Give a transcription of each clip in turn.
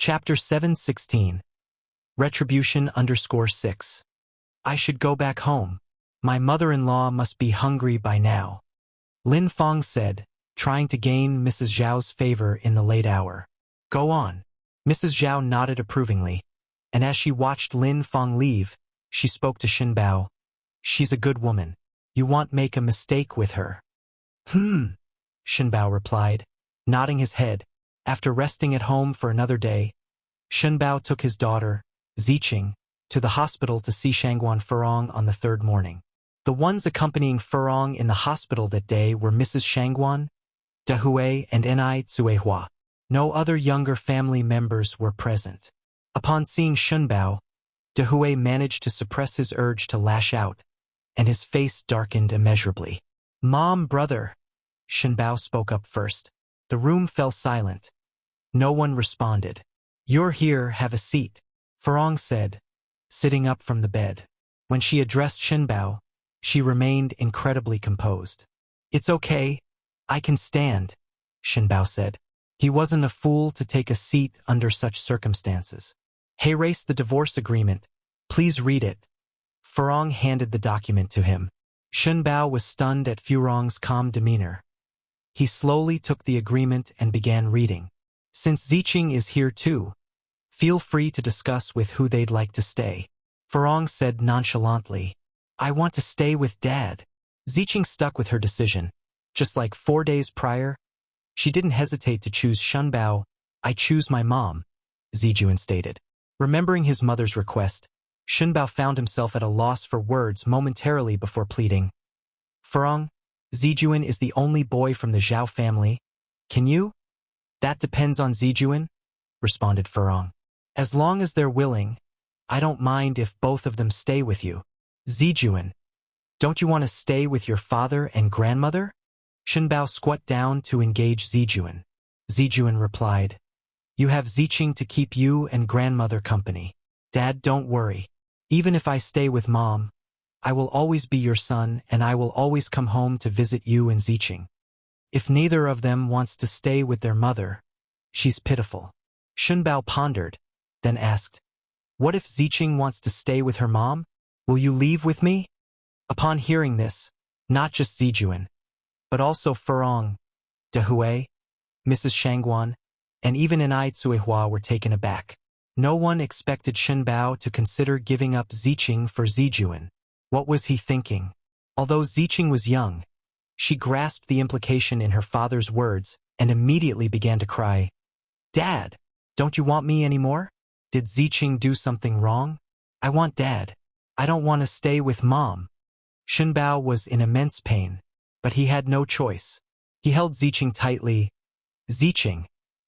Chapter 716. Retribution_6. I should go back home. My mother-in-law must be hungry by now. Lin Fong said, trying to gain Mrs. Zhao's favor in the late hour. Go on. Mrs. Zhao nodded approvingly, and as she watched Lin Fong leave, she spoke to Shen Bao. She's a good woman. You won't make a mistake with her. Shen Bao replied, nodding his head. After resting at home for another day, Shen Bao took his daughter, Ziqing, to the hospital to see Shangguan Furong on the third morning. The ones accompanying Furong in the hospital that day were Mrs. Shangguan, Dehui, and Ni Zuehua. No other younger family members were present. Upon seeing Shen Bao, Dehui managed to suppress his urge to lash out, and his face darkened immeasurably. Mom, brother, Shen Bao spoke up first. The room fell silent. No one responded. You're here, have a seat, Furong said, sitting up from the bed. When she addressed Shen Bao, she remained incredibly composed. It's okay, I can stand, Shen Bao said. He wasn't a fool to take a seat under such circumstances. Erase the divorce agreement. Please read it. Furong handed the document to him. Shen Bao was stunned at Furong's calm demeanor. He slowly took the agreement and began reading. Since Ziqing is here too, feel free to discuss with who they'd like to stay. Furong said nonchalantly, I want to stay with Dad. Ziqing stuck with her decision. Just like 4 days prior, she didn't hesitate to choose Shen Bao. I choose my mom, Zijuan stated. Remembering his mother's request, Shen Bao found himself at a loss for words momentarily before pleading. Furong, Zijuan is the only boy from the Zhao family. Can you? That depends on Zijuan, responded Furong. As long as they're willing, I don't mind if both of them stay with you. Zijuan, don't you want to stay with your father and grandmother? Shen Bao squat down to engage Zijuan. Zijuan replied, You have Ziqing to keep you and grandmother company. Dad, don't worry. Even if I stay with Mom, I will always be your son and I will always come home to visit you and Ziqing. If neither of them wants to stay with their mother, she's pitiful. Shen Bao pondered, then asked, What if Ziqing wants to stay with her mom? Will you leave with me? Upon hearing this, not just Zijuan, but also Furong, Dehui, Mrs. Shangguan, and even Ni Zuehua were taken aback. No one expected Shen Bao to consider giving up Ziqing for Zijuan. What was he thinking? Although Ziqing was young, she grasped the implication in her father's words and immediately began to cry. Dad, don't you want me anymore? Did Ziqing do something wrong? I want Dad. I don't want to stay with Mom. Shen Bao was in immense pain, but he had no choice. He held Ziqing tightly. Ziqing,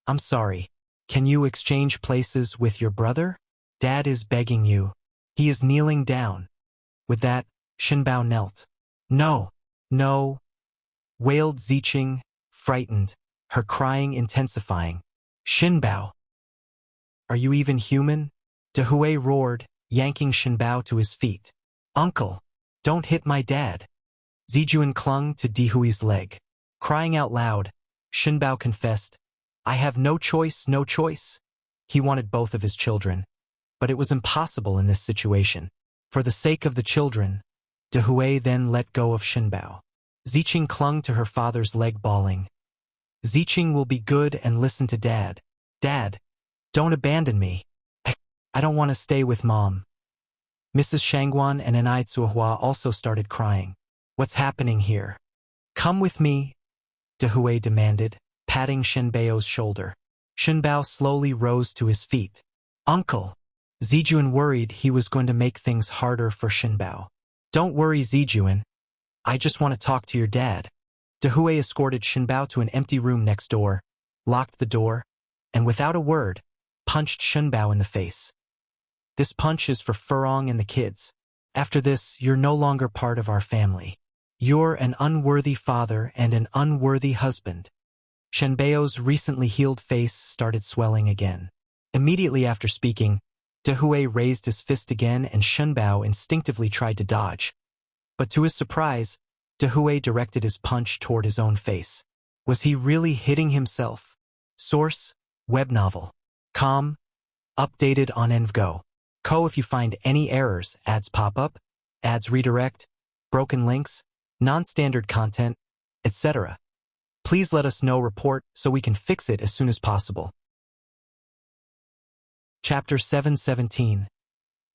I'm sorry. Can you exchange places with your brother? Dad is begging you. He is kneeling down. With that, Shen Bao knelt. No, no, wailed Ziqing, frightened, her crying intensifying. Shen Bao, are you even human? Dehui roared, yanking Shen Bao to his feet. Uncle, don't hit my dad. Zijuan clung to Dehui's leg. Crying out loud, Shen Bao confessed, I have no choice, no choice. He wanted both of his children, but it was impossible in this situation. For the sake of the children, Dehui then let go of Shen Bao. Ziqing clung to her father's leg bawling. Ziqing will be good and listen to Dad. Dad, don't abandon me. I don't want to stay with Mom. Mrs. Shangguan and Ni Zuehua also started crying. What's happening here? Come with me, Dehui demanded, patting Shen Bao's shoulder. Shen Bao slowly rose to his feet. Uncle! Zijuan worried he was going to make things harder for Shen Bao. Don't worry, Zijuan. I just want to talk to your dad. Dehui escorted Shen Bao to an empty room next door, locked the door, and without a word, punched Shen Bao in the face. This punch is for Furong and the kids. After this, you're no longer part of our family. You're an unworthy father and an unworthy husband. Shen Bao's recently healed face started swelling again. Immediately after speaking, Dehui raised his fist again and Shen Bao instinctively tried to dodge. But to his surprise, Dehui directed his punch toward his own face. Was he really hitting himself? Source: Web novel. Com, Updated on Envgo. Co if you find any errors, ads pop up, ads redirect, broken links, non-standard content, etc. Please let us know report so we can fix it as soon as possible. Chapter 717.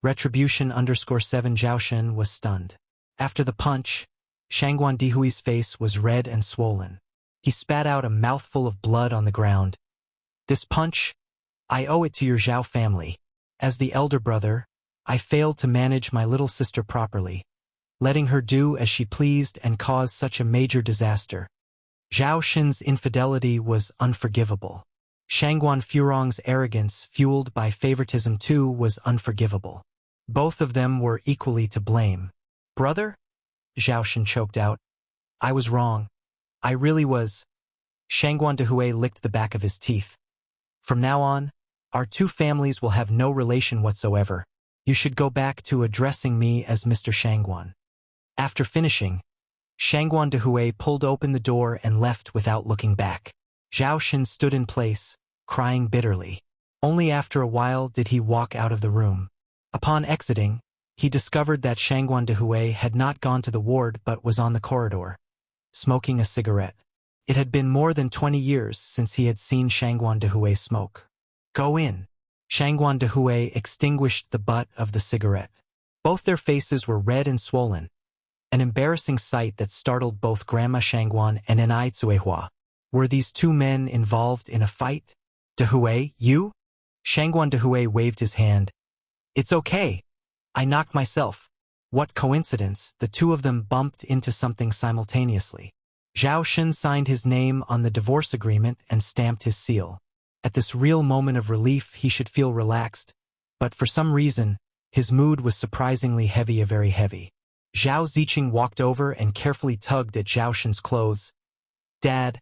Retribution _7 Zhaoshen was stunned. After the punch, Shangguan Dihui's face was red and swollen. He spat out a mouthful of blood on the ground. This punch, I owe it to your Zhao family. As the elder brother, I failed to manage my little sister properly, letting her do as she pleased and cause such a major disaster. Zhao Xin's infidelity was unforgivable. Shangguan Furong's arrogance, fueled by favoritism too, was unforgivable. Both of them were equally to blame. Brother? Zhao Xin choked out. I was wrong. I really was. Shangguan Dihue licked the back of his teeth. From now on, our two families will have no relation whatsoever. You should go back to addressing me as Mr. Shangguan. After finishing, Shangguan Dihue pulled open the door and left without looking back. Zhao Xin stood in place, crying bitterly. Only after a while did he walk out of the room. Upon exiting, he discovered that Shangguan Dihue had not gone to the ward but was on the corridor, smoking a cigarette. It had been more than 20 years since he had seen Shangguan Dihue smoke. Go in. Shangguan Dihue extinguished the butt of the cigarette. Both their faces were red and swollen, an embarrassing sight that startled both Grandma Shangguan and Enai Tsuehua. Were these two men involved in a fight? Dihue, you? Shangguan Dihue waved his hand. It's okay. I knocked myself. What coincidence, the two of them bumped into something simultaneously. Zhao Xin signed his name on the divorce agreement and stamped his seal. At this real moment of relief he should feel relaxed, but for some reason, his mood was surprisingly heavy, very heavy. Zhao Ziqing walked over and carefully tugged at Zhao Xin's clothes. Dad,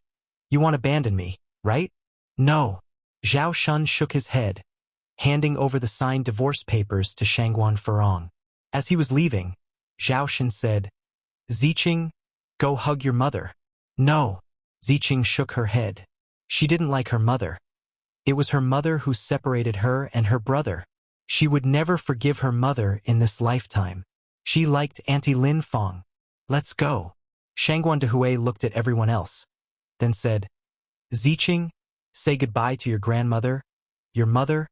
you won't abandon me, right? No. Zhao Xun shook his head, handing over the signed divorce papers to Shangguan Furong. As he was leaving, Zhao Xin said, Ziqing, go hug your mother. No. Ziqing shook her head. She didn't like her mother. It was her mother who separated her and her brother. She would never forgive her mother in this lifetime. She liked Auntie Lin Fong. Let's go. Shangguan Dihue looked at everyone else, then said, Ziqing, say goodbye to your grandmother, your mother,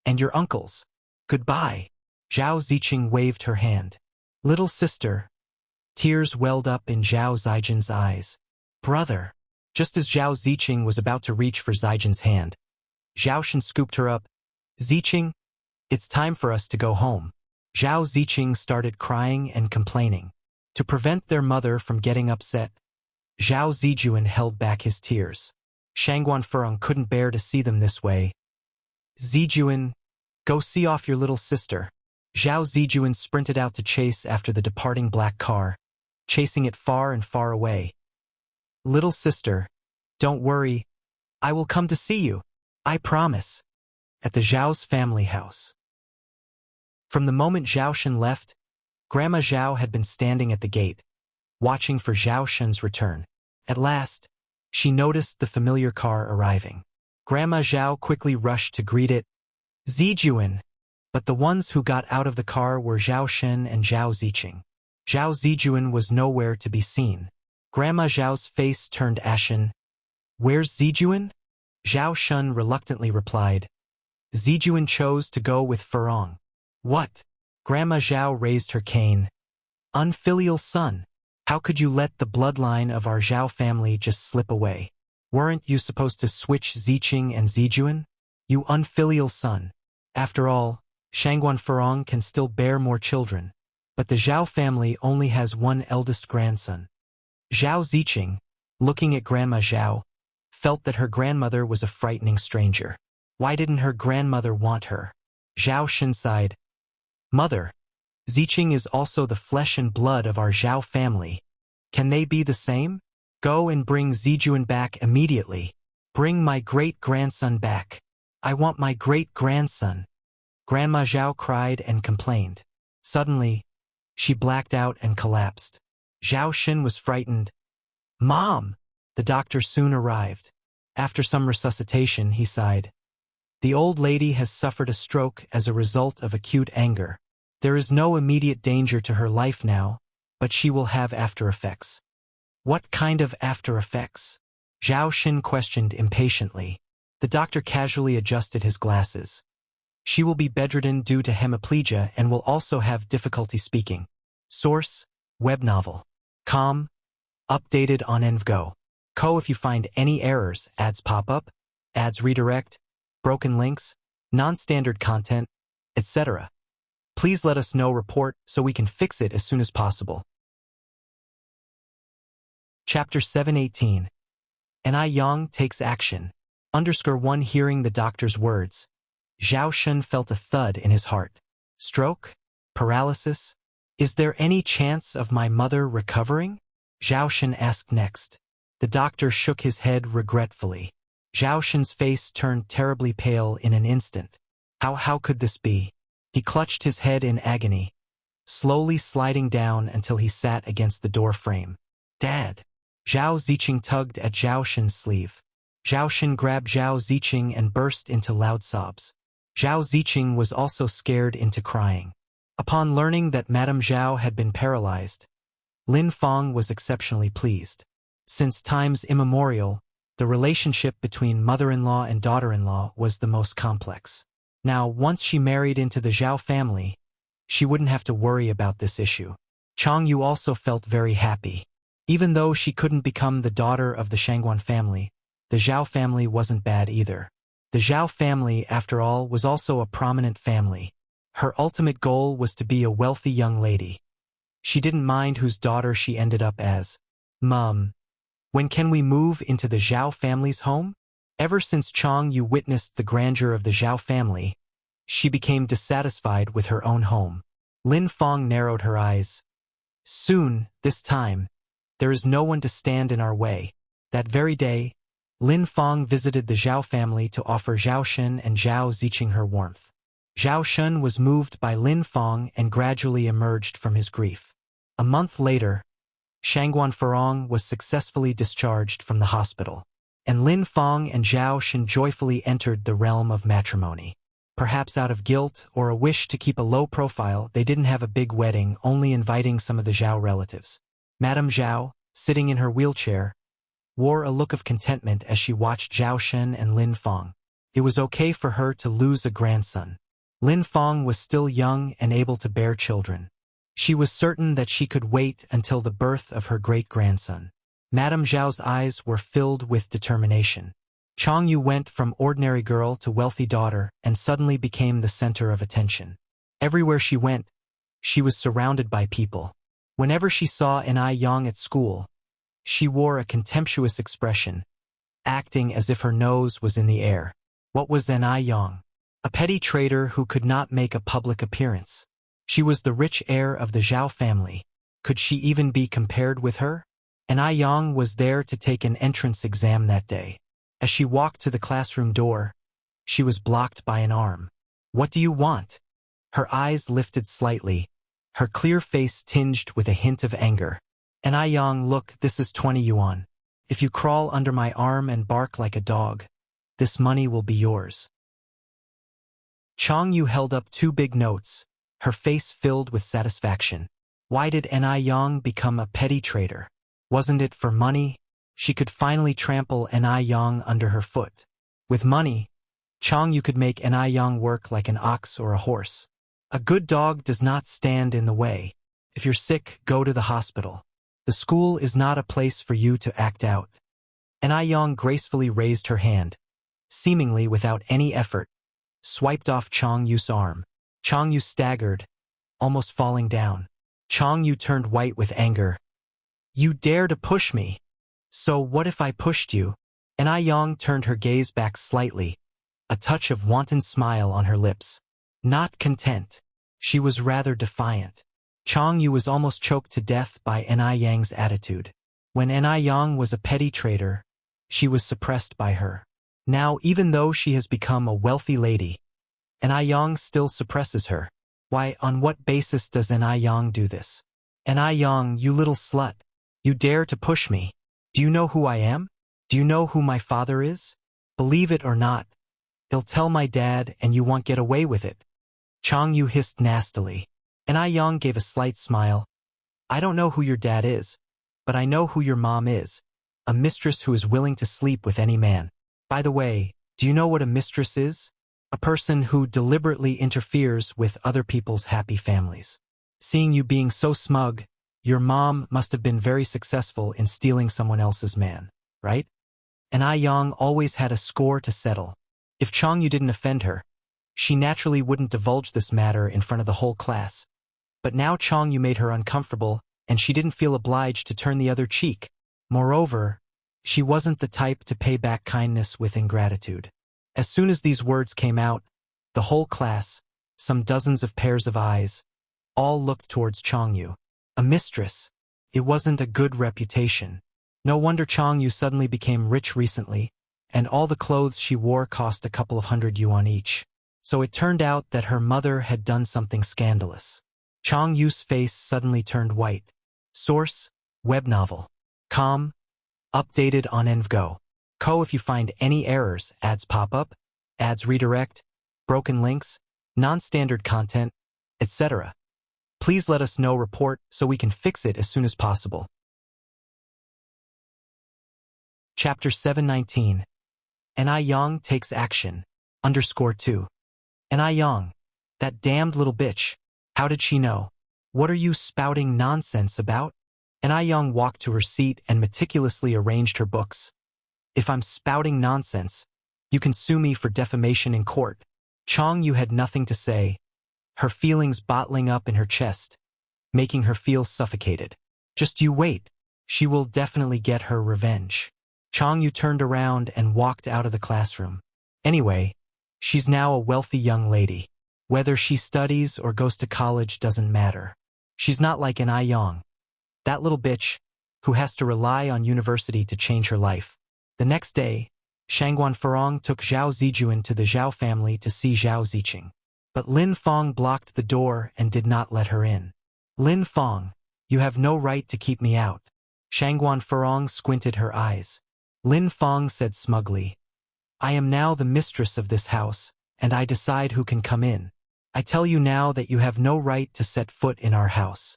and your uncles. Goodbye. Zhao Ziqing waved her hand. Little sister. Tears welled up in Zhao Zijin's eyes. Brother. Just as Zhao Ziqing was about to reach for Zijin's hand, Zhao Xin scooped her up. Ziqing, it's time for us to go home. Zhao Ziqing started crying and complaining. To prevent their mother from getting upset, Zhao Zijuan held back his tears. Shangguan Furong couldn't bear to see them this way. Zijuan, go see off your little sister. Zhao Zijuan sprinted out to chase after the departing black car, chasing it far and far away. Little sister, don't worry. I will come to see you. I promise. At the Zhao's family house. From the moment Zhao Xin left, Grandma Zhao had been standing at the gate, watching for Zhao Xin's return. At last, she noticed the familiar car arriving. Grandma Zhao quickly rushed to greet it. Zijuan. But the ones who got out of the car were Zhao Xin and Zhao Ziqing. Zhao Zijuan was nowhere to be seen. Grandma Zhao's face turned ashen. Where's Zijuan? Zhao Xun reluctantly replied. Zijuan chose to go with Furong. What? Grandma Zhao raised her cane. Unfilial son. How could you let the bloodline of our Zhao family just slip away? Weren't you supposed to switch Ziqing and Zijuan? You unfilial son. After all, Shangguan Furong can still bear more children, but the Zhao family only has one eldest grandson. Zhao Ziqing, looking at Grandma Zhao, felt that her grandmother was a frightening stranger. Why didn't her grandmother want her? Zhao Xin sighed. Mother, Ziqing is also the flesh and blood of our Zhao family. Can they be the same? Go and bring Zijuan back immediately. Bring my great-grandson back. I want my great-grandson. Grandma Zhao cried and complained. Suddenly, she blacked out and collapsed. Zhao Xin was frightened. Mom! The doctor soon arrived. After some resuscitation, he sighed. The old lady has suffered a stroke as a result of acute anger. There is no immediate danger to her life now, but she will have after effects. What kind of after effects? Zhao Xin questioned impatiently. The doctor casually adjusted his glasses. She will be bedridden due to hemiplegia and will also have difficulty speaking. Source: web novel. Com. Updated on Envgo. Co. If you find any errors, ads pop up, ads redirect, broken links, non-standard content, etc., please let us know. Report so we can fix it as soon as possible. Chapter 718. Ni Yang takes action. _1 Hearing the doctor's words, Zhao Shun felt a thud in his heart. Stroke? Paralysis? Is there any chance of my mother recovering? Zhao Shun asked next. The doctor shook his head regretfully. Zhao Shun's face turned terribly pale in an instant. How could this be? He clutched his head in agony, slowly sliding down until he sat against the door frame. Dad! Zhao Ziqing tugged at Zhao Shun's sleeve. Zhao Shun grabbed Zhao Ziqing and burst into loud sobs. Zhao Ziqing was also scared into crying. Upon learning that Madame Zhao had been paralyzed, Lin Fong was exceptionally pleased. Since times immemorial, the relationship between mother-in-law and daughter-in-law was the most complex. Now, once she married into the Zhao family, she wouldn't have to worry about this issue. Chang Yu also felt very happy. Even though she couldn't become the daughter of the Shangguan family, the Zhao family wasn't bad either. The Zhao family, after all, was also a prominent family. Her ultimate goal was to be a wealthy young lady. She didn't mind whose daughter she ended up as. Mum, when can we move into the Zhao family's home? Ever since Chang Yu witnessed the grandeur of the Zhao family, she became dissatisfied with her own home. Lin Fong narrowed her eyes. Soon, this time, there is no one to stand in our way. That very day, Lin Fong visited the Zhao family to offer Zhao Shun and Zhao Ziqing her warmth. Zhao Shun was moved by Lin Fong and gradually emerged from his grief. A month later, Shangguan Farong was successfully discharged from the hospital, and Lin Fong and Zhao Shun joyfully entered the realm of matrimony. Perhaps out of guilt or a wish to keep a low profile, they didn't have a big wedding, only inviting some of the Zhao relatives. Madame Zhao, sitting in her wheelchair, wore a look of contentment as she watched Zhao Shun and Lin Fong. It was okay for her to lose a grandson. Lin Fong was still young and able to bear children. She was certain that she could wait until the birth of her great-grandson. Madame Zhao's eyes were filled with determination. Chang Yu went from ordinary girl to wealthy daughter and suddenly became the center of attention. Everywhere she went, she was surrounded by people. Whenever she saw Ni Yang at school, she wore a contemptuous expression, acting as if her nose was in the air. What was Ni Yang? A petty trader who could not make a public appearance. She was the rich heir of the Zhao family. Could she even be compared with her? Ni Yang was there to take an entrance exam that day. As she walked to the classroom door, she was blocked by an arm. What do you want? Her eyes lifted slightly, her clear face tinged with a hint of anger. Ni Yang, look, this is 20 yuan. If you crawl under my arm and bark like a dog, this money will be yours. Chang Yu held up 2 big notes, her face filled with satisfaction. Why did Ni Yang become a petty trader? Wasn't it for money? She could finally trample Ni Yang under her foot. With money, Chang Yu could make Ni Yang work like an ox or a horse. A good dog does not stand in the way. If you're sick, go to the hospital. The school is not a place for you to act out. Ni Yang gracefully raised her hand, seemingly without any effort, swiped off Chang Yu's arm. Chang Yu staggered, almost falling down. Chang Yu turned white with anger. You dare to push me? So what if I pushed you? Ni Yang turned her gaze back slightly, a touch of wanton smile on her lips. Not content. She was rather defiant. Chang Yu was almost choked to death by Ni Yang's attitude. When Ni Yang was a petty trader, she was suppressed by her. Now, even though she has become a wealthy lady, Ni Yang still suppresses her. Why, on what basis does Ni Yang do this? Ni Yang, you little slut. You dare to push me. Do you know who I am? Do you know who my father is? Believe it or not, I'll tell my dad and you won't get away with it. Chang Yu hissed nastily. And I Yang gave a slight smile. I don't know who your dad is, but I know who your mom is. A mistress who is willing to sleep with any man. By the way, do you know what a mistress is? A person who deliberately interferes with other people's happy families. Seeing you being so smug, your mom must have been very successful in stealing someone else's man, right? And I Yang always had a score to settle. If Chang Yu didn't offend her, she naturally wouldn't divulge this matter in front of the whole class. But now Chang Yu made her uncomfortable, and she didn't feel obliged to turn the other cheek. Moreover, she wasn't the type to pay back kindness with ingratitude. As soon as these words came out, the whole class, some dozens of pairs of eyes, all looked towards Chang Yu. A mistress. It wasn't a good reputation. No wonder Chang Yu suddenly became rich recently, and all the clothes she wore cost a couple of hundred yuan each. So it turned out that her mother had done something scandalous. Chang Yu's face suddenly turned white. Source: web novel. Com. Updated on Envgo. Co. If you find any errors, ads pop up, ads redirect, broken links, non-standard content, etc. Please let us know report so we can fix it as soon as possible. Chapter 719. And I Yang takes action. _2. And I Yang. That damned little bitch. How did she know? What are you spouting nonsense about? And I Yang walked to her seat and meticulously arranged her books. If I'm spouting nonsense, you can sue me for defamation in court. Chang Yu had nothing to say, her feelings bottling up in her chest, making her feel suffocated. Just you wait. She will definitely get her revenge. Chang Yu turned around and walked out of the classroom. Anyway, she's now a wealthy young lady. Whether she studies or goes to college doesn't matter. She's not like an I Yang. That little bitch, who has to rely on university to change her life. The next day, Shangguan Furong took Zhao Zijuan to the Zhao family to see Zhao Ziqing. But Lin Fong blocked the door and did not let her in. Lin Fong, you have no right to keep me out. Shangguan Furong squinted her eyes. Lin Fong said smugly, I am now the mistress of this house, and I decide who can come in. I tell you now that you have no right to set foot in our house.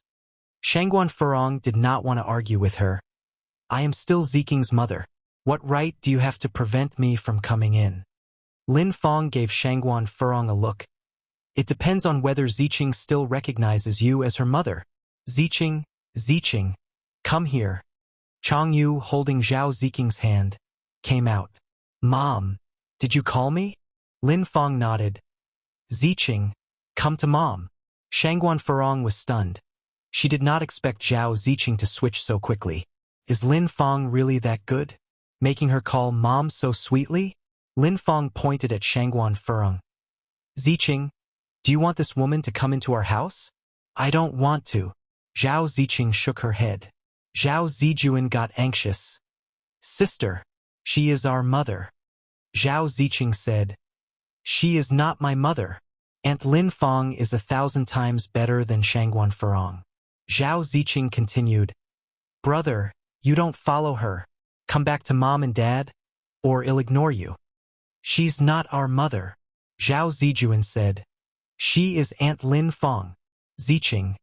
Shangguan Furong did not want to argue with her. I am still Ziqing's mother. What right do you have to prevent me from coming in? Lin Fong gave Shangguan Furong a look. It depends on whether Ziqing still recognizes you as her mother. Ziqing, come here. Chang Yu, holding Zhao Ziqing's hand, came out. Mom, did you call me? Lin Fong nodded. Ziqing, come to Mom. Shangguan Furong was stunned. She did not expect Zhao Ziqing to switch so quickly. Is Lin Fong really that good? Making her call Mom so sweetly? Lin Fong pointed at Shangguan Furong. Ziqing, do you want this woman to come into our house? I don't want to. Zhao Ziqing shook her head. Zhao Zijuan got anxious. Sister, she is our mother. Zhao Ziqing said. She is not my mother. Aunt Lin Fong is 1,000 times better than Shangguan Furong. Zhao Ziqing continued. Brother, you don't follow her. Come back to Mom and Dad, or I'll ignore you. She's not our mother. Zhao Zijuan said. She is Aunt Lin Fong. Ziqing,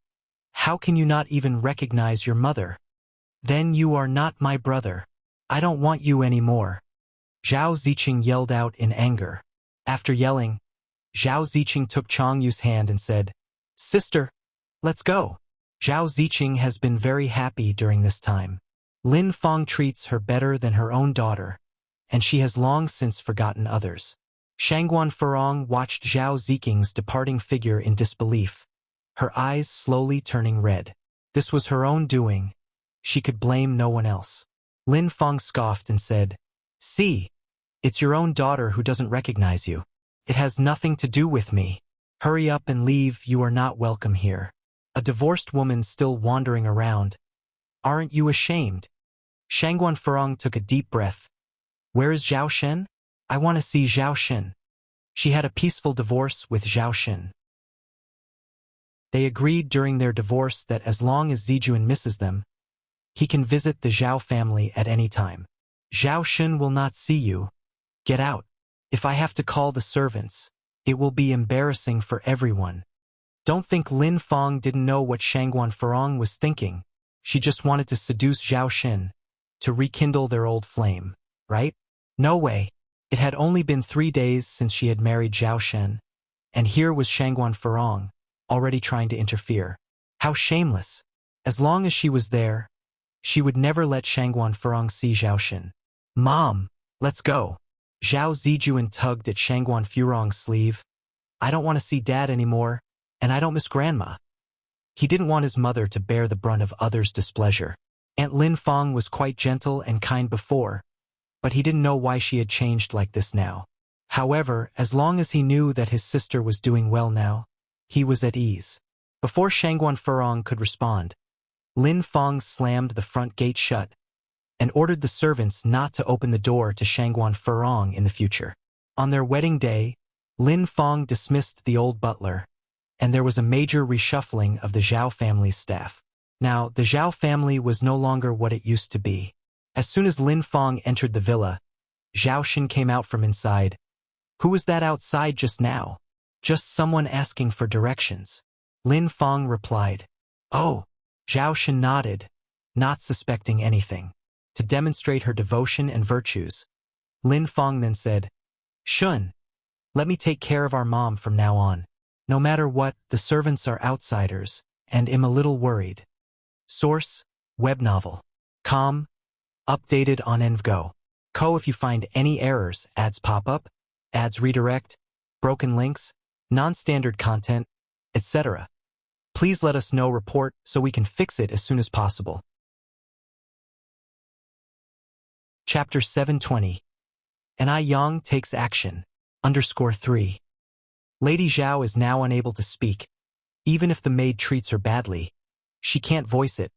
how can you not even recognize your mother? Then you are not my brother. I don't want you anymore. Zhao Ziqing yelled out in anger. After yelling, Zhao Ziqing took Chang Yu's hand and said, Sister, let's go. Zhao Ziqing has been very happy during this time. Lin Fong treats her better than her own daughter, and she has long since forgotten others. Shangguan Furong watched Zhao Ziqing's departing figure in disbelief, her eyes slowly turning red. This was her own doing. She could blame no one else. Lin Fong scoffed and said, See, it's your own daughter who doesn't recognize you. It has nothing to do with me. Hurry up and leave, you are not welcome here. A divorced woman still wandering around. Aren't you ashamed? Shangguan Furong took a deep breath. Where is Zhao Shen? I want to see Zhao Shen. She had a peaceful divorce with Zhao Shen. They agreed during their divorce that as long as Zijuan misses them, he can visit the Zhao family at any time. Zhao Shen will not see you. Get out. If I have to call the servants, it will be embarrassing for everyone. Don't think Lin Feng didn't know what Shangguan Farong was thinking. She just wanted to seduce Zhao Xin, to rekindle their old flame, right? No way. It had only been 3 days since she had married Zhao Shen, and here was Shangguan Farong, already trying to interfere. How shameless. As long as she was there, she would never let Shangguan Farong see Zhao Xin. Mom, let's go. Zhao Zijuan tugged at Shangguan Farong's sleeve. I don't want to see Dad anymore, and I don't miss Grandma. He didn't want his mother to bear the brunt of others' displeasure. Aunt Lin Feng was quite gentle and kind before, but he didn't know why she had changed like this now. However, as long as he knew that his sister was doing well now, he was at ease. Before Shangguan Farong could respond, Lin Feng slammed the front gate shut and ordered the servants not to open the door to Shangguan Farong in the future. On their wedding day, Lin Feng dismissed the old butler, and there was a major reshuffling of the Zhao family's staff. Now, the Zhao family was no longer what it used to be. As soon as Lin Feng entered the villa, Zhao Xin came out from inside. Who was that outside just now? Just someone asking for directions. Lin Feng replied. Oh. Zhao Xin nodded, not suspecting anything. To demonstrate her devotion and virtues, Lin Feng then said, Shun, let me take care of our mom from now on. No matter what, the servants are outsiders, and am a little worried. Source, web novel. Com, updated on Envgo. If you find any errors, ads pop up, ads redirect, broken links, non-standard content, etc. Please let us know report so we can fix it as soon as possible. Chapter 720. An Ai Yang takes action. _3. Lady Zhao is now unable to speak. Even if the maid treats her badly, she can't voice it.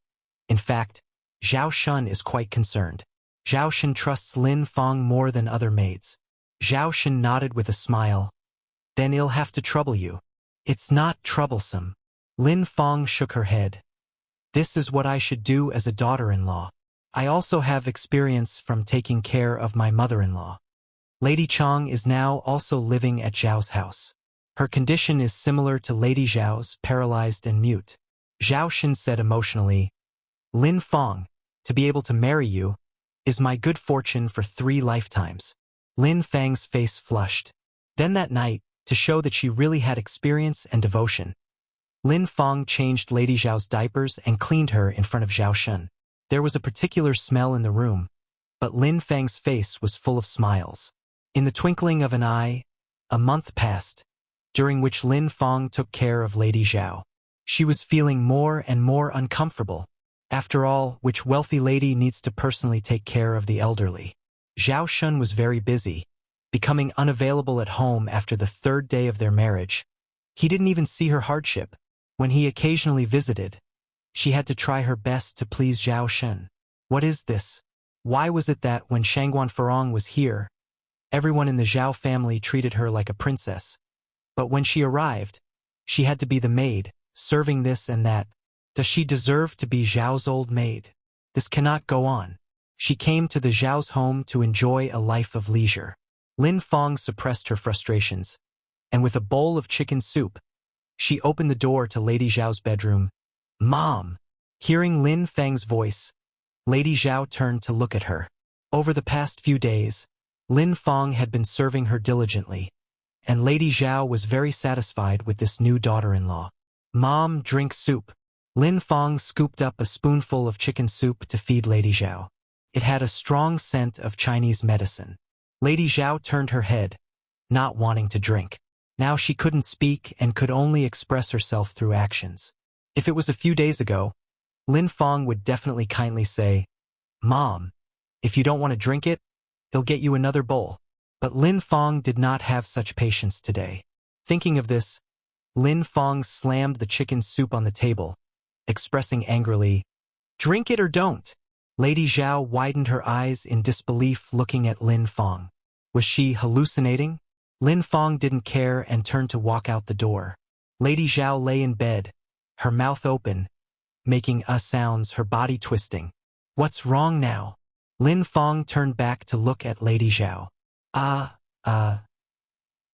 In fact, Zhao Shun is quite concerned. Zhao Shen trusts Lin Feng more than other maids. Zhao Shen nodded with a smile. Then he'll have to trouble you. It's not troublesome. Lin Feng shook her head. This is what I should do as a daughter-in-law. I also have experience from taking care of my mother-in-law. Lady Chang is now also living at Zhao's house. Her condition is similar to Lady Zhao's, paralyzed and mute. Zhao Xin said emotionally, Lin Feng, to be able to marry you, is my good fortune for 3 lifetimes. Lin Feng's face flushed. Then that night, to show that she really had experience and devotion, Lin Feng changed Lady Zhao's diapers and cleaned her in front of Zhao Shen. There was a particular smell in the room, but Lin Feng's face was full of smiles. In the twinkling of an eye, a month passed, during which Lin Feng took care of Lady Zhao. She was feeling more and more uncomfortable. After all, which wealthy lady needs to personally take care of the elderly? Zhao Shun was very busy, becoming unavailable at home after the 3rd day of their marriage. He didn't even see her hardship. When he occasionally visited, she had to try her best to please Zhao Shun. What is this? Why was it that when Shangguan Farong was here, everyone in the Zhao family treated her like a princess? But when she arrived, she had to be the maid, serving this and that. Does she deserve to be Zhao's old maid? This cannot go on. She came to the Zhao's home to enjoy a life of leisure. Lin Feng suppressed her frustrations, and with a bowl of chicken soup, she opened the door to Lady Zhao's bedroom. Mom! Hearing Lin Feng's voice, Lady Zhao turned to look at her. Over the past few days, Lin Feng had been serving her diligently, and Lady Zhao was very satisfied with this new daughter-in-law. Mom, drink soup. Lin Feng scooped up a spoonful of chicken soup to feed Lady Zhao. It had a strong scent of Chinese medicine. Lady Zhao turned her head, not wanting to drink. Now she couldn't speak and could only express herself through actions. If it was a few days ago, Lin Feng would definitely kindly say, Mom, if you don't want to drink it, he'll get you another bowl. But Lin Feng did not have such patience today. Thinking of this, Lin Feng slammed the chicken soup on the table, expressing angrily, Drink it or don't. Lady Zhao widened her eyes in disbelief looking at Lin Feng. Was she hallucinating? Lin Feng didn't care and turned to walk out the door. Lady Zhao lay in bed, her mouth open, making sounds, her body twisting. What's wrong now? Lin Feng turned back to look at Lady Zhao. Uh,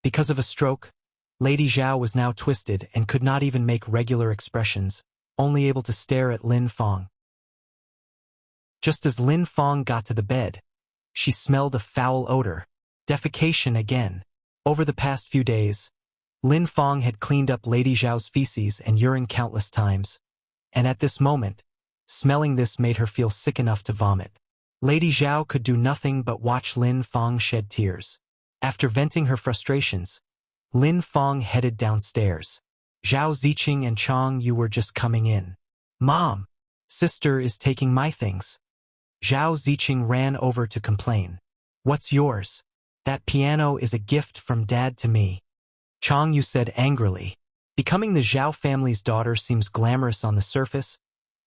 because of a stroke, Lady Zhao was now twisted and could not even make regular expressions, only able to stare at Lin Fang. Just as Lin Fang got to the bed, she smelled a foul odor. Defecation again. Over the past few days, Lin Fang had cleaned up Lady Zhao's feces and urine countless times, and at this moment, smelling this made her feel sick enough to vomit. Lady Zhao could do nothing but watch Lin Fang shed tears. After venting her frustrations, Lin Fang headed downstairs. Zhao Ziqing and Chang Yu were just coming in. Mom, sister is taking my things. Zhao Ziqing ran over to complain. What's yours? That piano is a gift from Dad to me. Chang Yu said angrily. Becoming the Zhao family's daughter seems glamorous on the surface,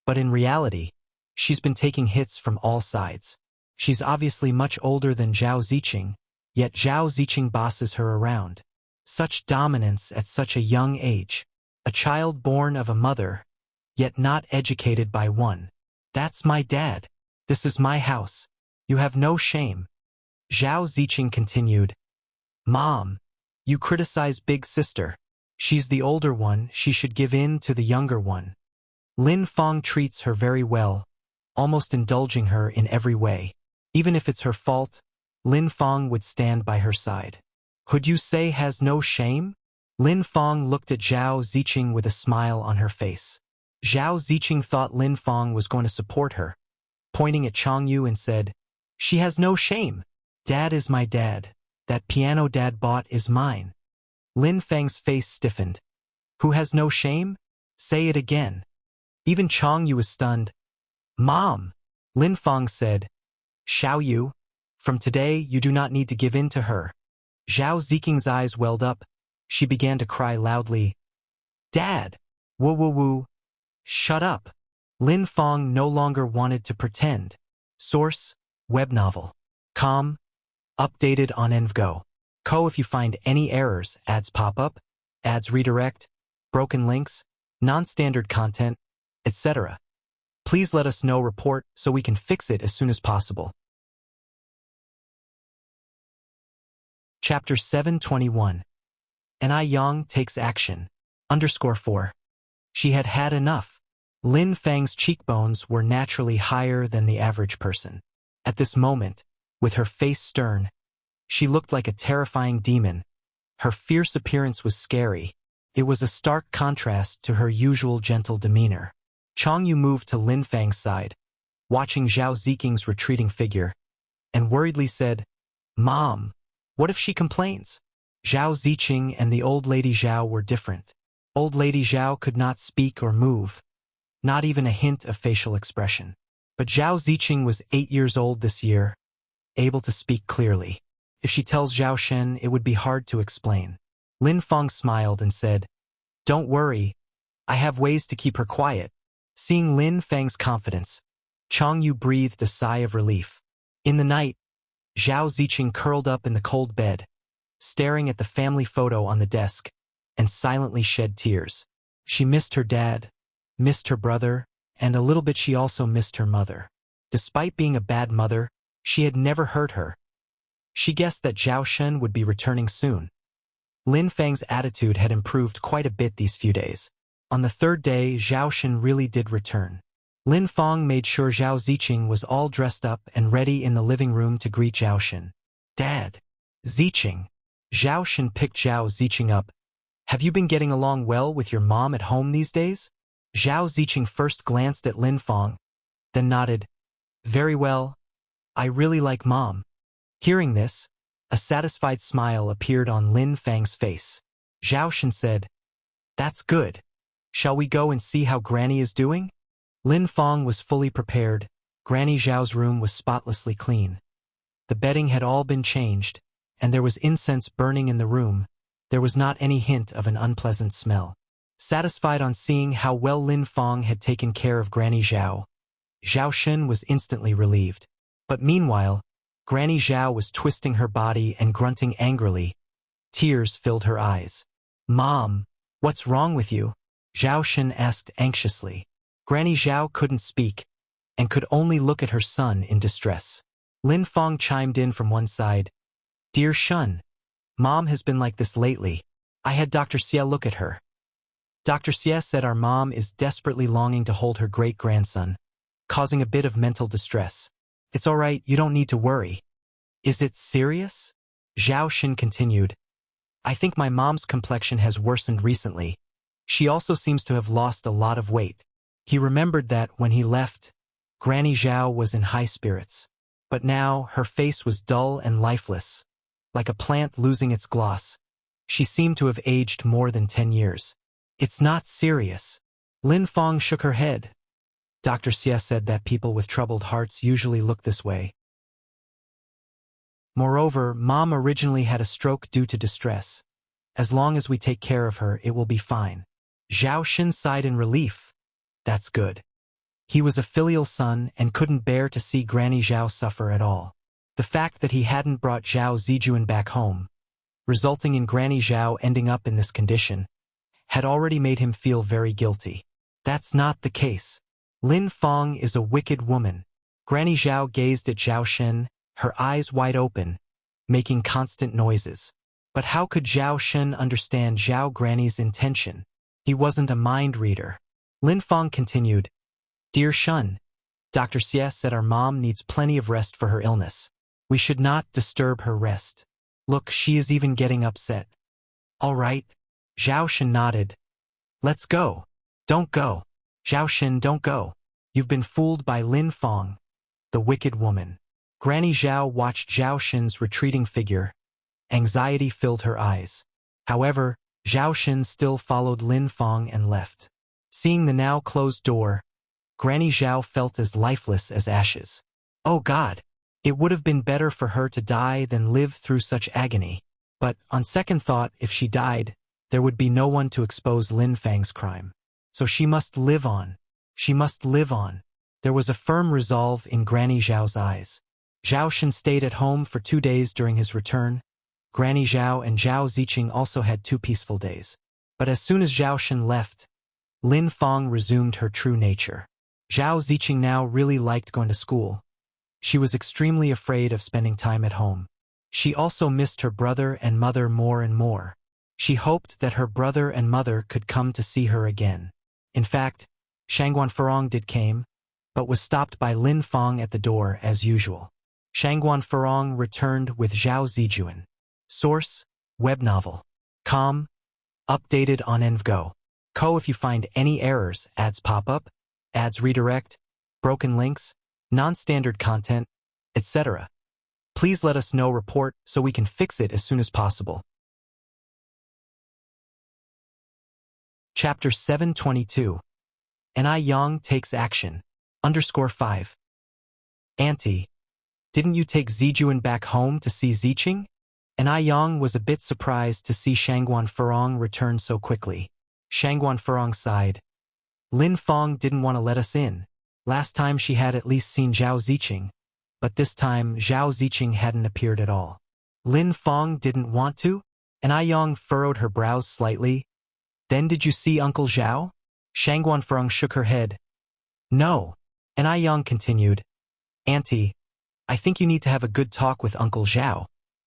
but in reality, she's been taking hits from all sides. She's obviously much older than Zhao Ziqing, yet Zhao Ziqing bosses her around. Such dominance at such a young age. A child born of a mother, yet not educated by one. That's my dad. This is my house. You have no shame. Zhao Ziqing continued. Mom, you criticize big sister. She's the older one, she should give in to the younger one. Lin Fang treats her very well, almost indulging her in every way. Even if it's her fault, Lin Fang would stand by her side. Could you say has no shame? Lin Fang looked at Zhao Ziqing with a smile on her face. Zhao Ziqing thought Lin Fang was going to support her, pointing at Chang Yu and said, She has no shame. Dad is my dad. That piano Dad bought is mine. Lin Fang's face stiffened. Who has no shame? Say it again. Even Chang Yu was stunned. Mom, Lin Fang said. Xiao Yu, from today you do not need to give in to her. Zhao Ziqing's eyes welled up. She began to cry loudly. Dad! Woo woo woo. Shut up. Lin Fang no longer wanted to pretend. Source, web novel. Com. Updated on Envgo. Co if you find any errors, ads pop up, ads redirect, broken links, non-standard content, etc. Please let us know report so we can fix it as soon as possible. Chapter 721. And I Yang takes action. _4. She had had enough. Lin Fang's cheekbones were naturally higher than the average person. At this moment, with her face stern, she looked like a terrifying demon. Her fierce appearance was scary. It was a stark contrast to her usual gentle demeanor. Chang Yu moved to Lin Fang's side, watching Zhao Ziqing's retreating figure, and worriedly said, Mom, what if she complains? Zhao Ziqing and the old lady Zhao were different. Old lady Zhao could not speak or move, not even a hint of facial expression. But Zhao Ziqing was 8 years old this year, able to speak clearly. If she tells Zhao Shen, it would be hard to explain. Lin Fang smiled and said, Don't worry, I have ways to keep her quiet. Seeing Lin Fang's confidence, Chang Yu breathed a sigh of relief. In the night, Zhao Ziqing curled up in the cold bed, staring at the family photo on the desk, and silently shed tears. She missed her dad, missed her brother, and a little bit she also missed her mother. Despite being a bad mother, she had never hurt her. She guessed that Zhao Shen would be returning soon. Lin Fang's attitude had improved quite a bit these few days. On the third day, Zhao Shen really did return. Lin Fang made sure Zhao Ziqing was all dressed up and ready in the living room to greet Zhao Shen. Dad. Ziqing. Zhao Shen picked Zhao Ziqing up. Have you been getting along well with your mom at home these days? Zhao Ziqing first glanced at Lin Fang, then nodded. Very well. I really like Mom. Hearing this, a satisfied smile appeared on Lin Fang's face. Zhao Shen said, That's good. Shall we go and see how Granny is doing? Lin Fang was fully prepared. Granny Zhao's room was spotlessly clean. The bedding had all been changed, and there was incense burning in the room. There was not any hint of an unpleasant smell. Satisfied on seeing how well Lin Fang had taken care of Granny Zhao, Zhao Shen was instantly relieved. But meanwhile, Granny Zhao was twisting her body and grunting angrily. Tears filled her eyes. Mom, what's wrong with you? Zhao Shen asked anxiously. Granny Zhao couldn't speak, and could only look at her son in distress. Lin Fang chimed in from one side. Dear Shun, Mom has been like this lately. I had Dr. Xie look at her. Dr. Xie said our mom is desperately longing to hold her great-grandson, causing a bit of mental distress. It's all right, you don't need to worry. Is it serious? Zhao Xin continued. I think my mom's complexion has worsened recently. She also seems to have lost a lot of weight. He remembered that when he left, Granny Zhao was in high spirits. But now her face was dull and lifeless, like a plant losing its gloss. She seemed to have aged more than 10 years. It's not serious. Lin Fong shook her head. Dr. Xie said that people with troubled hearts usually look this way. Moreover, Mom originally had a stroke due to distress. As long as we take care of her, it will be fine. Zhao Xin sighed in relief. That's good. He was a filial son and couldn't bear to see Granny Zhao suffer at all. The fact that he hadn't brought Zhao Zijuan back home, resulting in Granny Zhao ending up in this condition, had already made him feel very guilty. That's not the case. Lin Fong is a wicked woman. Granny Zhao gazed at Zhao Xin, her eyes wide open, making constant noises. But how could Zhao Xin understand Zhao Granny's intention? He wasn't a mind reader. Lin Fong continued, Dear Shun, Dr. Xie said our mom needs plenty of rest for her illness. We should not disturb her rest. Look, she is even getting upset. All right. Zhao Xin nodded. Let's go. Don't go. Zhao Xin, don't go. You've been fooled by Lin Fong, the wicked woman. Granny Zhao watched Zhao Xin's retreating figure. Anxiety filled her eyes. However, Zhao Xin still followed Lin Fong and left. Seeing the now closed door, Granny Zhao felt as lifeless as ashes. Oh God! It would have been better for her to die than live through such agony. But, on second thought, if she died, there would be no one to expose Lin Fang's crime. So she must live on. She must live on. There was a firm resolve in Granny Zhao's eyes. Zhao Xin stayed at home for 2 days during his return. Granny Zhao and Zhao Ziqing also had 2 peaceful days. But as soon as Zhao Xin left, Lin Fong resumed her true nature. Zhao Ziqing now really liked going to school. She was extremely afraid of spending time at home. She also missed her brother and mother more and more. She hoped that her brother and mother could come to see her again. In fact, Shangguan Furong did came, but was stopped by Lin Fong at the door as usual. Shangguan Furong returned with Zhao Zijuan. Source: Web novel. Com. Updated on Envgo. If you find any errors, ads pop up, ads redirect, broken links, non-standard content, etc. Please let us know report so we can fix it as soon as possible. Chapter 722. N.I. Yang takes action. _5. Auntie, didn't you take Zijuan back home to see Ziqing? N.I. Yang was a bit surprised to see Shangguan Furong return so quickly. Shangguan Furong sighed. Lin Fong didn't want to let us in. Last time she had at least seen Zhao Ziqing, but this time Zhao Ziqing hadn't appeared at all. Lin Fong didn't want to? N.I. Yang furrowed her brows slightly. Then did you see Uncle Zhao? Shangguan Furong shook her head. No. N.I. Yang continued. Auntie, I think you need to have a good talk with Uncle Zhao.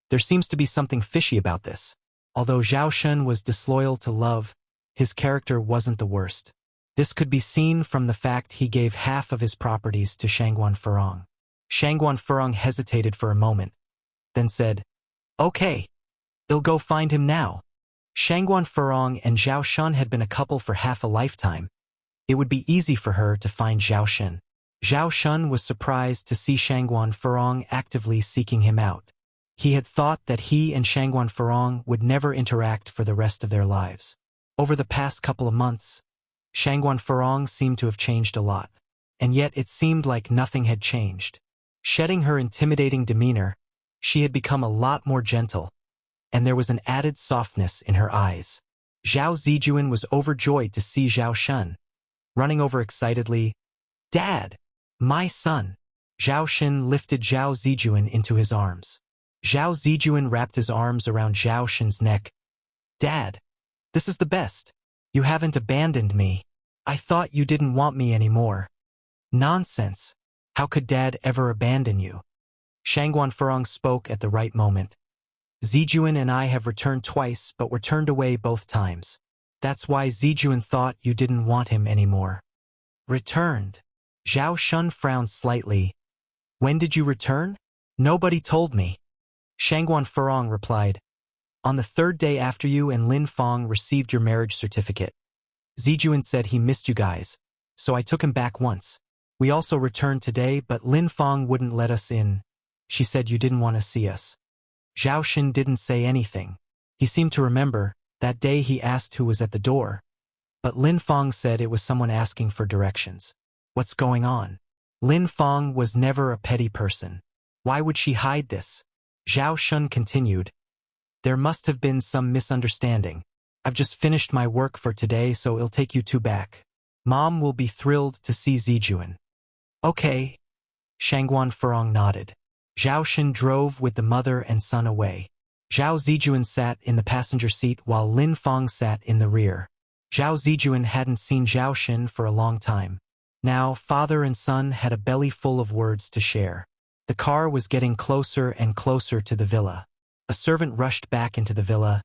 There seems to be something fishy about this. Although Zhao Shun was disloyal to love, his character wasn't the worst. This could be seen from the fact he gave half of his properties to Shangguan Furong. Shangguan Furong hesitated for a moment, then said, Okay, I'll go find him now. Shangguan Furong and Zhao Shun had been a couple for half a lifetime. It would be easy for her to find Zhao Shun. Zhao Shun was surprised to see Shangguan Furong actively seeking him out. He had thought that he and Shangguan Furong would never interact for the rest of their lives. Over the past couple of months, Shangguan Furong seemed to have changed a lot, and yet it seemed like nothing had changed. Shedding her intimidating demeanor, she had become a lot more gentle, and there was an added softness in her eyes. Zhao Zijuan was overjoyed to see Zhao Shun. Running over excitedly, Dad! My son! Zhao Xin lifted Zhao Zijuan into his arms. Zhao Zijuan wrapped his arms around Zhao Xin's neck. Dad! This is the best. You haven't abandoned me. I thought you didn't want me anymore. Nonsense. How could Dad ever abandon you? Shangguan Furong spoke at the right moment. Zijuan and I have returned twice but were turned away both times. That's why Zijuan thought you didn't want him anymore. Returned? Zhao Shun frowned slightly. When did you return? Nobody told me. Shangguan Furong replied. On the third day after you and Lin Fong received your marriage certificate. Zijuan said he missed you guys, so I took him back once. We also returned today, but Lin Fong wouldn't let us in. She said you didn't want to see us. Zhao Xin didn't say anything. He seemed to remember, that day he asked who was at the door. But Lin Fong said it was someone asking for directions. What's going on? Lin Fong was never a petty person. Why would she hide this? Zhao Shun continued. There must have been some misunderstanding. I've just finished my work for today, so I'll take you two back. Mom will be thrilled to see Zijuan. Okay. Shangguan Furong nodded. Zhao Xin drove with the mother and son away. Zhao Zijuan sat in the passenger seat while Lin Fong sat in the rear. Zhao Zijuan hadn't seen Zhao Xin for a long time. Now, father and son had a belly full of words to share. The car was getting closer and closer to the villa. A servant rushed back into the villa.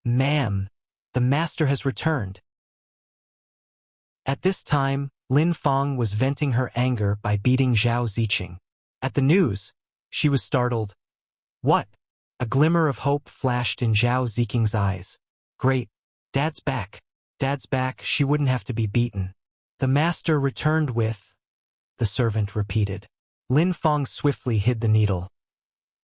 Ma'am, the master has returned. At this time, Lin Fong was venting her anger by beating Zhao Ziqing. At the news, she was startled. What? A glimmer of hope flashed in Zhao Ziqing's eyes. Great. Dad's back. Dad's back, she wouldn't have to be beaten. The master returned with... The servant repeated. Lin Fong swiftly hid the needle.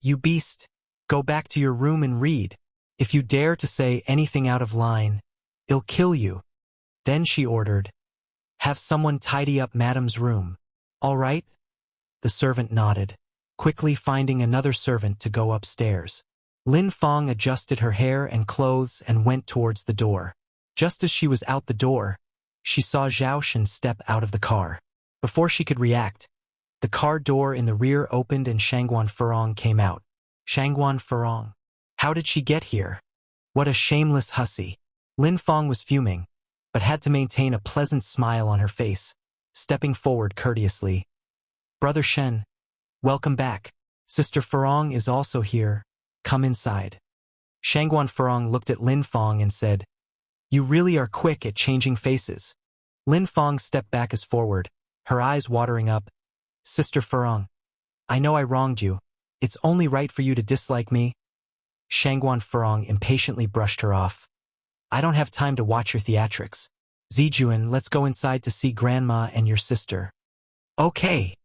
You beast. Go back to your room and read. If you dare to say anything out of line, I'll kill you. Then she ordered. Have someone tidy up Madam's room. All right? The servant nodded, quickly finding another servant to go upstairs. Lin Fong adjusted her hair and clothes and went towards the door. Just as she was out the door, she saw Zhao Xin step out of the car. Before she could react, the car door in the rear opened and Shangguan Furong came out. Shangguan Furong. How did she get here? What a shameless hussy. Lin Fong was fuming, but had to maintain a pleasant smile on her face, stepping forward courteously. Brother Shen, welcome back. Sister Furong is also here. Come inside. Shangguan Furong looked at Lin Fong and said, You really are quick at changing faces. Lin Fong stepped back as forward, her eyes watering up. Sister Furong, I know I wronged you. It's only right for you to dislike me. Shangguan Furong impatiently brushed her off. I don't have time to watch your theatrics. Zijuan, let's go inside to see Grandma and your sister. Okay.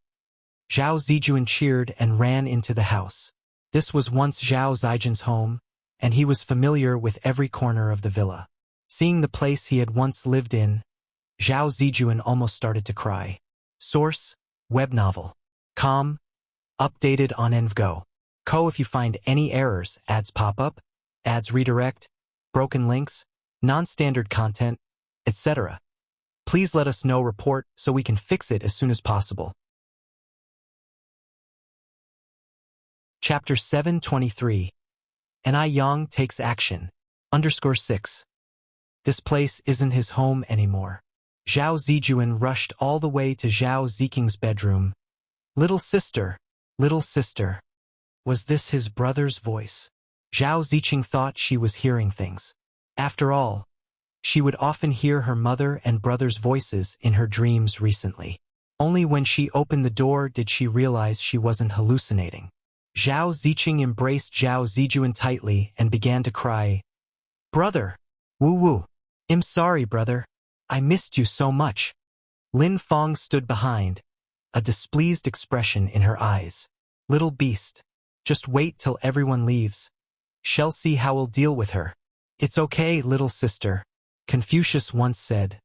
Zhao Zijuan cheered and ran into the house. This was once Zhao Zijuan's home, and he was familiar with every corner of the villa. Seeing the place he had once lived in, Zhao Zijuan almost started to cry. Source, web novel. Com. Updated on Envgo. If you find any errors, ads pop up, ads redirect, broken links, non-standard content, etc. Please let us know report so we can fix it as soon as possible. Chapter 723. An Yang takes action. _6. This place isn't his home anymore. Zhao Zijuan rushed all the way to Zhao Ziqing's bedroom. Little sister. Little sister. Was this his brother's voice? Zhao Ziqing thought she was hearing things. After all, she would often hear her mother and brother's voices in her dreams recently. Only when she opened the door did she realize she wasn't hallucinating. Zhao Ziqing embraced Zhao Zijuan tightly and began to cry. Brother! Woo-woo! I'm sorry, brother. I missed you so much. Lin Fong stood behind, a displeased expression in her eyes. Little beast. Just wait till everyone leaves. Shall see how we'll deal with her. It's okay, little sister. Confucius once said,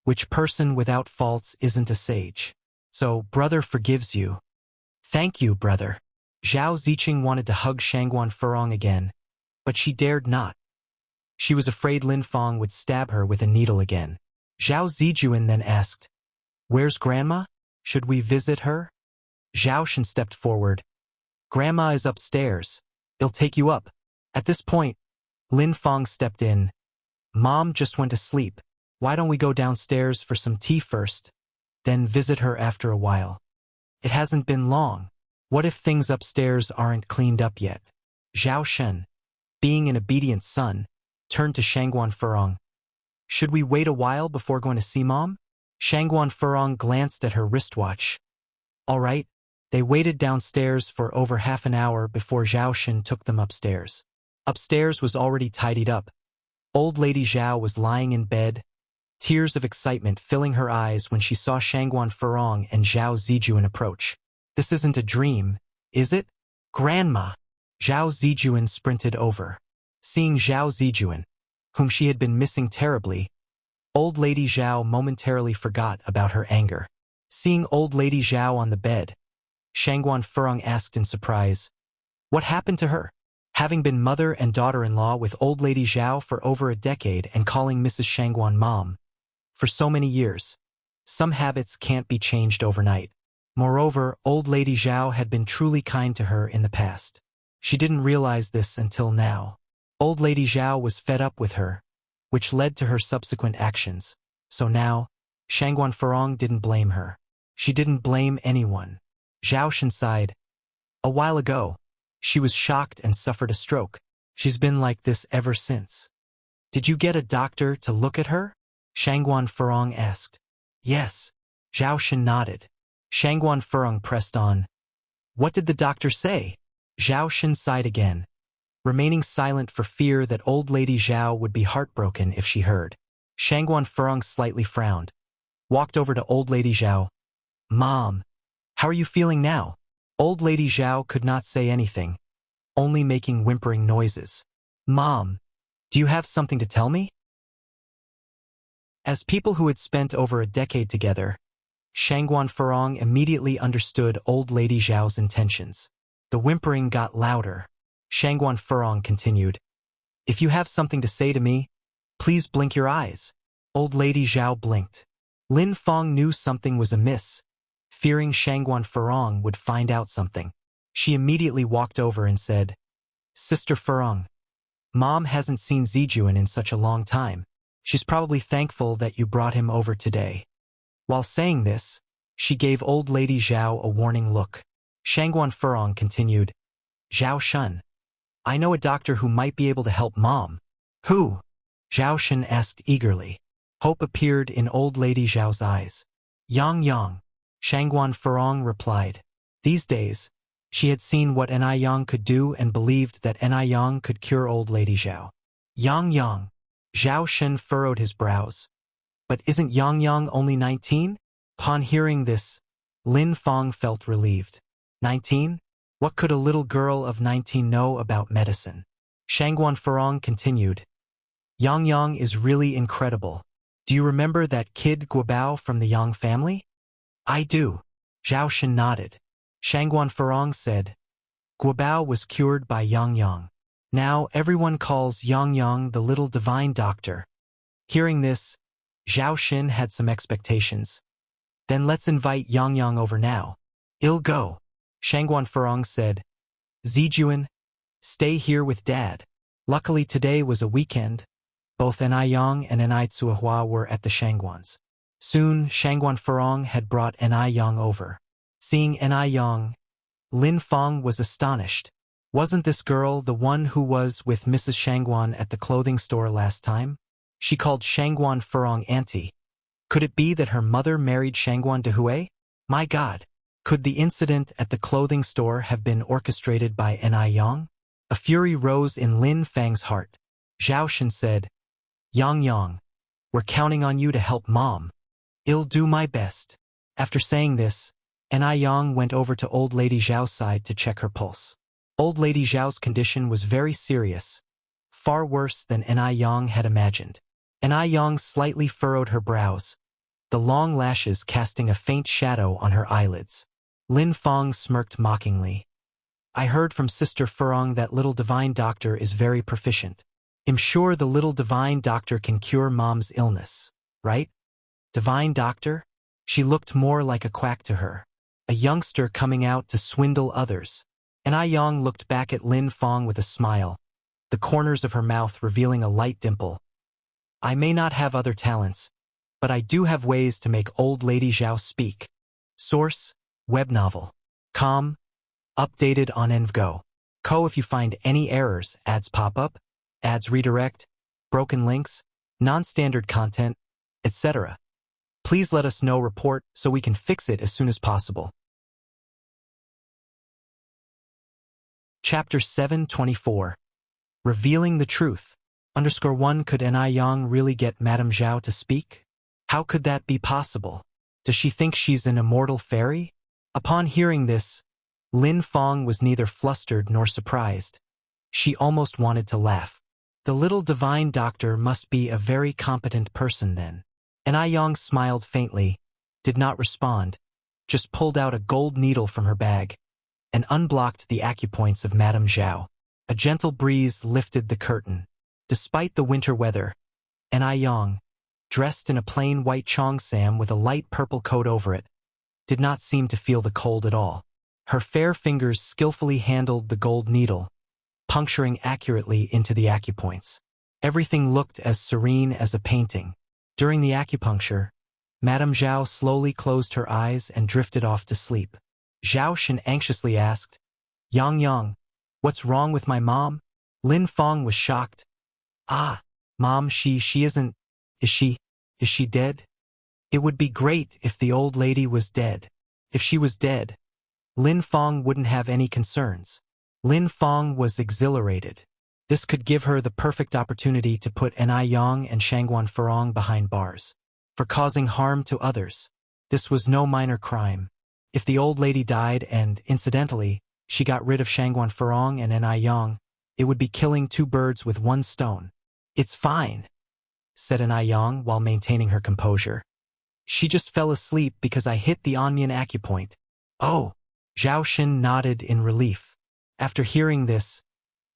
which person without faults isn't a sage? So, brother forgives you. Thank you, brother. Zhao Ziqing wanted to hug Shangguan Furong again, but she dared not. She was afraid Lin Fong would stab her with a needle again. Zhao Zijuan then asked, Where's Grandma? Should we visit her? Zhao Xin stepped forward. Grandma is upstairs. I'll take you up. At this point, Lin Fong stepped in. Mom just went to sleep. Why don't we go downstairs for some tea first, then visit her after a while? It hasn't been long. What if things upstairs aren't cleaned up yet? Zhao Shen, being an obedient son, turned to Shangguan Furong. Should we wait a while before going to see Mom? Shangguan Furong glanced at her wristwatch. All right. They waited downstairs for over half an hour before Zhao Shen took them upstairs. Upstairs was already tidied up. Old Lady Zhao was lying in bed, tears of excitement filling her eyes when she saw Shangguan Furong and Zhao Zijuan approach. This isn't a dream, is it? Grandma! Zhao Zijuan sprinted over. Seeing Zhao Zijuan, whom she had been missing terribly, Old Lady Zhao momentarily forgot about her anger. Seeing Old Lady Zhao on the bed, Shangguan Furong asked in surprise, "What happened to her?" Having been mother and daughter-in-law with Old Lady Zhao for over a decade and calling Mrs. Shangguan Mom for so many years, some habits can't be changed overnight. Moreover, Old Lady Zhao had been truly kind to her in the past. She didn't realize this until now. Old Lady Zhao was fed up with her, which led to her subsequent actions. So now, Shangguan Furong didn't blame her. She didn't blame anyone. Zhao Shen sighed. A while ago, she was shocked and suffered a stroke. She's been like this ever since. Did you get a doctor to look at her? Shangguan Furong asked. Yes. Zhao Shen nodded. Shangguan Furong pressed on. What did the doctor say? Zhao Shen sighed again, remaining silent for fear that Old Lady Zhao would be heartbroken if she heard. Shangguan Furong slightly frowned, walked over to Old Lady Zhao. Mom, how are you feeling now? Old Lady Zhao could not say anything, only making whimpering noises. Mom, do you have something to tell me? As people who had spent over a decade together, Shangguan Furong immediately understood Old Lady Zhao's intentions. The whimpering got louder. Shangguan Furong continued. If you have something to say to me, please blink your eyes. Old Lady Zhao blinked. Lin Fong knew something was amiss, fearing Shangguan Furong would find out something. She immediately walked over and said, Sister Furong, Mom hasn't seen Zijuan in such a long time. She's probably thankful that you brought him over today. While saying this, she gave Old Lady Zhao a warning look. Shangguan Furong continued, Zhao Shen, I know a doctor who might be able to help Mom. Who? Zhao Shen asked eagerly. Hope appeared in Old Lady Zhao's eyes. Yang. Shangguan Furong replied. These days, she had seen what Yang could do and believed that Yang could cure Old Lady Zhao. Yang. Zhao Shen furrowed his brows. But isn't Yang only 19? Upon hearing this, Lin Fong felt relieved. 19? What could a little girl of 19 know about medicine? Shangguan Furong continued. Yang is really incredible. Do you remember that kid Guobao from the Yang family? I do. Zhao Shen nodded. Shangguan Furong said, Guobao was cured by Yang. Now everyone calls Yang the little divine doctor. Hearing this, Zhao Shen had some expectations. Then let's invite Yang over now. I'll go. Shangguan Furong said, Zijuan, stay here with Dad. Luckily today was a weekend. Both Yang and Tsuahua were at the Shangguans. Soon, Shangguan Furong had brought Yang over. Seeing Yang, Lin Fong was astonished. Wasn't this girl the one who was with Mrs. Shangguan at the clothing store last time? She called Shangguan Furong auntie. Could it be that her mother married Shangguan Dehui? My God! Could the incident at the clothing store have been orchestrated by Yang? A fury rose in Lin Fang's heart. Zhao Shen said, Yang, we're counting on you to help Mom. I'll do my best. After saying this, Yang went over to Old Lady Zhao's side to check her pulse. Old Lady Zhao's condition was very serious, far worse than Yang had imagined. Yang slightly furrowed her brows, the long lashes casting a faint shadow on her eyelids. Lin Fong smirked mockingly. I heard from Sister Furong that little divine doctor is very proficient. I'm sure the little divine doctor can cure Mom's illness, right? Divine doctor? She looked more like a quack to her, a youngster coming out to swindle others. Yang looked back at Lin Fong with a smile, the corners of her mouth revealing a light dimple. I may not have other talents, but I do have ways to make Old Lady Zhao speak. Source, web novel. Updated on Envgo. If you find any errors, ads pop up, ads redirect, broken links, non-standard content, etc. Please let us know report so we can fix it as soon as possible. Chapter 724. Revealing the Truth. _1 Could Ni Yang really get Madame Zhao to speak? How could that be possible? Does she think she's an immortal fairy? Upon hearing this, Lin Fong was neither flustered nor surprised. She almost wanted to laugh. The little divine doctor must be a very competent person then. Ni Yang smiled faintly, did not respond, just pulled out a gold needle from her bag, and unblocked the acupoints of Madame Zhao. A gentle breeze lifted the curtain. Despite the winter weather, Ni Yang, dressed in a plain white cheongsam with a light purple coat over it, did not seem to feel the cold at all. Her fair fingers skillfully handled the gold needle, puncturing accurately into the acupoints. Everything looked as serene as a painting. During the acupuncture, Madame Zhao slowly closed her eyes and drifted off to sleep. Zhao Shen anxiously asked, Yang, what's wrong with my mom? Lin Fong was shocked. Ah, Mom, she isn't. Is she dead? It would be great if the old lady was dead. If she was dead, Lin Fong wouldn't have any concerns. Lin Fong was exhilarated. This could give her the perfect opportunity to put Ni Yang and Shangguan Furong behind bars. For causing harm to others. This was no minor crime. If the old lady died and, incidentally, she got rid of Shangguan Furong and Ni Yang, it would be killing two birds with one stone. It's fine, said Ni Yang while maintaining her composure. She just fell asleep because I hit the Onmian acupoint. Oh, Zhao Shen nodded in relief. After hearing this,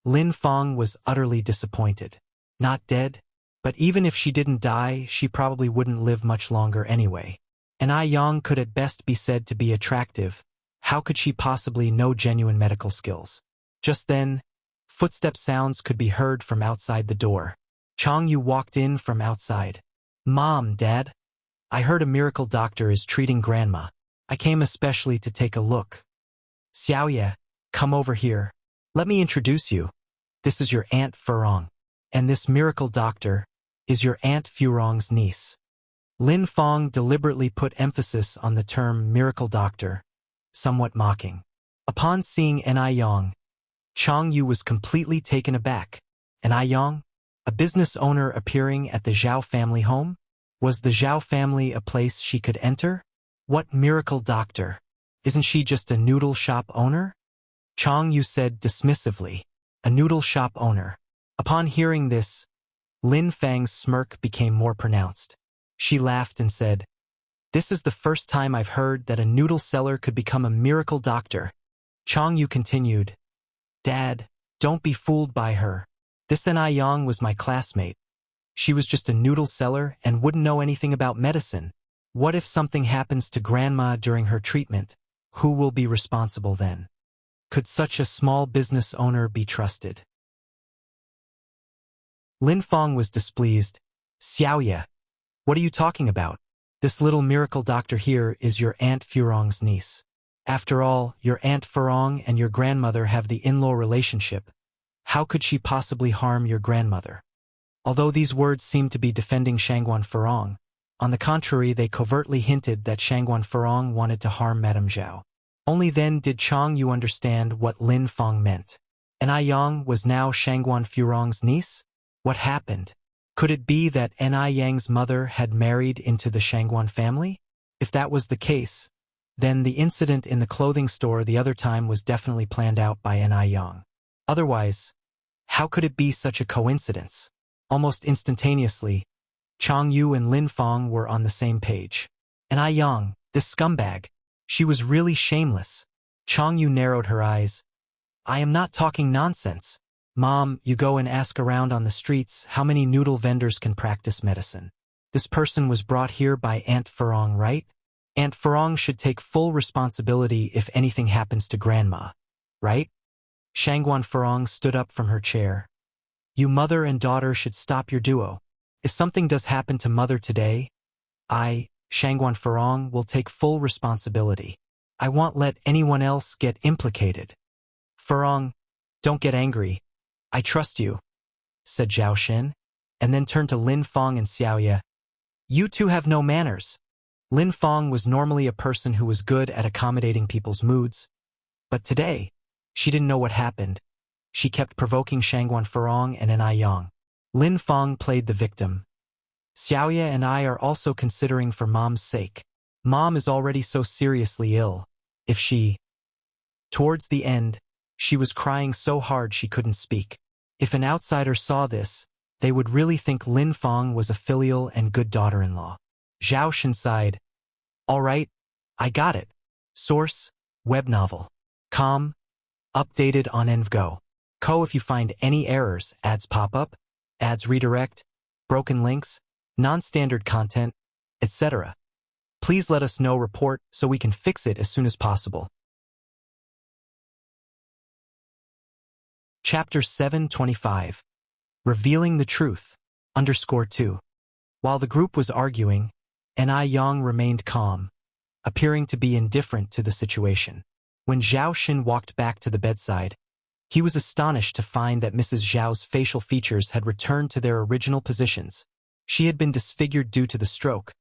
Lin Fong was utterly disappointed. Not dead? But even if she didn't die, she probably wouldn't live much longer anyway. Ni Yang could at best be said to be attractive. How could she possibly know genuine medical skills? Just then, footstep sounds could be heard from outside the door. Chang Yu walked in from outside. Mom, Dad, I heard a miracle doctor is treating Grandma. I came especially to take a look. Xiaoye, come over here. Let me introduce you. This is your Aunt Furong. And this miracle doctor is your Aunt Furong's niece. Lin Fong deliberately put emphasis on the term miracle doctor, somewhat mocking. Upon seeing Ni Yang, Chang Yu was completely taken aback. Ni Yang? A business owner appearing at the Zhao family home? Was the Zhao family a place she could enter? What miracle doctor? Isn't she just a noodle shop owner? Chang Yu said dismissively. A noodle shop owner. Upon hearing this, Lin Fang's smirk became more pronounced. She laughed and said, This is the first time I've heard that a noodle seller could become a miracle doctor. Chang Yu continued, Dad, don't be fooled by her. This Ni Yang was my classmate. She was just a noodle seller and wouldn't know anything about medicine. What if something happens to Grandma during her treatment? Who will be responsible then? Could such a small business owner be trusted? Lin Fong was displeased. Xiaoye, what are you talking about? This little miracle doctor here is your Aunt Furong's niece. After all, your Aunt Furong and your grandmother have the in-law relationship. How could she possibly harm your grandmother? Although these words seemed to be defending Shangguan Furong, on the contrary they covertly hinted that Shangguan Furong wanted to harm Madame Zhao. Only then did Chang Yu understand what Lin Fong meant. Ni Yang was now Shangguan Furong's niece? What happened? Could it be that Ni Yang's mother had married into the Shangguan family? If that was the case, then the incident in the clothing store the other time was definitely planned out by Ni Yang. Otherwise, how could it be such a coincidence? Almost instantaneously, Chang Yu and Lin Fong were on the same page. Ni Yang, this scumbag, she was really shameless. Chang Yu narrowed her eyes. I am not talking nonsense. Mom, you go and ask around on the streets how many noodle vendors can practice medicine. This person was brought here by Aunt Furong, right? Aunt Furong should take full responsibility if anything happens to Grandma, right? Shangguan Furong stood up from her chair. You mother and daughter should stop your duo. If something does happen to Mother today, I, Shangguan Furong, will take full responsibility. I won't let anyone else get implicated. Furong, Don't get angry. I trust you, said Zhao Xin, and then turned to Lin Fong and Xiaoye. You two have no manners. Lin Fong was normally a person who was good at accommodating people's moods, but today, she didn't know what happened. She kept provoking Shangguan Furong and An Yang. Lin Fong played the victim. Xiaoye and I are also considering for Mom's sake. Mom is already so seriously ill. If she... Towards the end, she was crying so hard she couldn't speak. If an outsider saw this, they would really think Lin Fong was a filial and good daughter-in-law. Zhao Xin sighed. All right, I got it. Source, web novel. Com, updated on EnVGo. If you find any errors, ads pop up, ads redirect, broken links, non-standard content, etc. Please let us know report so we can fix it as soon as possible. Chapter 725. Revealing the Truth. _2. While the group was arguing, An Yang remained calm, appearing to be indifferent to the situation. When Zhao Xin walked back to the bedside, he was astonished to find that Mrs. Zhao's facial features had returned to their original positions. She had been disfigured due to the stroke,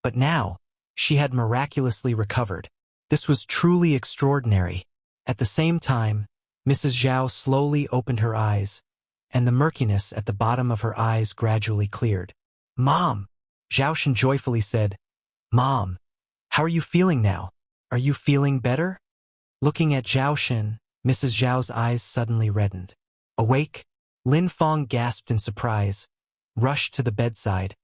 but now, she had miraculously recovered. This was truly extraordinary. At the same time, Mrs. Zhao slowly opened her eyes, and the murkiness at the bottom of her eyes gradually cleared. Mom! Zhao Xin joyfully said, Mom, how are you feeling now? Are you feeling better? Looking at Zhao Xin, Mrs. Zhao's eyes suddenly reddened. Awake? Lin Fong gasped in surprise, rushed to the bedside,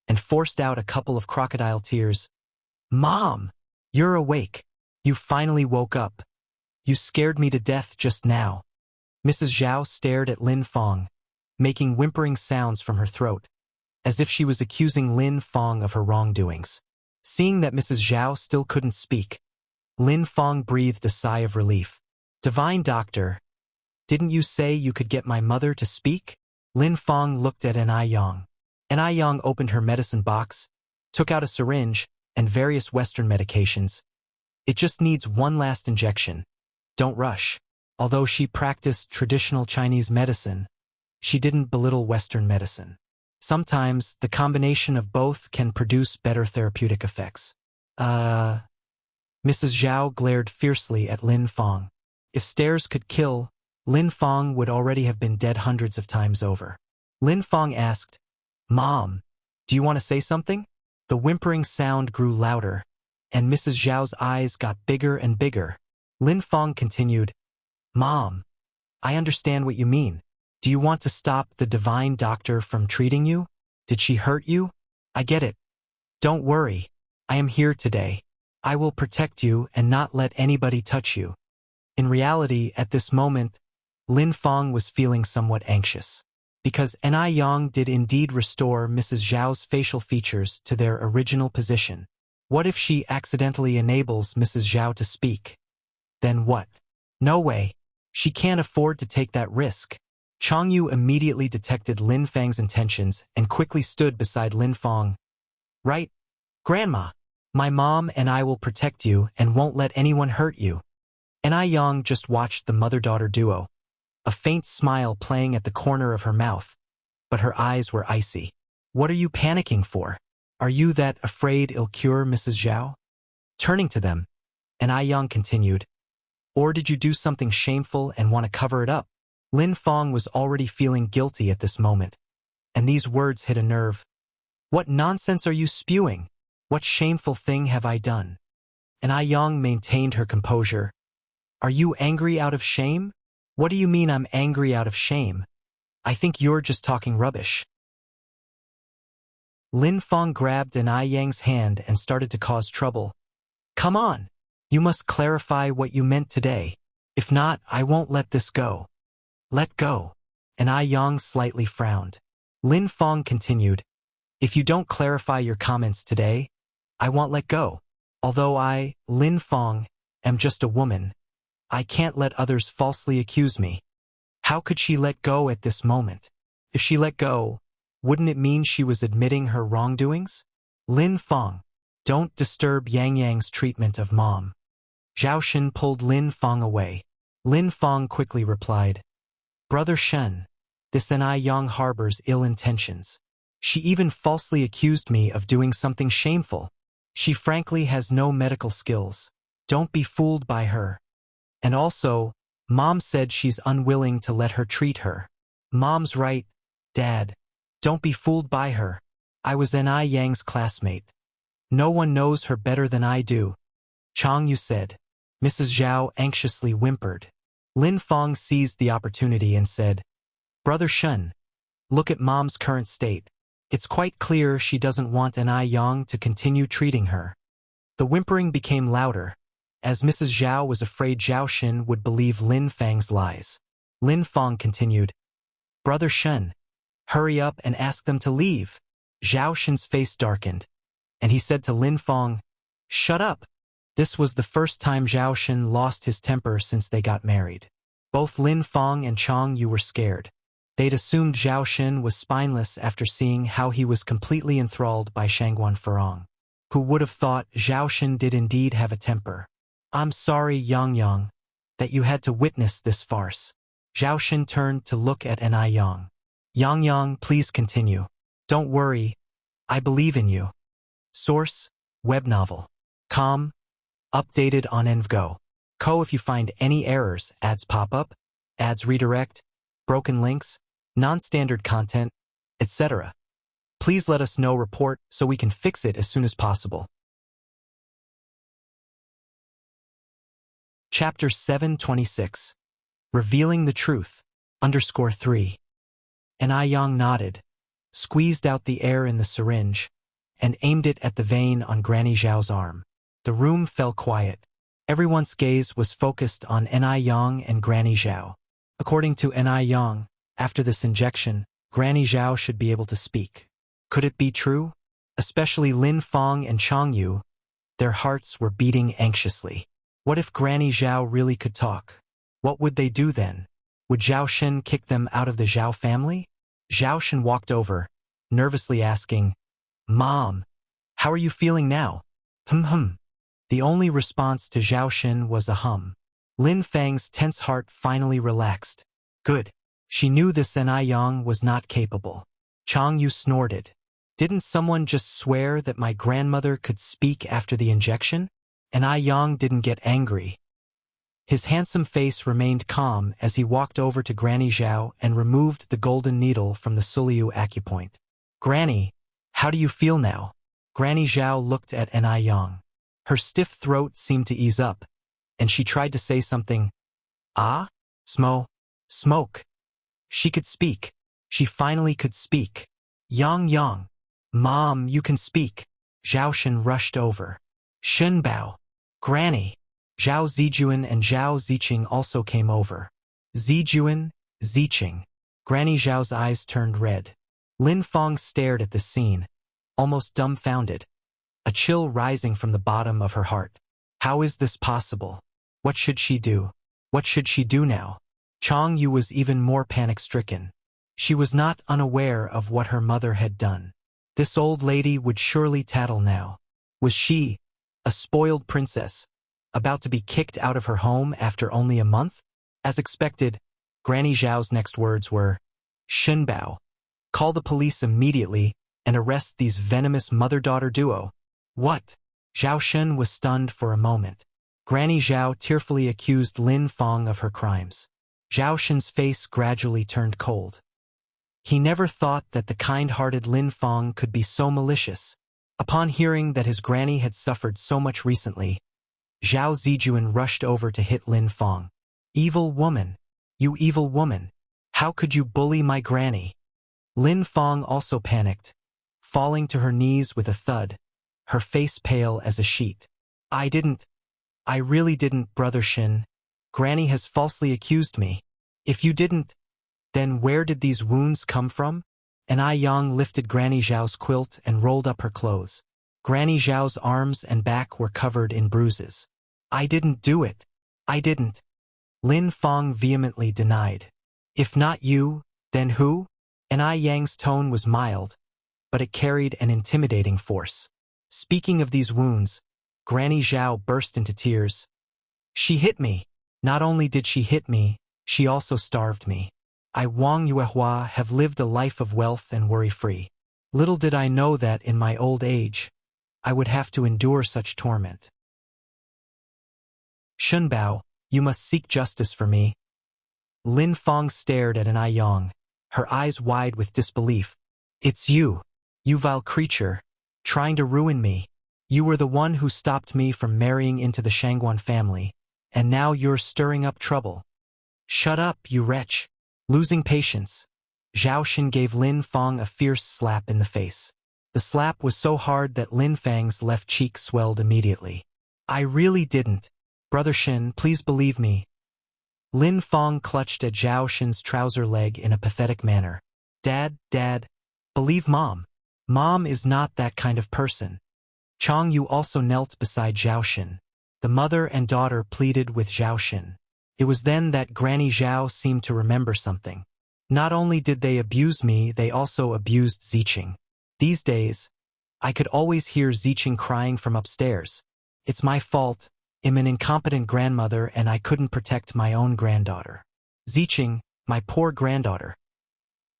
and forced out a couple of crocodile tears. Mom! You're awake. You finally woke up. You scared me to death just now. Mrs. Zhao stared at Lin Fong, making whimpering sounds from her throat, as if she was accusing Lin Fong of her wrongdoings. Seeing that Mrs. Zhao still couldn't speak, Lin Fong breathed a sigh of relief. Divine Doctor, didn't you say you could get my mother to speak? Lin Fong looked at An Yang. An Yang opened her medicine box, took out a syringe, and various Western medications. It just needs one last injection. Don't rush. Although she practiced traditional Chinese medicine, she didn't belittle Western medicine. Sometimes, the combination of both can produce better therapeutic effects. Mrs. Zhao glared fiercely at Lin Fong. If stairs could kill, Lin Fong would already have been dead hundreds of times over. Lin Fong asked, Mom, do you want to say something? The whimpering sound grew louder, and Mrs. Zhao's eyes got bigger and bigger. Lin Fong continued, Mom, I understand what you mean. Do you want to stop the Divine Doctor from treating you? Did she hurt you? I get it. Don't worry. I am here today. I will protect you and not let anybody touch you. In reality, at this moment, Lin Fong was feeling somewhat anxious, because An Yang did indeed restore Mrs. Zhao's facial features to their original position. What if she accidentally enables Mrs. Zhao to speak? Then what? No way. She can't afford to take that risk. Changyu immediately detected Lin Fang's intentions and quickly stood beside Lin Fong. Right, Grandma. My mom and I will protect you and won't let anyone hurt you. An Yang just watched the mother-daughter duo, a faint smile playing at the corner of her mouth, but her eyes were icy. What are you panicking for? Are you that afraid it'll cure Mrs. Zhao? Turning to them, An Yang continued, or did you do something shameful and want to cover it up? Lin Fong was already feeling guilty at this moment, and these words hit a nerve. What nonsense are you spewing? What shameful thing have I done? An Yang maintained her composure. Are you angry out of shame? What do you mean I'm angry out of shame? I think you're just talking rubbish. Lin Fong grabbed An Yang's hand and started to cause trouble. Come on. You must clarify what you meant today. If not, I won't let this go. Let go. An Yang slightly frowned. Lin Fong continued, if you don't clarify your comments today, I won't let go. Although I, Lin Fong, am just a woman, I can't let others falsely accuse me. How could she let go at this moment? If she let go, wouldn't it mean she was admitting her wrongdoings? Lin Fong, don't disturb Yang Yang's treatment of Mom. Zhao Xin pulled Lin Fong away. Lin Fong quickly replied, Brother Shen, this N.I. Yang harbors ill intentions. She even falsely accused me of doing something shameful. She frankly has no medical skills. Don't be fooled by her. And also, Mom said she's unwilling to let her treat her. Mom's right, Dad. Don't be fooled by her. I was N.I. Yang's classmate. No one knows her better than I do. Chang Yu said. Mrs. Zhao anxiously whimpered. Lin Fong seized the opportunity and said, Brother Shen, look at Mom's current state. It's quite clear she doesn't want N.I. Yang to continue treating her. The whimpering became louder, as Mrs. Zhao was afraid Zhao Xin would believe Lin Fang's lies. Lin Fong continued, Brother Shen, hurry up and ask them to leave. Zhao Xin's face darkened, and he said to Lin Fong, Shut up. This was the first time Zhao Xin lost his temper since they got married. Both Lin Fong and Chang Yu were scared. They'd assumed Zhao Xin was spineless after seeing how he was completely enthralled by Shangguan Farong. Who would have thought Zhao Xin did indeed have a temper? I'm sorry, Yang Yang, that you had to witness this farce. Zhao Xin turned to look at N.I. Yang. Yang Yang, please continue. Don't worry. I believe in you. Source, web novel. Com. Updated on EnVgo. Co. If you find any errors, ads pop up, ads redirect, broken links, non-standard content, etc. Please let us know report so we can fix it as soon as possible. Chapter 726. Revealing the Truth. _3. N.I. Yang nodded, squeezed out the air in the syringe, and aimed it at the vein on Granny Zhao's arm. The room fell quiet. Everyone's gaze was focused on N.I. Yang and Granny Zhao. According to N.I. Yang, after this injection, Granny Zhao should be able to speak. Could it be true? Especially Lin Fong and Chang Yu. Their hearts were beating anxiously. What if Granny Zhao really could talk? What would they do then? Would Zhao Xin kick them out of the Zhao family? Zhao Xin walked over, nervously asking, Mom, how are you feeling now? Hum. The only response to Zhao Xin was a hum. Lin Fang's tense heart finally relaxed. Good. She knew this N.I. Yang was not capable. Chang Yu snorted. Didn't someone just swear that my grandmother could speak after the injection? N.I. Yang didn't get angry. His handsome face remained calm as he walked over to Granny Zhao and removed the golden needle from the Suliu acupoint. Granny, how do you feel now? Granny Zhao looked at N.I. Yang. Her stiff throat seemed to ease up, and she tried to say something. Ah? Smoke. She could speak. She finally could speak. Yang. Mom, you can speak. Zhao Xin rushed over. Shenbao. Granny. Zhao Zijuan and Zhao Ziqing also came over. Zijuan, Ziqing. Granny Zhao's eyes turned red. Lin Fong stared at the scene, almost dumbfounded, a chill rising from the bottom of her heart. How is this possible? What should she do? What should she do now? Chang Yu was even more panic-stricken. She was not unaware of what her mother had done. This old lady would surely tattle now. Was she, a spoiled princess, about to be kicked out of her home after only a month? As expected, Granny Zhao's next words were, Shenbao, call the police immediately and arrest these venomous mother-daughter duo. What? Zhao Xin was stunned for a moment. Granny Zhao tearfully accused Lin Fong of her crimes. Zhao Xin's face gradually turned cold. He never thought that the kind-hearted Lin Fong could be so malicious. Upon hearing that his granny had suffered so much recently, Zhao Zijuan rushed over to hit Lin Fong. Evil woman! You evil woman! How could you bully my granny? Lin Fong also panicked, falling to her knees with a thud, her face pale as a sheet. I really didn't, Brother Shin. Granny has falsely accused me. If you didn't, then where did these wounds come from? N.I. Yang lifted Granny Zhao's quilt and rolled up her clothes. Granny Zhao's arms and back were covered in bruises. I didn't do it. I didn't. Lin Fong vehemently denied. If not you, then who? N.I. Yang's tone was mild, but it carried an intimidating force. Speaking of these wounds, Granny Zhao burst into tears. She hit me. Not only did she hit me, she also starved me. I Wang Yuehua have lived a life of wealth and worry-free. Little did I know that in my old age, I would have to endure such torment. Shunbao, you must seek justice for me. Lin Fang stared at an Yang, her eyes wide with disbelief. It's you vile creature, trying to ruin me. You were the one who stopped me from marrying into the Shangguan family, and now you're stirring up trouble. Shut up, you wretch. Losing patience, Zhao Xin gave Lin Fang a fierce slap in the face. The slap was so hard that Lin Fang's left cheek swelled immediately. I really didn't. Brother Xin, please believe me. Lin Fang clutched at Zhao Xin's trouser leg in a pathetic manner. Dad, believe Mom. Mom is not that kind of person. Chang Yu also knelt beside Zhao Xin. The mother and daughter pleaded with Zhao Xin. It was then that Granny Zhao seemed to remember something. Not only did they abuse me, they also abused Ziqing. These days, I could always hear Ziqing crying from upstairs. It's my fault. I'm an incompetent grandmother and I couldn't protect my own granddaughter. Ziqing, my poor granddaughter.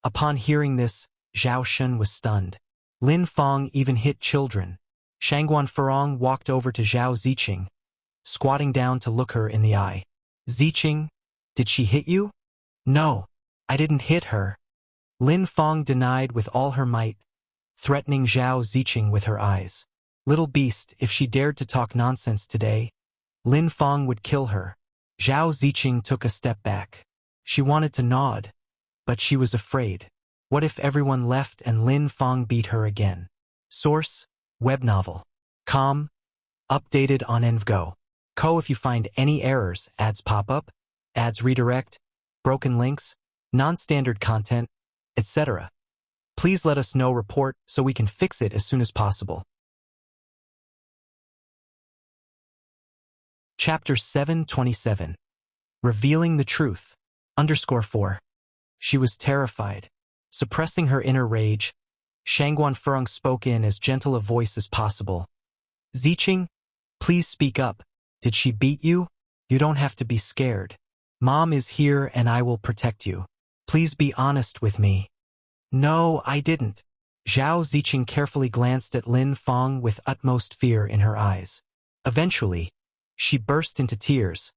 Upon hearing this, Zhao Xin was stunned. Lin Fang even hit children. Shangguan Furong walked over to Zhao Ziqing, squatting down to look her in the eye. Ziqing, did she hit you? No, I didn't hit her. Lin Fang denied with all her might, threatening Zhao Ziqing with her eyes. Little beast, if she dared to talk nonsense today, Lin Fang would kill her. Zhao Ziqing took a step back. She wanted to nod, but she was afraid. What if everyone left and Lin Fang beat her again? Source, web novel. Com, updated on EnvGo. If you find any errors, ads pop up, ads redirect, broken links, non-standard content, etc. Please let us know report so we can fix it as soon as possible. Chapter 727. Revealing the Truth. _4. She was terrified. Suppressing her inner rage, Shangguan Furong spoke in as gentle a voice as possible. Ziqing, please speak up. Did she beat you? You don't have to be scared. Mom is here and I will protect you. Please be honest with me. No, I didn't. Zhao Ziqing carefully glanced at Lin Fang with utmost fear in her eyes. Eventually, she burst into tears,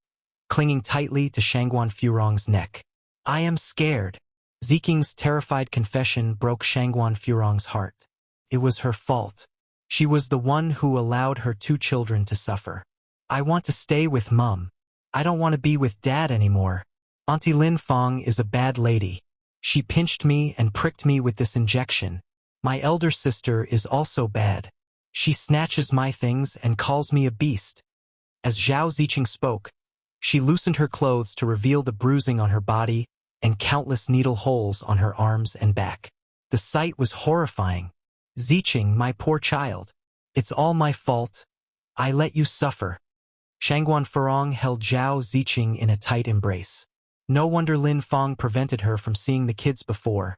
clinging tightly to Shangguan Furong's neck. I am scared. Ziqing's terrified confession broke Shangguan Furong's heart. It was her fault. She was the one who allowed her 2 children to suffer. I want to stay with Mom. I don't want to be with Dad anymore. Auntie Lin Fang is a bad lady. She pinched me and pricked me with this injection. My elder sister is also bad. She snatches my things and calls me a beast. As Zhao Ziqing spoke, she loosened her clothes to reveal the bruising on her body and countless needle holes on her arms and back. The sight was horrifying. Ziqing, my poor child. It's all my fault. I let you suffer. Shangguan Furong held Zhao Ziqing in a tight embrace. No wonder Lin Fang prevented her from seeing the kids before.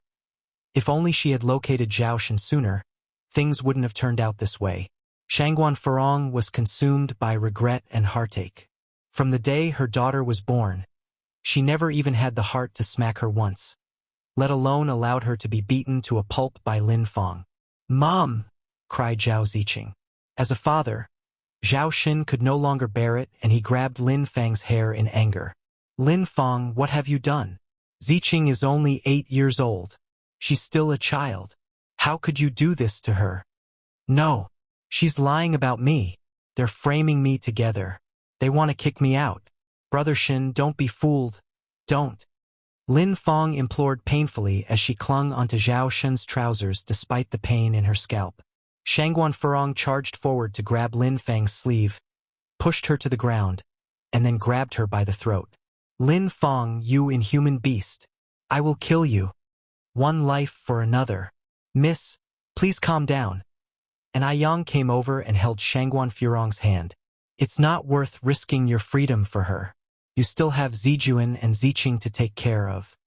If only she had located Zhao Xin sooner, things wouldn't have turned out this way. Shangguan Furong was consumed by regret and heartache. From the day her daughter was born, she never even had the heart to smack her once, let alone allowed her to be beaten to a pulp by Lin Fang. Mom! Cried Zhao Ziqing. As a father, Zhao Xin could no longer bear it and he grabbed Lin Fang's hair in anger. Lin Fang, what have you done? Ziqing is only 8 years old. She's still a child. How could you do this to her? No. She's lying about me. They're framing me together. They want to kick me out. Brother Xin, don't be fooled. Don't. Lin Fang implored painfully as she clung onto Zhao Xin's trousers despite the pain in her scalp. Shangguan Furong charged forward to grab Lin Fang's sleeve, pushed her to the ground, and then grabbed her by the throat. Lin Fang, you inhuman beast. I will kill you. One life for another. Miss, please calm down. An Yang came over and held Shangguan Furong's hand. It's not worth risking your freedom for her. You still have Zijuan and Ziqing to take care of.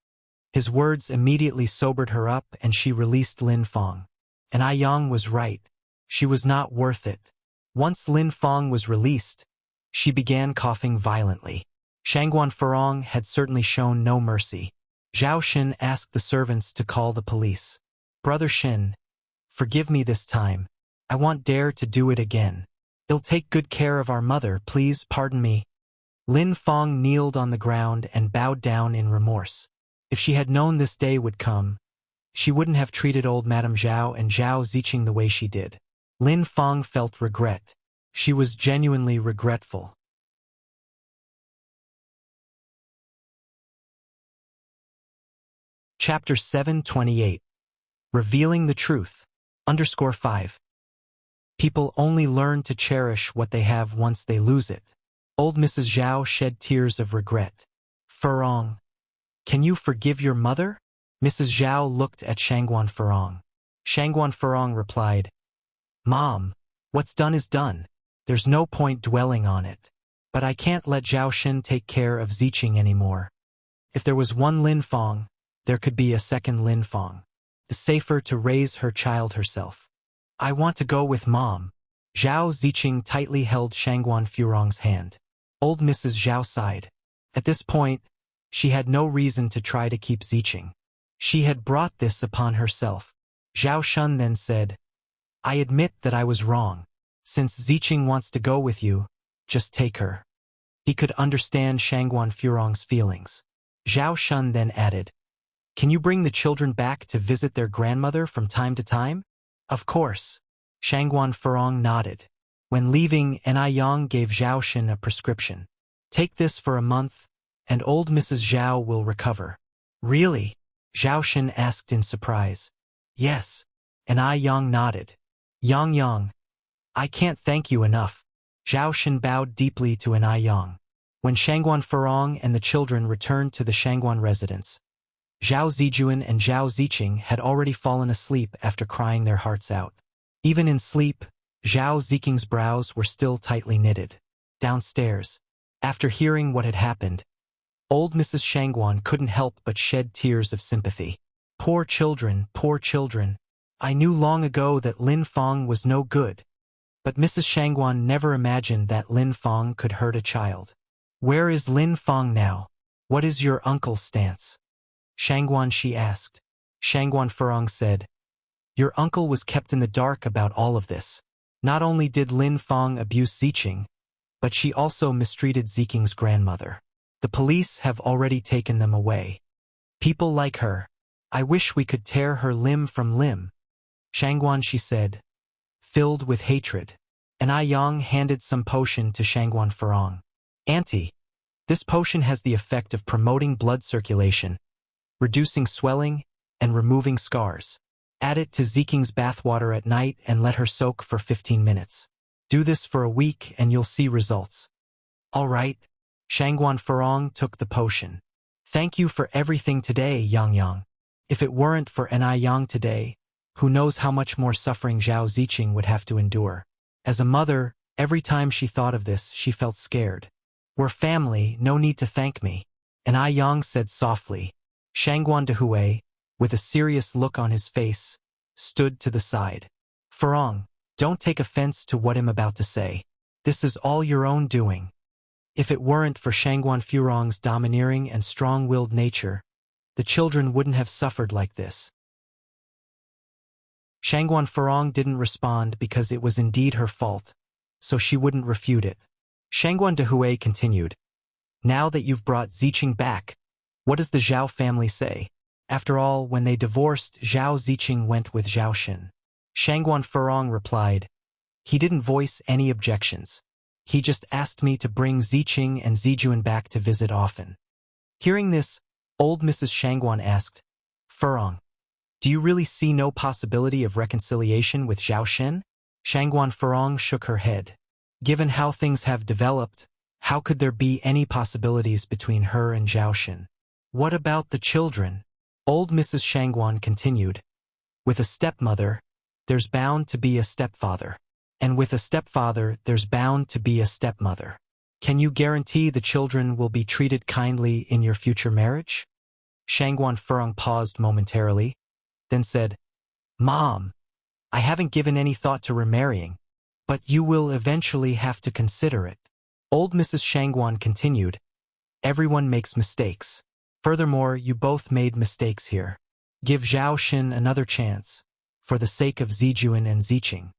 His words immediately sobered her up and she released Lin Fang. And Yang was right. She was not worth it. Once Lin Fang was released, she began coughing violently. Shangguan Furong had certainly shown no mercy. Zhao Shen asked the servants to call the police. Brother Shen, forgive me this time. I won't dare to do it again. I'll take good care of our mother, please pardon me. Lin Fong kneeled on the ground and bowed down in remorse. If she had known this day would come, she wouldn't have treated old Madame Zhao and Zhao Ziqing the way she did. Lin Fong felt regret. She was genuinely regretful. Chapter 728. Revealing the Truth. _5. People only learn to cherish what they have once they lose it. Old Mrs. Zhao shed tears of regret. Furong, can you forgive your mother? Mrs. Zhao looked at Shangguan Furong. Shangguan Furong replied, Mom, what's done is done. There's no point dwelling on it. But I can't let Zhao Shen take care of Ziqing anymore. If there was one Lin Fong, there could be a second Lin Fong. It's safer to raise her child herself. I want to go with Mom. Zhao Ziqing tightly held Shangguan Furong's hand. Old Mrs. Zhao sighed. At this point, she had no reason to try to keep Ziqing. She had brought this upon herself. Zhao Shun then said, I admit that I was wrong. Since Ziqing wants to go with you, just take her. He could understand Shangguan Furong's feelings. Zhao Shun then added, Can you bring the children back to visit their grandmother from time to time? Of course. Shangguan Furong nodded. When leaving, Yang gave Zhao Shen a prescription. Take this for a month, and old Mrs. Zhao will recover. Really? Zhao Shen asked in surprise. Yes. Yang nodded. Yang, I can't thank you enough. Zhao Shen bowed deeply to Yang. When Shangguan Furong and the children returned to the Shangguan residence, Zhao Zijuan and Zhao Ziqing had already fallen asleep after crying their hearts out. Even in sleep, Zhao Ziqing's brows were still tightly knitted. Downstairs, after hearing what had happened, old Mrs. Shangguan couldn't help but shed tears of sympathy. Poor children, poor children. I knew long ago that Lin Fong was no good. But Mrs. Shangguan never imagined that Lin Fong could hurt a child. Where is Lin Fong now? What is your uncle's stance? Shangguan, she asked. Shangguan Furong said, Your uncle was kept in the dark about all of this. Not only did Lin Fong abuse Ziqing, but she also mistreated Ziqing's grandmother. The police have already taken them away. People like her. I wish we could tear her limb from limb. Shangguan, she said, filled with hatred. Yang handed some potion to Shangguan Furong. Auntie, this potion has the effect of promoting blood circulation, reducing swelling, and removing scars. Add it to Ziqing's bathwater at night and let her soak for 15 minutes. Do this for a week and you'll see results. All right. Shangguan Furong took the potion. Thank you for everything today, Yang. If it weren't for Yang today, who knows how much more suffering Zhao Ziqing would have to endure. As a mother, every time she thought of this, she felt scared. We're family, no need to thank me. Yang said softly. Shangguan Dehui, with a serious look on his face, stood to the side. Furong, don't take offense to what I'm about to say. This is all your own doing. If it weren't for Shangguan Furong's domineering and strong-willed nature, the children wouldn't have suffered like this. Shangguan Furong didn't respond because it was indeed her fault, so she wouldn't refute it. Shangguan Dehui continued, Now that you've brought Ziqing back, what does the Zhao family say? After all, when they divorced, Zhao Ziqing went with Zhao Shen. Shangguan Furong replied, He didn't voice any objections. He just asked me to bring Ziqing and Zijuan back to visit often. Hearing this, old Mrs. Shangguan asked, Furong, do you really see no possibility of reconciliation with Zhao Shen? Shangguan Furong shook her head. Given how things have developed, how could there be any possibilities between her and Zhao Shen? What about the children? Old Mrs. Shangguan continued. With a stepmother, there's bound to be a stepfather. And with a stepfather, there's bound to be a stepmother. Can you guarantee the children will be treated kindly in your future marriage? Shangguan Furong paused momentarily, then said, Mom, I haven't given any thought to remarrying, but you will eventually have to consider it. Old Mrs. Shangguan continued, Everyone makes mistakes. Furthermore, you both made mistakes here. Give Zhao Xin another chance, for the sake of Zijuan and Ziqing.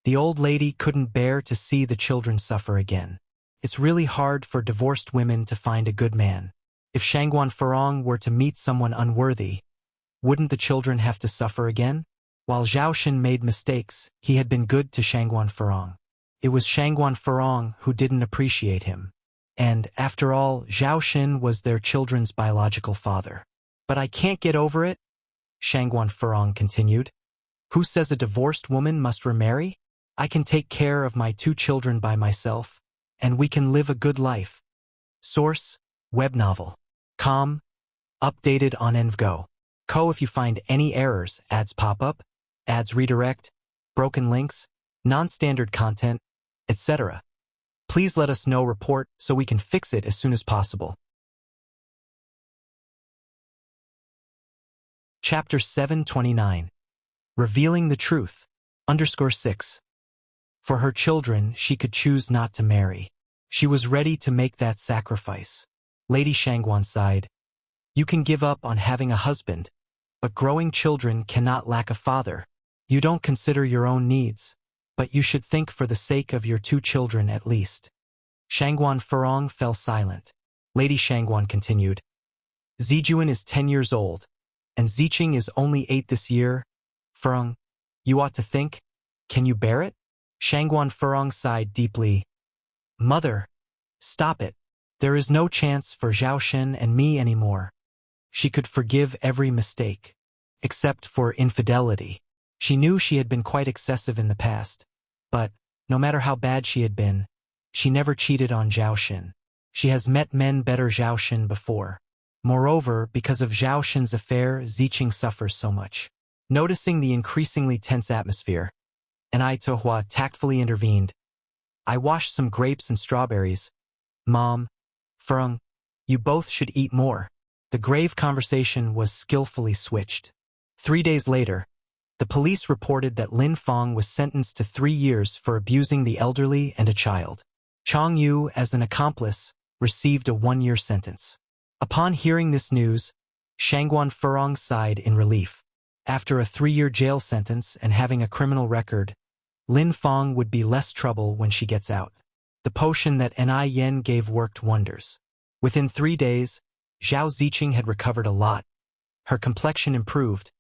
The old lady couldn't bear to see the children suffer again. It's really hard for divorced women to find a good man. If Shangguan Furong were to meet someone unworthy, wouldn't the children have to suffer again? While Zhao Xin made mistakes, he had been good to Shangguan Furong. It was Shangguan Furong who didn't appreciate him. And, after all, Zhao Xin was their children's biological father. But I can't get over it, Shangguan Furong continued. Who says a divorced woman must remarry? I can take care of my 2 children by myself, and we can live a good life. Source: web novel. Com. Updated on Envgo. Co. If you find any errors, ads pop up, ads redirect, broken links, non-standard content, etc., please let us know. Report so we can fix it as soon as possible. Chapter 729. Revealing the Truth. _6. For her children, she could choose not to marry. She was ready to make that sacrifice. Lady Shangguan sighed. You can give up on having a husband, but growing children cannot lack a father. You don't consider your own needs, but you should think for the sake of your 2 children at least. Shangguan Furong fell silent. Lady Shangguan continued. Zijuan is 10 years old, and Ziqing is only 8 this year. Furong, you ought to think. Can you bear it? Shangguan Furong sighed deeply. Mother, stop it. There is no chance for Zhao Xin and me anymore. She could forgive every mistake, except for infidelity. She knew she had been quite excessive in the past, but, no matter how bad she had been, she never cheated on Zhao Xin. She has met men better Zhao Xin before. Moreover, because of Zhao Xin's affair, Ziqing suffers so much. Noticing the increasingly tense atmosphere, Anai Tohua tactfully intervened. I washed some grapes and strawberries. Mom, Furong, you both should eat more. The grave conversation was skillfully switched. 3 days later, the police reported that Lin Fong was sentenced to 3 years for abusing the elderly and a child. Chong Yu, as an accomplice, received a 1-year sentence. Upon hearing this news, Shangguan Furong sighed in relief. After a 3-year jail sentence and having a criminal record, Lin Fong would be less trouble when she gets out. The potion that Ni Yen gave worked wonders. Within 3 days, Zhao Ziqing had recovered a lot. Her complexion improved,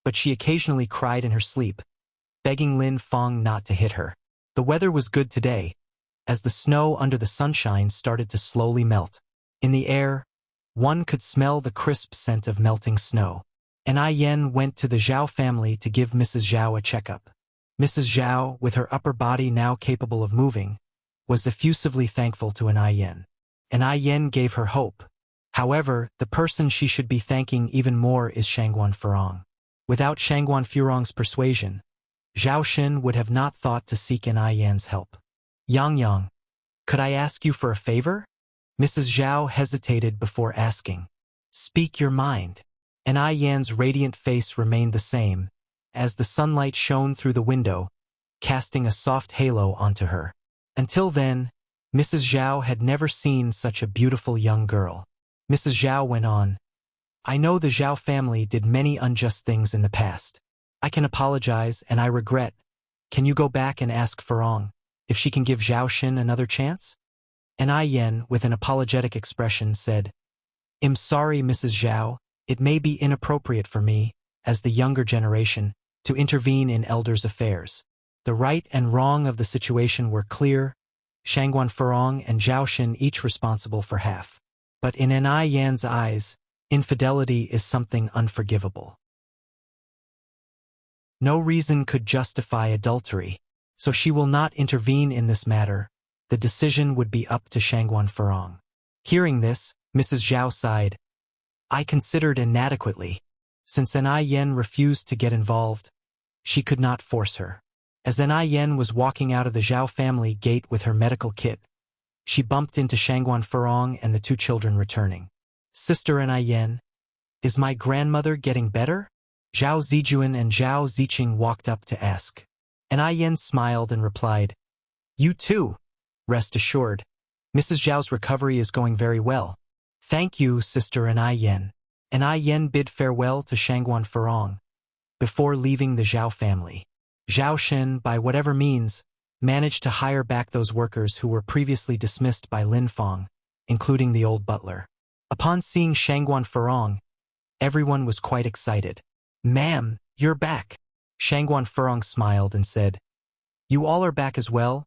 but she occasionally cried in her sleep, begging Lin Fong not to hit her. The weather was good today, as the snow under the sunshine started to slowly melt. In the air, one could smell the crisp scent of melting snow. Ni Yen went to the Zhao family to give Mrs. Zhao a checkup. Mrs. Zhao, with her upper body now capable of moving, was effusively thankful to Ni Yen. Ni Yen gave her hope. However, the person she should be thanking even more is Shangguan Furong. Without Shangguan Furong's persuasion, Zhao Xin would have not thought to seek Ni Yen's help. Yang, could I ask you for a favor? Mrs. Zhao hesitated before asking. Speak your mind. Ni Yen's radiant face remained the same, as the sunlight shone through the window, casting a soft halo onto her. Until then, Mrs. Zhao had never seen such a beautiful young girl. Mrs. Zhao went on. I know the Zhao family did many unjust things in the past. I can apologize and I regret. Can you go back and ask Furong if she can give Zhao Xin another chance? Ni Yen, with an apologetic expression, said, I'm sorry, Mrs. Zhao. It may be inappropriate for me, as the younger generation, to intervene in elders' affairs. The right and wrong of the situation were clear, Shangguan Furong and Zhao Xin each responsible for half. But in Ni Yan's eyes, infidelity is something unforgivable. No reason could justify adultery, so she will not intervene in this matter. The decision would be up to Shangguan Furong. Hearing this, Mrs. Zhao sighed. I considered inadequately. Since Ni Yen refused to get involved, she could not force her. As Ni Yen was walking out of the Zhao family gate with her medical kit, she bumped into Shangguan Furong and the 2 children returning. Sister Ni Yen, is my grandmother getting better? Zhao Zijuan and Zhao Ziqing walked up to ask. Ni Yen smiled and replied, You too. Rest assured, Mrs. Zhao's recovery is going very well. Thank you, Sister Anai Yen. Anai Yen bid farewell to Shangguan Furong before leaving the Zhao family. Zhao Shen, by whatever means, managed to hire back those workers who were previously dismissed by Lin Fong, including the old butler. Upon seeing Shangguan Furong, everyone was quite excited. "Ma'am, you're back." Shangguan Furong smiled and said, "You all are back as well,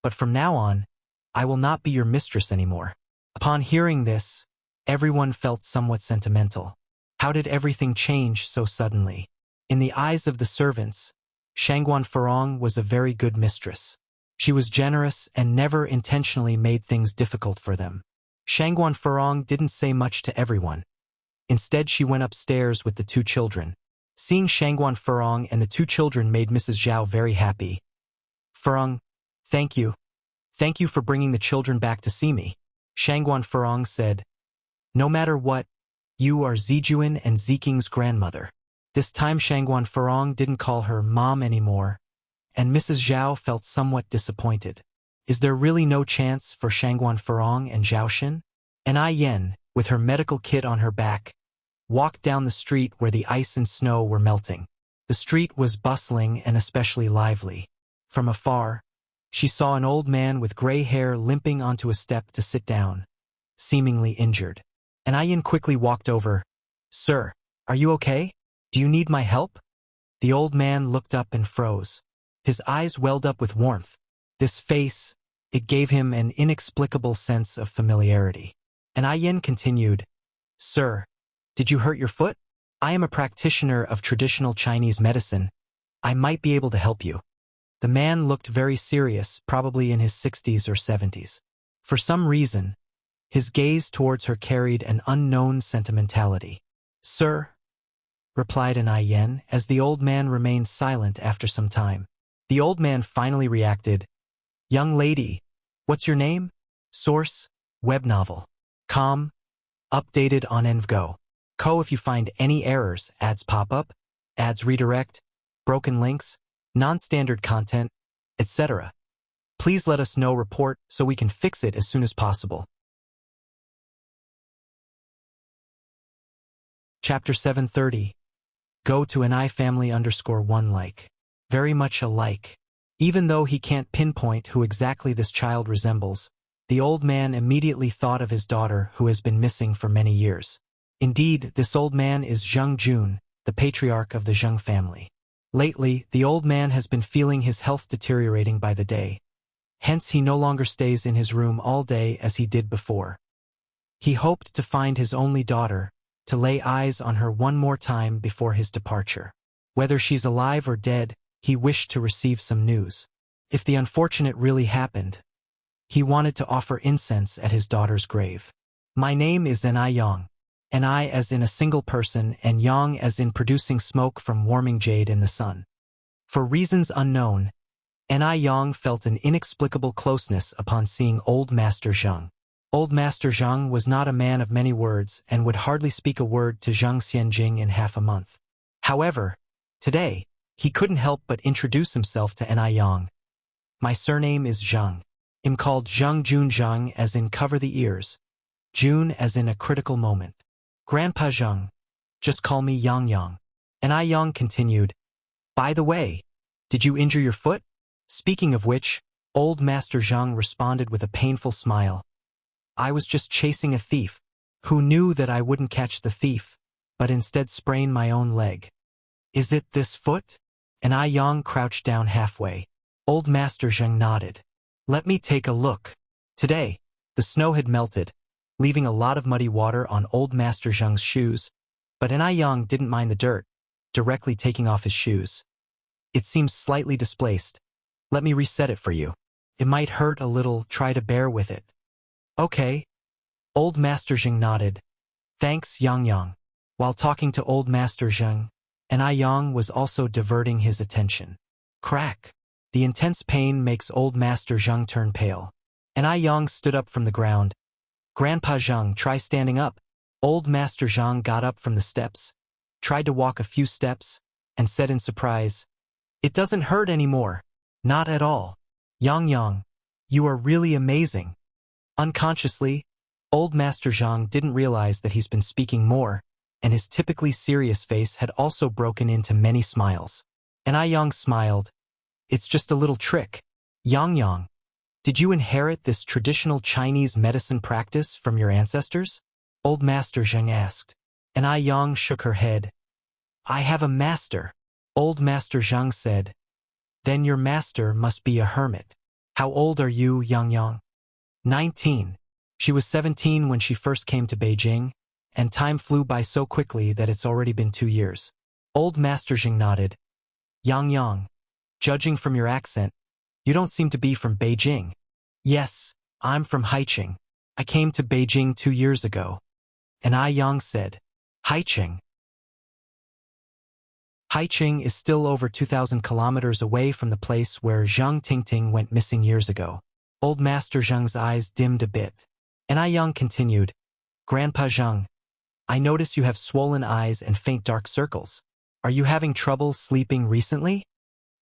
but from now on, I will not be your mistress anymore." Upon hearing this, everyone felt somewhat sentimental. How did everything change so suddenly? In the eyes of the servants, Shangguan Furong was a very good mistress. She was generous and never intentionally made things difficult for them. Shangguan Furong didn't say much to everyone. Instead, she went upstairs with the two children. Seeing Shangguan Furong and the two children made Mrs. Zhao very happy. "Furong, thank you. Thank you for bringing the children back to see me." Shangguan Furong said, "No matter what, you are Zijuan and Ziking's grandmother." This time Shangguan Furong didn't call her Mom anymore, and Mrs. Zhao felt somewhat disappointed. Is there really no chance for Shangguan Furong and Zhao Shen? Anai Yen, with her medical kit on her back, walked down the street where the ice and snow were melting. The street was bustling and especially lively. From afar, she saw an old man with gray hair limping onto a step to sit down, seemingly injured. Anai Yen quickly walked over. "Sir, are you okay? Do you need my help?" The old man looked up and froze. His eyes welled up with warmth. This face, it gave him an inexplicable sense of familiarity. Anai Yen continued, "Sir, did you hurt your foot? I am a practitioner of traditional Chinese medicine. I might be able to help you." The man looked very serious, probably in his 60s or 70s. For some reason, his gaze towards her carried an unknown sentimentality. "Sir," replied Anai Yen, as the old man remained silent after some time. The old man finally reacted, "Young lady, what's your name?" Source, web novel. Com, updated on EnVgo. Co if you find any errors, ads pop up, ads redirect, broken links, non-standard content, etc. Please let us know report so we can fix it as soon as possible. Chapter 730. Go to Anai family _1 like. Very much alike. Even though he can't pinpoint who exactly this child resembles, the old man immediately thought of his daughter who has been missing for many years. Indeed, this old man is Zheng Jun, the patriarch of the Zheng family. Lately, the old man has been feeling his health deteriorating by the day. Hence he no longer stays in his room all day as he did before. He hoped to find his only daughter, to lay eyes on her one more time before his departure. Whether she's alive or dead, he wished to receive some news. If the unfortunate really happened, he wanted to offer incense at his daughter's grave. My name is Anai Yang. Anai as in a single person and Yang as in producing smoke from warming jade in the sun. For reasons unknown, Anai Yang felt an inexplicable closeness upon seeing Old Master Zheng. Old Master Zheng was not a man of many words and would hardly speak a word to Zheng Xianjing in half a month. However, today, he couldn't help but introduce himself to Anai Yang. My surname is Zheng. I'm called Zheng Jun Zheng as in cover the ears. Jun as in a critical moment. Grandpa Zheng. Just call me Yang Yang. Anai Yang continued, "By the way, did you injure your foot?" Speaking of which, Old Master Zheng responded with a painful smile. "I was just chasing a thief, who knew that I wouldn't catch the thief, but instead sprain my own leg." "Is it this foot?" Anai Yang crouched down halfway. Old Master Zheng nodded. "Let me take a look." Today, the snow had melted, leaving a lot of muddy water on Old Master Zheng's shoes, but Anai Yang didn't mind the dirt, directly taking off his shoes. "It seems slightly displaced. Let me reset it for you. It might hurt a little, try to bear with it." "Okay." Old Master Zheng nodded. "Thanks, Yang Yang." While talking to Old Master Zheng, Anai Yang was also diverting his attention. Crack! The intense pain makes Old Master Zheng turn pale. Anai Yang stood up from the ground. "Grandpa Zheng, try standing up." Old Master Zheng got up from the steps, tried to walk a few steps, and said in surprise, "It doesn't hurt anymore." "Not at all. Yang Yang, you are really amazing." Unconsciously, Old Master Zhang didn't realize that he's been speaking more, and his typically serious face had also broken into many smiles. And Yang smiled. It's just a little trick. Yang, did you inherit this traditional Chinese medicine practice from your ancestors? Old Master Zhang asked. And Yang shook her head. I have a master. Old Master Zhang said. Then your master must be a hermit. How old are you, Yang? 19. She was 17 when she first came to Beijing, and time flew by so quickly that it's already been 2 years. Old Master Zhang nodded. Yang, judging from your accent, you don't seem to be from Beijing. Yes, I'm from Haiqing. I came to Beijing 2 years ago. And Yang said, Haiqing. Haiqing is still over 2,000 kilometers away from the place where Zhang Tingting went missing years ago. Old Master Zhang's eyes dimmed a bit. And Yang continued, Grandpa Zhang, I notice you have swollen eyes and faint dark circles. Are you having trouble sleeping recently?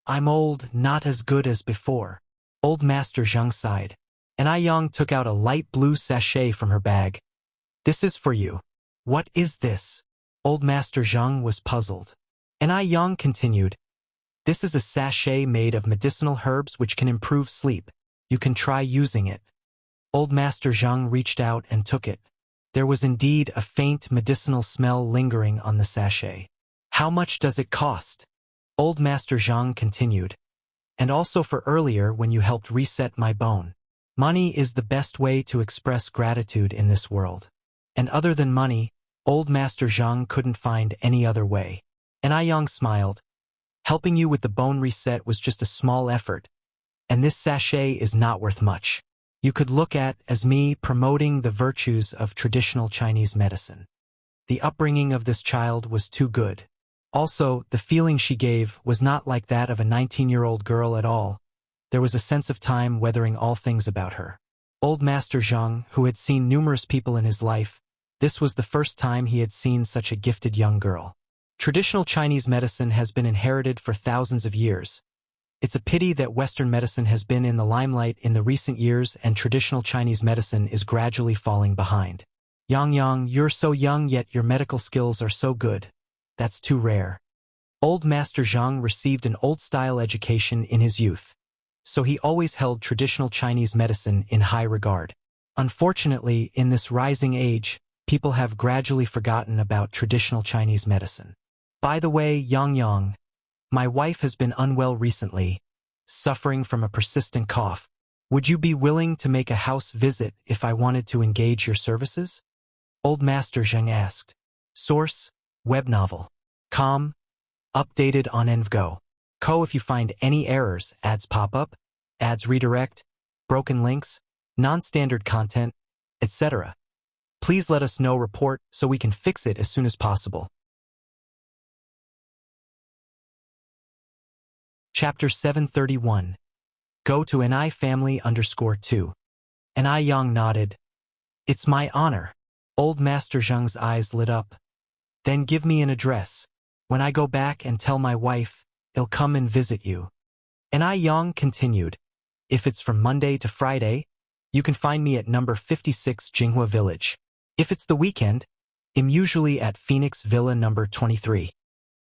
I'm old, not as good as before. Old Master Zhang sighed. And Yang took out a light blue sachet from her bag. This is for you. What is this? Old Master Zhang was puzzled. And Yang continued, This is a sachet made of medicinal herbs which can improve sleep. You can try using it. Old Master Zhang reached out and took it. There was indeed a faint medicinal smell lingering on the sachet. How much does it cost? Old Master Zhang continued. And also for earlier when you helped reset my bone. Money is the best way to express gratitude in this world. And other than money, Old Master Zhang couldn't find any other way. And Yang smiled. Helping you with the bone reset was just a small effort. And this sachet is not worth much. You could look at as me promoting the virtues of traditional Chinese medicine. The upbringing of this child was too good. Also, the feeling she gave was not like that of a 19-year-old girl at all. There was a sense of time weathering all things about her. Old Master Zhang, who had seen numerous people in his life, this was the first time he had seen such a gifted young girl. Traditional Chinese medicine has been inherited for thousands of years. It's a pity that Western medicine has been in the limelight in the recent years and traditional Chinese medicine is gradually falling behind. Yang, you're so young yet your medical skills are so good. That's too rare. Old Master Zhang received an old-style education in his youth, so he always held traditional Chinese medicine in high regard. Unfortunately, in this rising age, people have gradually forgotten about traditional Chinese medicine. By the way, Yang, my wife has been unwell recently, suffering from a persistent cough. Would you be willing to make a house visit if I wanted to engage your services? Old Master Zhang asked. Source, web novel. Com. Updated on Envgo. Co. If you find any errors, ads pop up, ads redirect, broken links, non-standard content, etc. Please let us know report so we can fix it as soon as possible. Chapter 731. Go to NI family _2. NI Yang nodded. It's my honor. Old Master Zhang's eyes lit up. Then give me an address. When I go back and tell my wife, I'll come and visit you. NI Yang continued. If it's from Monday to Friday, you can find me at number 56 Jinghua Village. If it's the weekend, I'm usually at Phoenix Villa number 23.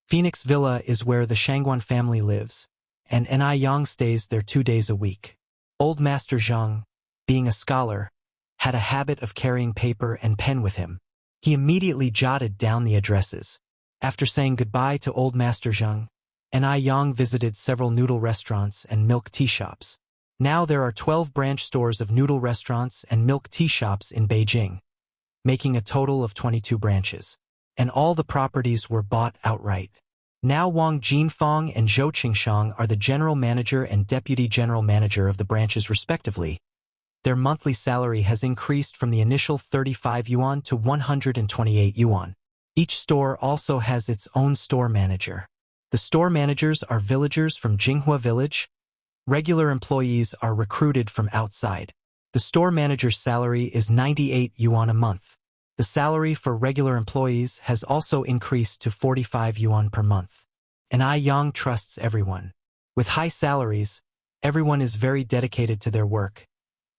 Phoenix Villa is where the Shangguan family lives, and NI Yang stays there 2 days a week. Old Master Zhang, being a scholar, had a habit of carrying paper and pen with him. He immediately jotted down the addresses. After saying goodbye to Old Master Zhang, NI Yang visited several noodle restaurants and milk tea shops. Now there are 12 branch stores of noodle restaurants and milk tea shops in Beijing, making a total of 22 branches. And all the properties were bought outright. Now Wang Jinfang and Zhou Qingshang are the general manager and deputy general manager of the branches respectively. Their monthly salary has increased from the initial 35 yuan to 128 yuan. Each store also has its own store manager. The store managers are villagers from Jinghua Village. Regular employees are recruited from outside. The store manager's salary is 98 yuan a month. The salary for regular employees has also increased to 45 yuan per month. And Yang trusts everyone. With high salaries, everyone is very dedicated to their work,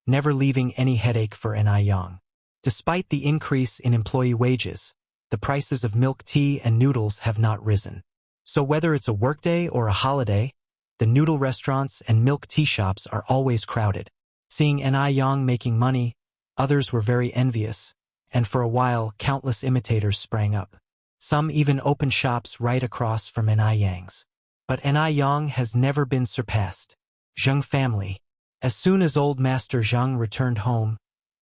never leaving any headache for Yang. Despite the increase in employee wages, the prices of milk tea and noodles have not risen. So whether it's a workday or a holiday, the noodle restaurants and milk tea shops are always crowded. Seeing Ni Yang making money, others were very envious, and for a while countless imitators sprang up. Some even opened shops right across from Ni Yang's. But Ni Yang has never been surpassed. Zheng family. As soon as old Master Zheng returned home,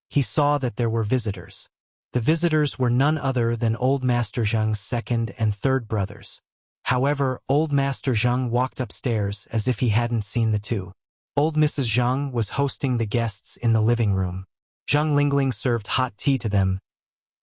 he saw that there were visitors. The visitors were none other than old Master Zheng's second and third brothers. However, old Master Zheng walked upstairs as if he hadn't seen the two. Old Mrs. Zheng was hosting the guests in the living room. Zheng Lingling served hot tea to them.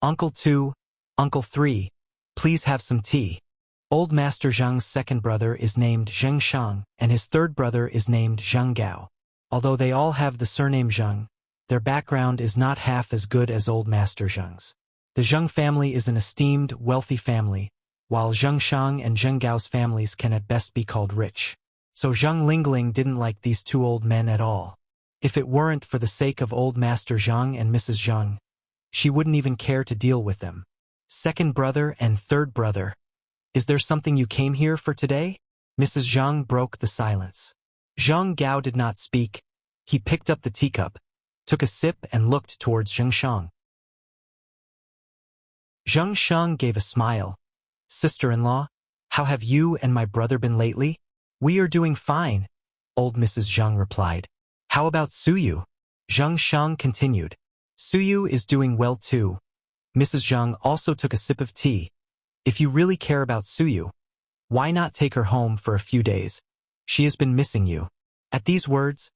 Uncle 2, Uncle 3, please have some tea. Old Master Zheng's second brother is named Zheng Shang, and his third brother is named Zheng Gao. Although they all have the surname Zheng, their background is not half as good as old Master Zheng's. The Zheng family is an esteemed, wealthy family, while Zheng Shang and Zheng Gao's families can at best be called rich. So Zheng Lingling didn't like these two old men at all. If it weren't for the sake of old Master Zheng and Mrs. Zheng, she wouldn't even care to deal with them. Second brother and third brother. Is there something you came here for today? Mrs. Zheng broke the silence. Zheng Gao did not speak. He picked up the teacup, took a sip and looked towards Zheng Shang. Zheng Shang gave a smile. Sister-in-law, how have you and my brother been lately? We are doing fine, old Mrs. Zheng replied. How about Suyu? Zheng Shang continued. Suyu is doing well too. Mrs. Zheng also took a sip of tea. If you really care about Suyu, why not take her home for a few days? She has been missing you. At these words,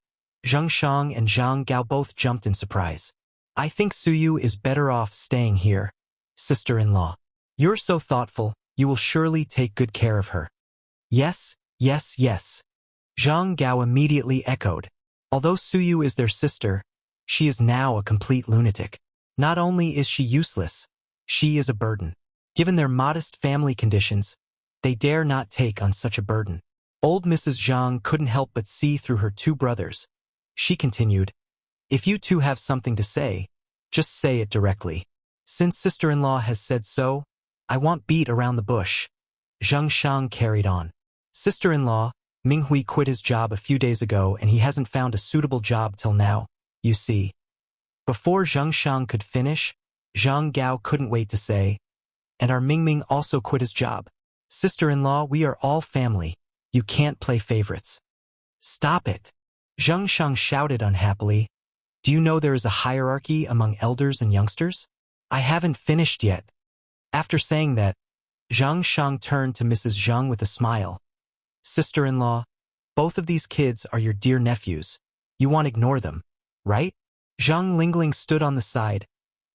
Zheng Shang and Zhang Gao both jumped in surprise. I think Suyu is better off staying here. Sister-in-law, you're so thoughtful, you will surely take good care of her. Yes, yes, yes. Zhang Gao immediately echoed. Although Suyu is their sister, she is now a complete lunatic. Not only is she useless, she is a burden. Given their modest family conditions, they dare not take on such a burden. Old Mrs. Zhang couldn't help but see through her two brothers. She continued, if you two have something to say, just say it directly. Since sister-in-law has said so, I won't beat around the bush. Zheng Shang carried on. Sister-in-law, Minghui quit his job a few days ago and he hasn't found a suitable job till now, you see. Before Zheng Shang could finish, Zhang Gao couldn't wait to say, and our Mingming also quit his job. Sister-in-law, we are all family. You can't play favorites. Stop it. Zheng Shang shouted unhappily. Do you know there is a hierarchy among elders and youngsters? I haven't finished yet. After saying that, Zheng Shang turned to Mrs. Zheng with a smile. Sister-in-law, both of these kids are your dear nephews. You won't ignore them, right? Zheng Lingling stood on the side,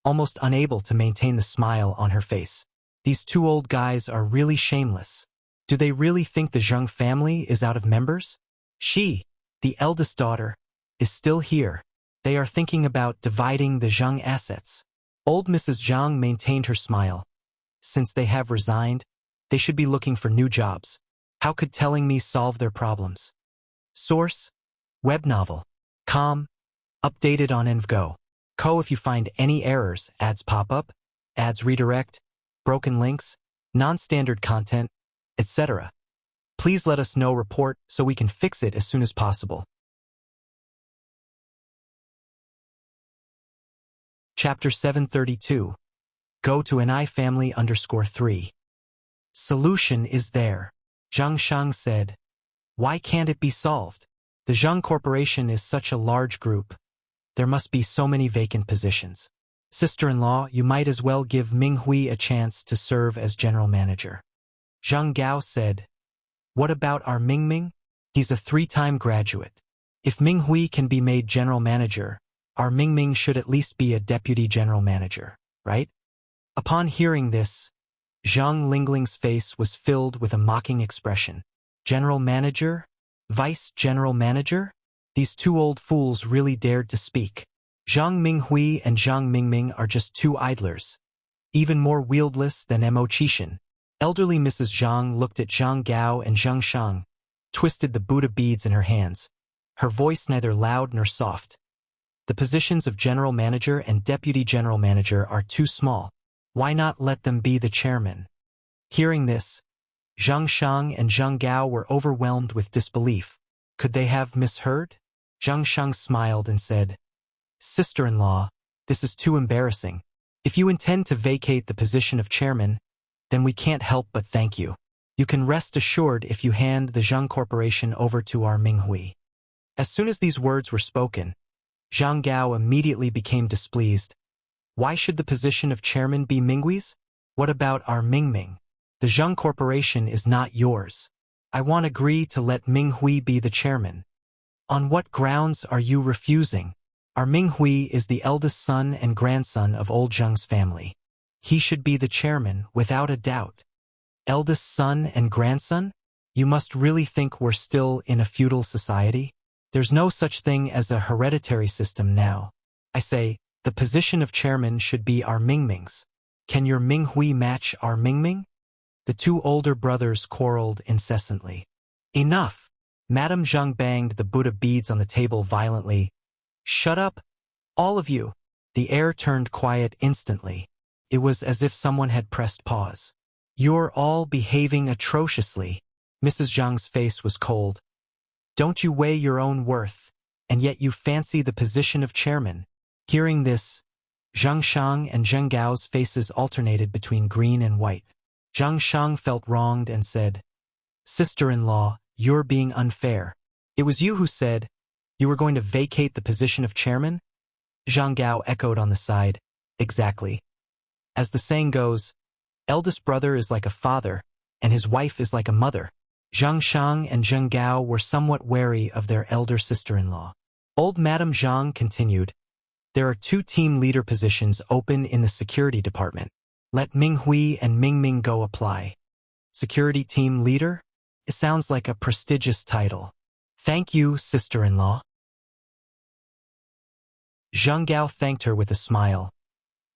almost unable to maintain the smile on her face. These two old guys are really shameless. Do they really think the Zheng family is out of members? She, the eldest daughter, is still here. They are thinking about dividing the Zheng assets. Old Mrs. Zheng maintained her smile. Since they have resigned, they should be looking for new jobs. How could telling me solve their problems? Source: Web novel. Com. Updated on EnvGo. Co. If you find any errors, ads pop up, ads redirect, broken links, non-standard content, etc. Please let us know report so we can fix it as soon as possible. Chapter 732. Go to Ni family _3. Solution is there. Zheng Shang said. Why can't it be solved? The Zheng Corporation is such a large group. There must be so many vacant positions. Sister-in-law, you might as well give Minghui a chance to serve as general manager. Zhang Gao said. What about our Mingming? He's a 3-time graduate. If Minghui can be made general manager, our Mingming should at least be a deputy general manager, right? Upon hearing this, Zheng Lingling's face was filled with a mocking expression. General manager? Vice general manager? These two old fools really dared to speak. Zhang Minghui and Zhang Mingming are just two idlers, even more wieldless than Mo Qishan. Elderly Mrs. Zhang looked at Zhang Gao and Zheng Shang, twisted the Buddha beads in her hands, her voice neither loud nor soft. The positions of general manager and deputy general manager are too small. Why not let them be the chairman? Hearing this, Zhang Shang and Zheng Gao were overwhelmed with disbelief. Could they have misheard? Zhang Shang smiled and said, "Sister-in-law, this is too embarrassing. If you intend to vacate the position of chairman, then we can't help but thank you. You can rest assured if you hand the Zheng Corporation over to our Minghui." As soon as these words were spoken, Zhang Gao immediately became displeased. Why should the position of chairman be Minghui's? What about our Mingming? The Zheng Corporation is not yours. I won't agree to let Minghui be the chairman. On what grounds are you refusing? Our Minghui is the eldest son and grandson of old Zheng's family. He should be the chairman, without a doubt. Eldest son and grandson? You must really think we're still in a feudal society? There's no such thing as a hereditary system now. I say, the position of chairman should be our Mingming's. Can your Minghui match our Mingming? The two older brothers quarreled incessantly. Enough! Madame Zheng banged the Buddha beads on the table violently. Shut up, all of you! The air turned quiet instantly. It was as if someone had pressed pause. You're all behaving atrociously. Mrs. Zheng's face was cold. Don't you weigh your own worth, and yet you fancy the position of chairman? Hearing this, Zhang Shang and Zheng Gao's faces alternated between green and white. Zhang Shang felt wronged and said, "Sister-in-law, you're being unfair. It was you who said you were going to vacate the position of chairman?" Zhang Gao echoed on the side, "Exactly. As the saying goes, eldest brother is like a father, and his wife is like a mother." Zhang Shang and Zheng Gao were somewhat wary of their elder sister-in-law. Old Madame Zhang continued, "There are 2 team leader positions open in the security department. Let Minghui and Mingming go apply." Security team leader? It sounds like a prestigious title. "Thank you, sister-in-law." Zheng Gao thanked her with a smile.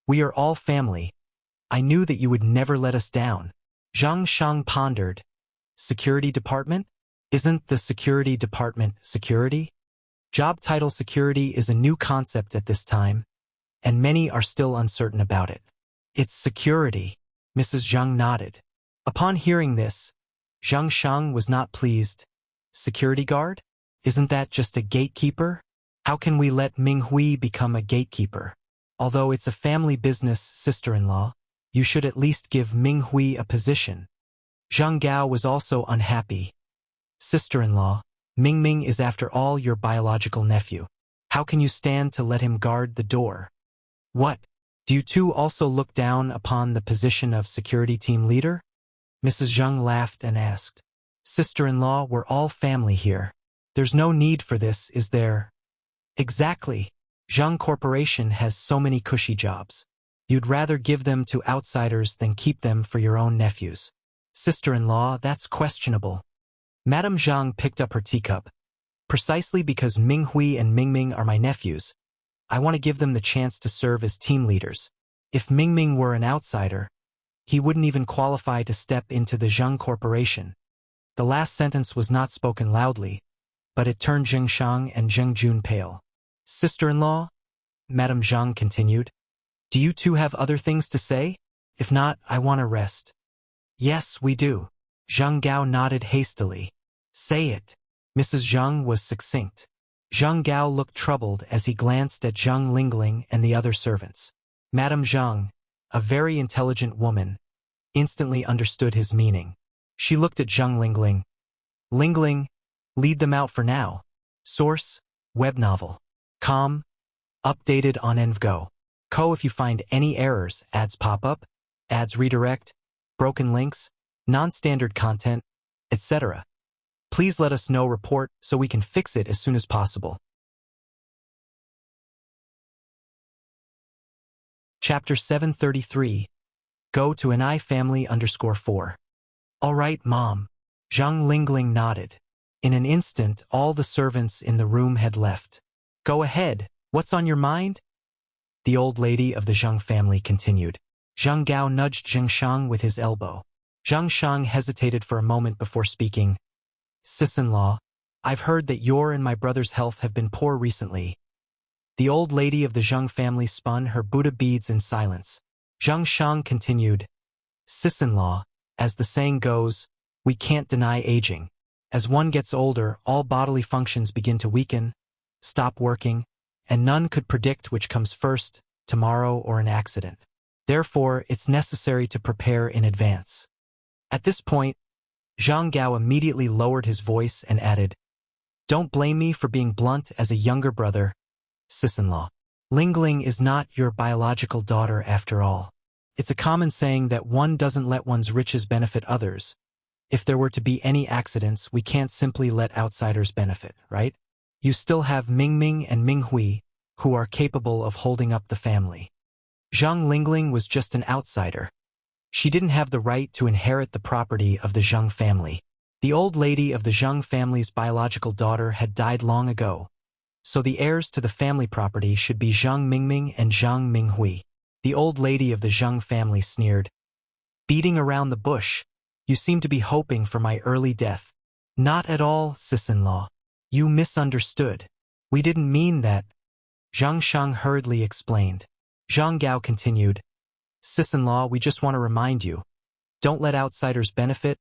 "We are all family. I knew that you would never let us down." Zhang Shang pondered. Security department? Isn't the security department security? Job title security is a new concept at this time, and many are still uncertain about it. It's security. Mrs. Zheng nodded. Upon hearing this, Zhang Shang was not pleased. Security guard? Isn't that just a gatekeeper? How can we let Minghui become a gatekeeper? Although it's a family business, sister-in-law, you should at least give Minghui a position. Zheng Gao was also unhappy. Sister-in-law, Mingming is after all your biological nephew. How can you stand to let him guard the door? What? Do you two also look down upon the position of security team leader? Mrs. Zheng laughed and asked. Sister-in-law, we're all family here. There's no need for this, is there? Exactly. Zheng Corporation has so many cushy jobs. You'd rather give them to outsiders than keep them for your own nephews. Sister-in-law, that's questionable. Madame Zhang picked up her teacup. Precisely because Minghui and Mingming are my nephews, I want to give them the chance to serve as team leaders. If Mingming were an outsider, he wouldn't even qualify to step into the Zheng Corporation. The last sentence was not spoken loudly, but it turned Zheng Shang and Zheng Jun pale. Sister-in-law, Madame Zhang continued, do you two have other things to say? If not, I want to rest. Yes, we do. Zheng Gao nodded hastily. Say it. Mrs. Zheng was succinct. Zheng Gao looked troubled as he glanced at Zheng Lingling and the other servants. Madame Zheng, a very intelligent woman, instantly understood his meaning. She looked at Zheng Lingling. Lingling, lead them out for now. Source, web novel. Com, updated on EnvGo. Co if you find any errors, ads pop up, ads redirect, broken links, non-standard content, etc. Please let us know report so we can fix it as soon as possible. Chapter 733. Go to an iFamily_4. All right, Mom. Zheng Lingling nodded. In an instant, all the servants in the room had left. Go ahead. What's on your mind? The old lady of the Zheng family continued. Zheng Gao nudged Zheng Shang with his elbow. Zheng Shang hesitated for a moment before speaking. Sis-in-law, I've heard that your and my brother's health have been poor recently. The old lady of the Zheng family spun her Buddha beads in silence. Zheng Shang continued, "Sis-in-law, as the saying goes, we can't deny aging. As one gets older, all bodily functions begin to weaken, stop working, and none could predict which comes first, tomorrow or an accident. Therefore, it's necessary to prepare in advance." At this point, Zhang Gao immediately lowered his voice and added, "Don't blame me for being blunt as a younger brother, sis-in-law. Lingling is not your biological daughter after all. It's a common saying that one doesn't let one's riches benefit others. If there were to be any accidents, we can't simply let outsiders benefit, right? You still have Mingming and Minghui, who are capable of holding up the family. Zhang Lingling was just an outsider. She didn't have the right to inherit the property of the Zheng family. The old lady of the Zheng family's biological daughter had died long ago, so the heirs to the family property should be Zhang Mingming and Zhang Minghui. The old lady of the Zheng family sneered, "Beating around the bush, you seem to be hoping for my early death." "Not at all, sis-in-law. You misunderstood. We didn't mean that," Zhang Shang hurriedly explained. Zhang Gao continued, "Sis-in-law, we just want to remind you, don't let outsiders benefit.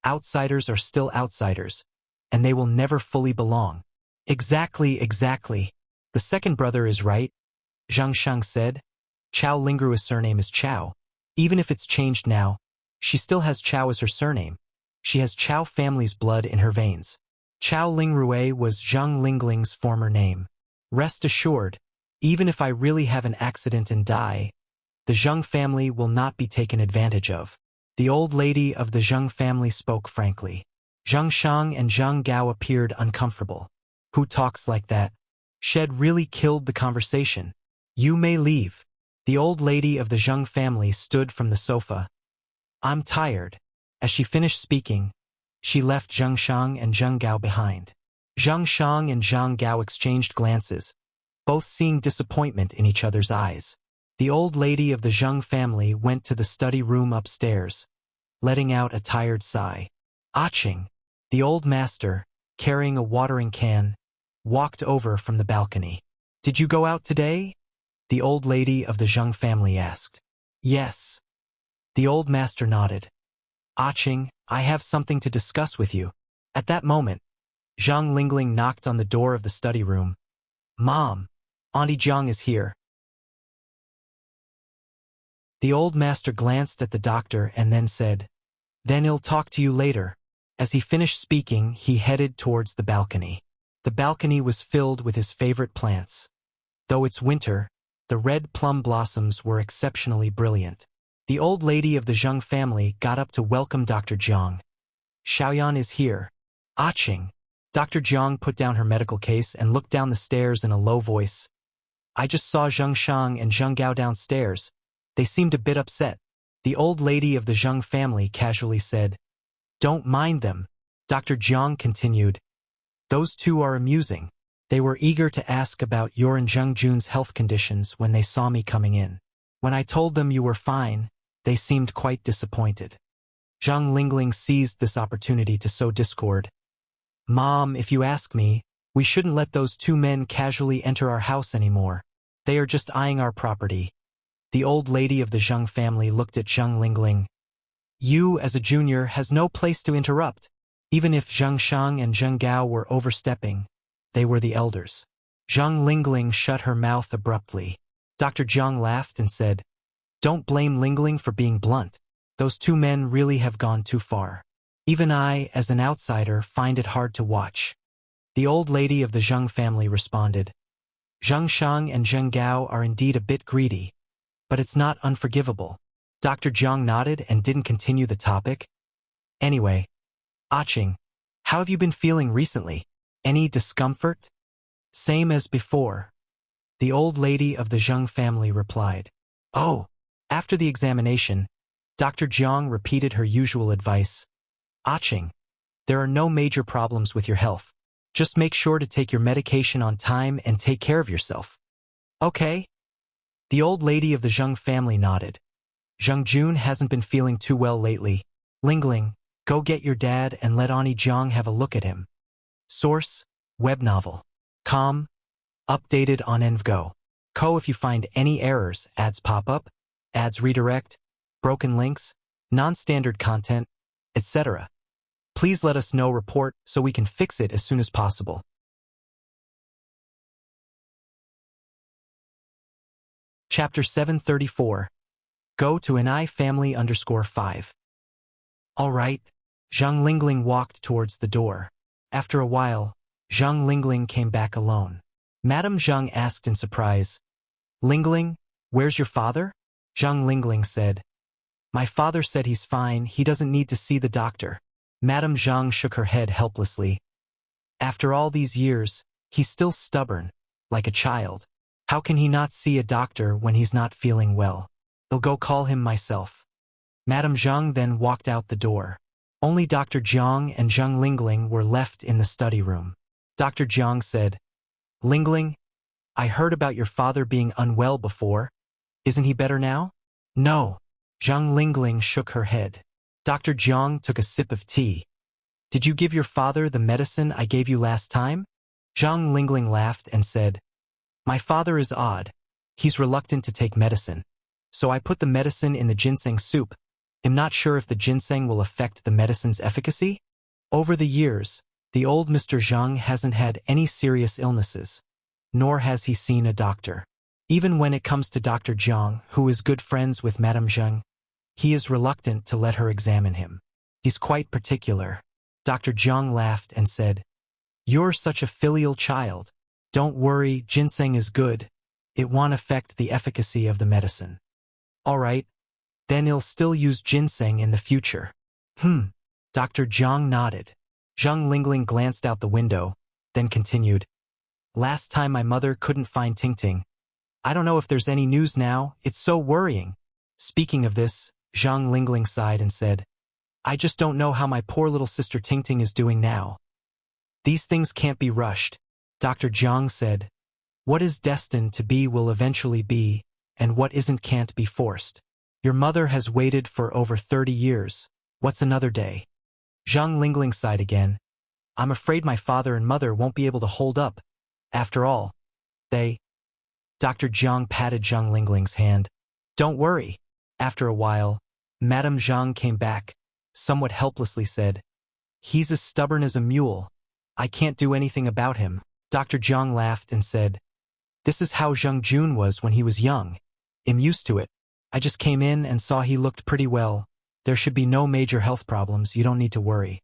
Outsiders are still outsiders, and they will never fully belong." Exactly. The second brother is right," Zhang Shang said. "Chao Lingrua's surname is Chao. Even if it's changed now, she still has Chao as her surname. She has Chao family's blood in her veins. Chao Lingrue was Zhang Lingling's former name. Rest assured, even if I really have an accident and die, the Zheng family will not be taken advantage of." The old lady of the Zheng family spoke frankly. Zhang Shang and Zhang Gao appeared uncomfortable. "Who talks like that?" Shed really killed the conversation. "You may leave." The old lady of the Zheng family stood from the sofa. "I'm tired." As she finished speaking, she left Zhang Shang and Zhang Gao behind. Zhang Shang and Zhang Gao exchanged glances, both seeing disappointment in each other's eyes. The old lady of the Zheng family went to the study room upstairs, letting out a tired sigh. Aching, the old master, carrying a watering can, walked over from the balcony. "Did you go out today?" the old lady of the Zheng family asked. "Yes." The old master nodded. "Aching, I have something to discuss with you." At that moment, Zhang Lingling knocked on the door of the study room. "Mom, Auntie Zhang is here." The old master glanced at the doctor and then said, "Then he'll talk to you later." As he finished speaking, he headed towards the balcony. The balcony was filled with his favorite plants. Though it's winter, the red plum blossoms were exceptionally brilliant. The old lady of the Zheng family got up to welcome Dr. Jiang. "Xiaoyan is here." "Aching." Dr. Jiang put down her medical case and looked down the stairs in a low voice. "I just saw Zhang Shang and Zhang Gao downstairs. They seemed a bit upset." The old lady of the Zheng family casually said, "Don't mind them." Dr. Jiang continued, "Those two are amusing. They were eager to ask about your and Zheng Jun's health conditions when they saw me coming in. When I told them you were fine, they seemed quite disappointed." Zhang Lingling seized this opportunity to sow discord. "Mom, if you ask me, we shouldn't let those two men casually enter our house anymore. They are just eyeing our property." The old lady of the Zheng family looked at Zhang Lingling. "You, as a junior, has no place to interrupt." Even if Zhang Shang and Zhang Gao were overstepping, they were the elders. Zhang Lingling shut her mouth abruptly. Dr. Jiang laughed and said, "Don't blame Lingling for being blunt. Those two men really have gone too far. Even I, as an outsider, find it hard to watch." The old lady of the Zheng family responded, "Zhang Shang and Zhang Gao are indeed a bit greedy, but it's not unforgivable." Dr. Jiang nodded and didn't continue the topic. "Anyway, Aching, how have you been feeling recently? Any discomfort?" "Same as before," the old lady of the Zheng family replied. "Oh." After the examination, Dr. Jiang repeated her usual advice. "Aching, there are no major problems with your health. Just make sure to take your medication on time and take care of yourself." "Okay." The old lady of the Zheng family nodded. "Zheng Jun hasn't been feeling too well lately. Lingling, go get your dad and let Auntie Jiang have a look at him." Source: web novel. Com. Updated on Envgo. If you find any errors, ads pop up, ads redirect, broken links, non-standard content, etc. Please let us know report so we can fix it as soon as possible. Chapter 734. Go to Ni family _5. All right. Zhang Lingling walked towards the door. After a while, Zhang Lingling came back alone. Madame Zhang asked in surprise, Lingling, where's your father? Zhang Lingling said, My father said he's fine, he doesn't need to see the doctor. Madame Zhang shook her head helplessly. After all these years, he's still stubborn, like a child. How can he not see a doctor when he's not feeling well? I'll go call him myself. Madame Zhang then walked out the door. Only Dr. Jiang and Zhang Lingling were left in the study room. Dr. Jiang said, Lingling, I heard about your father being unwell before. Isn't he better now? No. Zhang Lingling shook her head. Dr. Jiang took a sip of tea. Did you give your father the medicine I gave you last time? Zhang Lingling laughed and said, My father is odd. He's reluctant to take medicine. So I put the medicine in the ginseng soup. I'm not sure if the ginseng will affect the medicine's efficacy. Over the years, the old Mr. Zhang hasn't had any serious illnesses, nor has he seen a doctor. Even when it comes to Dr. Jiang, who is good friends with Madame Zhang, he is reluctant to let her examine him. He's quite particular. Dr. Jiang laughed and said, You're such a filial child. Don't worry, ginseng is good. It won't affect the efficacy of the medicine. All right, then he'll still use ginseng in the future. Dr. Jiang nodded. Zhang Lingling glanced out the window, then continued. Last time my mother couldn't find Tingting. I don't know if there's any news now, it's so worrying. Speaking of this, Zhang Lingling sighed and said, I just don't know how my poor little sister Tingting is doing now. These things can't be rushed. Dr. Jiang said, What is destined to be will eventually be, and what isn't can't be forced. Your mother has waited for over 30 years. What's another day? Zhang Lingling sighed again. I'm afraid my father and mother won't be able to hold up. After all, Dr. Jiang patted Zhang Lingling's hand. Don't worry. After a while, Madame Zhang came back, somewhat helplessly said, He's as stubborn as a mule. I can't do anything about him. Dr. Jiang laughed and said, This is how Zhang Jun was when he was young. I'm used to it. I just came in and saw he looked pretty well. There should be no major health problems, you don't need to worry.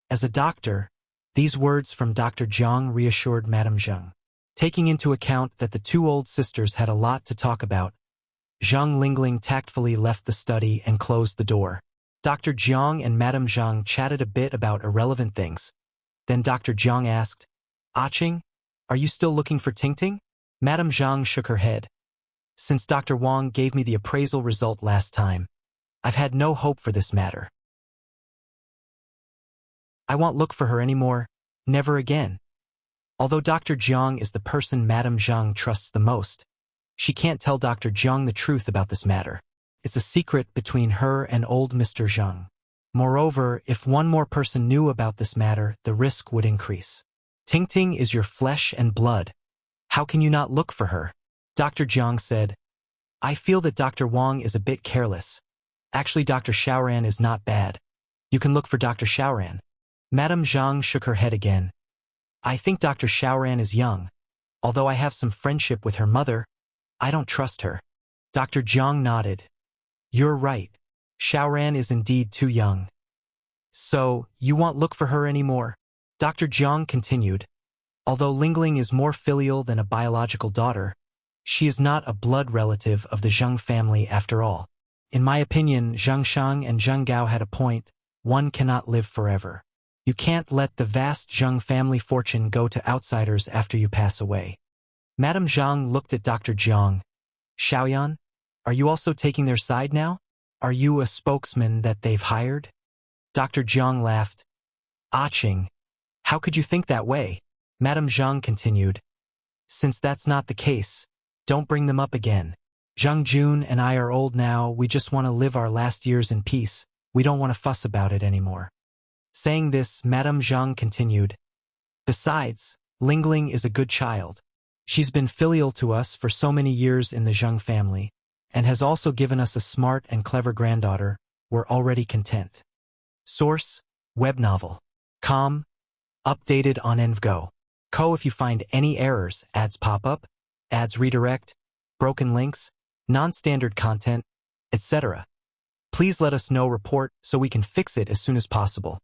As a doctor, these words from Dr. Jiang reassured Madame Zhang. Taking into account that the two old sisters had a lot to talk about, Zhang Lingling tactfully left the study and closed the door. Dr. Jiang and Madame Zhang chatted a bit about irrelevant things. Then Dr. Jiang asked, Qing, are you still looking for Tingting? Madame Zhang shook her head. Since Dr. Wang gave me the appraisal result last time, I've had no hope for this matter. I won't look for her anymore, never again. Although Dr. Jiang is the person Madame Zhang trusts the most, she can't tell Dr. Jiang the truth about this matter. It's a secret between her and old Mr. Zhang. Moreover, if one more person knew about this matter, the risk would increase. Tingting is your flesh and blood. How can you not look for her? Dr. Jiang said, I feel that Dr. Wang is a bit careless. Actually, Dr. Xiaoran is not bad. You can look for Dr. Xiaoran. Madame Zhang shook her head again. I think Dr. Xiaoran is young. Although I have some friendship with her mother, I don't trust her. Dr. Jiang nodded. You're right. Xiaoran is indeed too young. So, you won't look for her anymore? Dr. Jiang continued. Although Lingling is more filial than a biological daughter, she is not a blood relative of the Zhang family after all. In my opinion, Zhang Shang and Zhang Gao had a point. One cannot live forever. You can't let the vast Zhang family fortune go to outsiders after you pass away. Madame Zhang looked at Dr. Jiang. Xiaoyan, are you also taking their side now? Are you a spokesman that they've hired? Dr. Jiang laughed. Qing, how could you think that way? Madame Zhang continued. Since that's not the case, don't bring them up again. Zhang Jun and I are old now, we just want to live our last years in peace. We don't want to fuss about it anymore. Saying this, Madame Zhang continued. Besides, Lingling is a good child. She's been filial to us for so many years in the Zheng family, and has also given us a smart and clever granddaughter. We're already content. Source: web novel. Com. Updated on EnvGo. Co. If you find any errors, ads pop up, ads redirect, broken links, non-standard content, etc., please let us know. Report so we can fix it as soon as possible.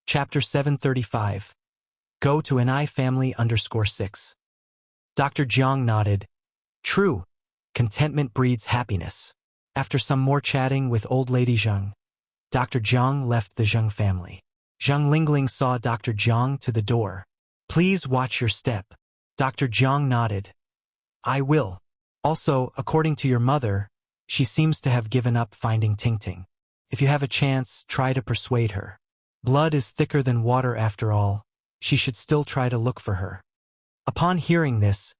Chapter 735. Go to NI family _6. Dr. Jiang nodded. True. Contentment breeds happiness. After some more chatting with old lady Zheng, Dr. Jiang left the Zheng family. Zheng Lingling saw Dr. Jiang to the door. Please watch your step. Dr. Jiang nodded. I will. Also, according to your mother, she seems to have given up finding Tingting. If you have a chance, try to persuade her. Blood is thicker than water after all. She should still try to look for her. Upon hearing this,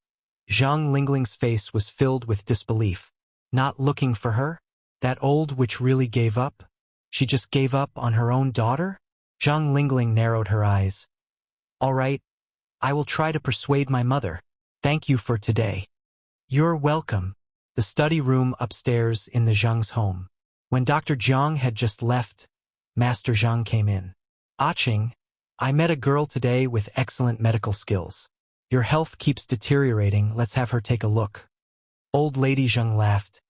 Zhang Lingling's face was filled with disbelief. Not looking for her? That old witch really gave up? She just gave up on her own daughter? Zhang Lingling narrowed her eyes. All right, I will try to persuade my mother. Thank you for today. You're welcome. The study room upstairs in the Zheng's home. When Dr. Jiang had just left, Master Zhang came in. Aching, I met a girl today with excellent medical skills. Your health keeps deteriorating, let's have her take a look. Old lady Zheng laughed.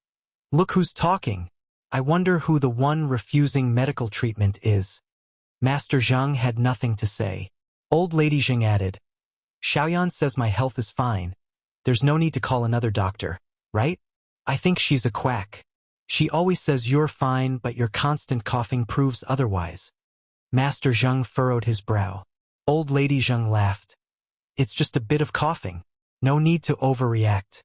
Look who's talking. I wonder who the one refusing medical treatment is. Master Zhang had nothing to say. Old lady Zheng added, Xiaoyan says my health is fine. There's no need to call another doctor, right? I think she's a quack. She always says you're fine, but your constant coughing proves otherwise. Master Zheng furrowed his brow. Old lady Zheng laughed. It's just a bit of coughing. No need to overreact.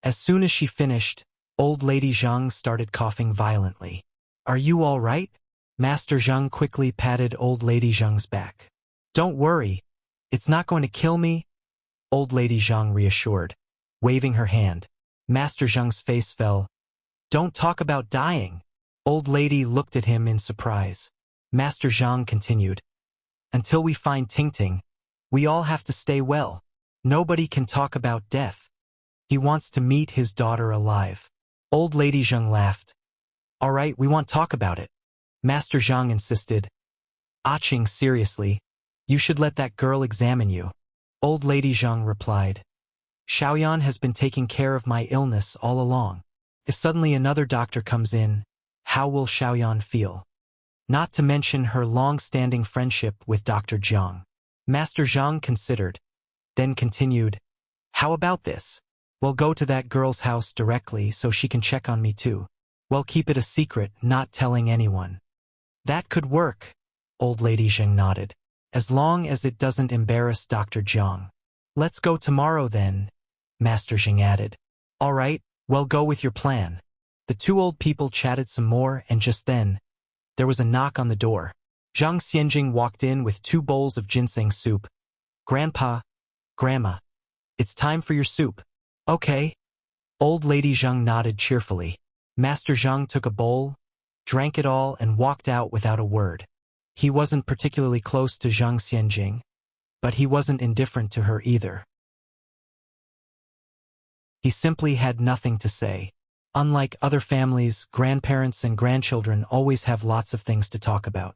As soon as she finished, old lady Zheng started coughing violently. Are you all right? Master Zheng quickly patted old lady Zheng's back. Don't worry. It's not going to kill me. Old lady Zheng reassured, waving her hand. Master Zheng's face fell. Don't talk about dying. Old lady looked at him in surprise. Master Zheng continued. Until we find Tingting, we all have to stay well. Nobody can talk about death. He wants to meet his daughter alive. Old lady Zheng laughed. All right, we won't talk about it. Master Zheng insisted. Aching, seriously, you should let that girl examine you. Old lady Zheng replied. Xiaoyan has been taking care of my illness all along. If suddenly another doctor comes in, how will Xiaoyan feel? Not to mention her long-standing friendship with Dr. Jiang. Master Zhang considered, then continued, how about this? We'll go to that girl's house directly so she can check on me too. We'll keep it a secret, not telling anyone. That could work, old lady Zheng nodded, as long as it doesn't embarrass Dr. Jiang. Let's go tomorrow then, Master Zheng added. All right, well, go with your plan. The two old people chatted some more, and just then, there was a knock on the door. Zhang Xianjing walked in with 2 bowls of ginseng soup. Grandpa, Grandma, it's time for your soup. Okay. Old lady Zheng nodded cheerfully. Master Zheng took a bowl, drank it all, and walked out without a word. He wasn't particularly close to Zhang Xianjing, but he wasn't indifferent to her either. He simply had nothing to say. Unlike other families, grandparents and grandchildren always have lots of things to talk about.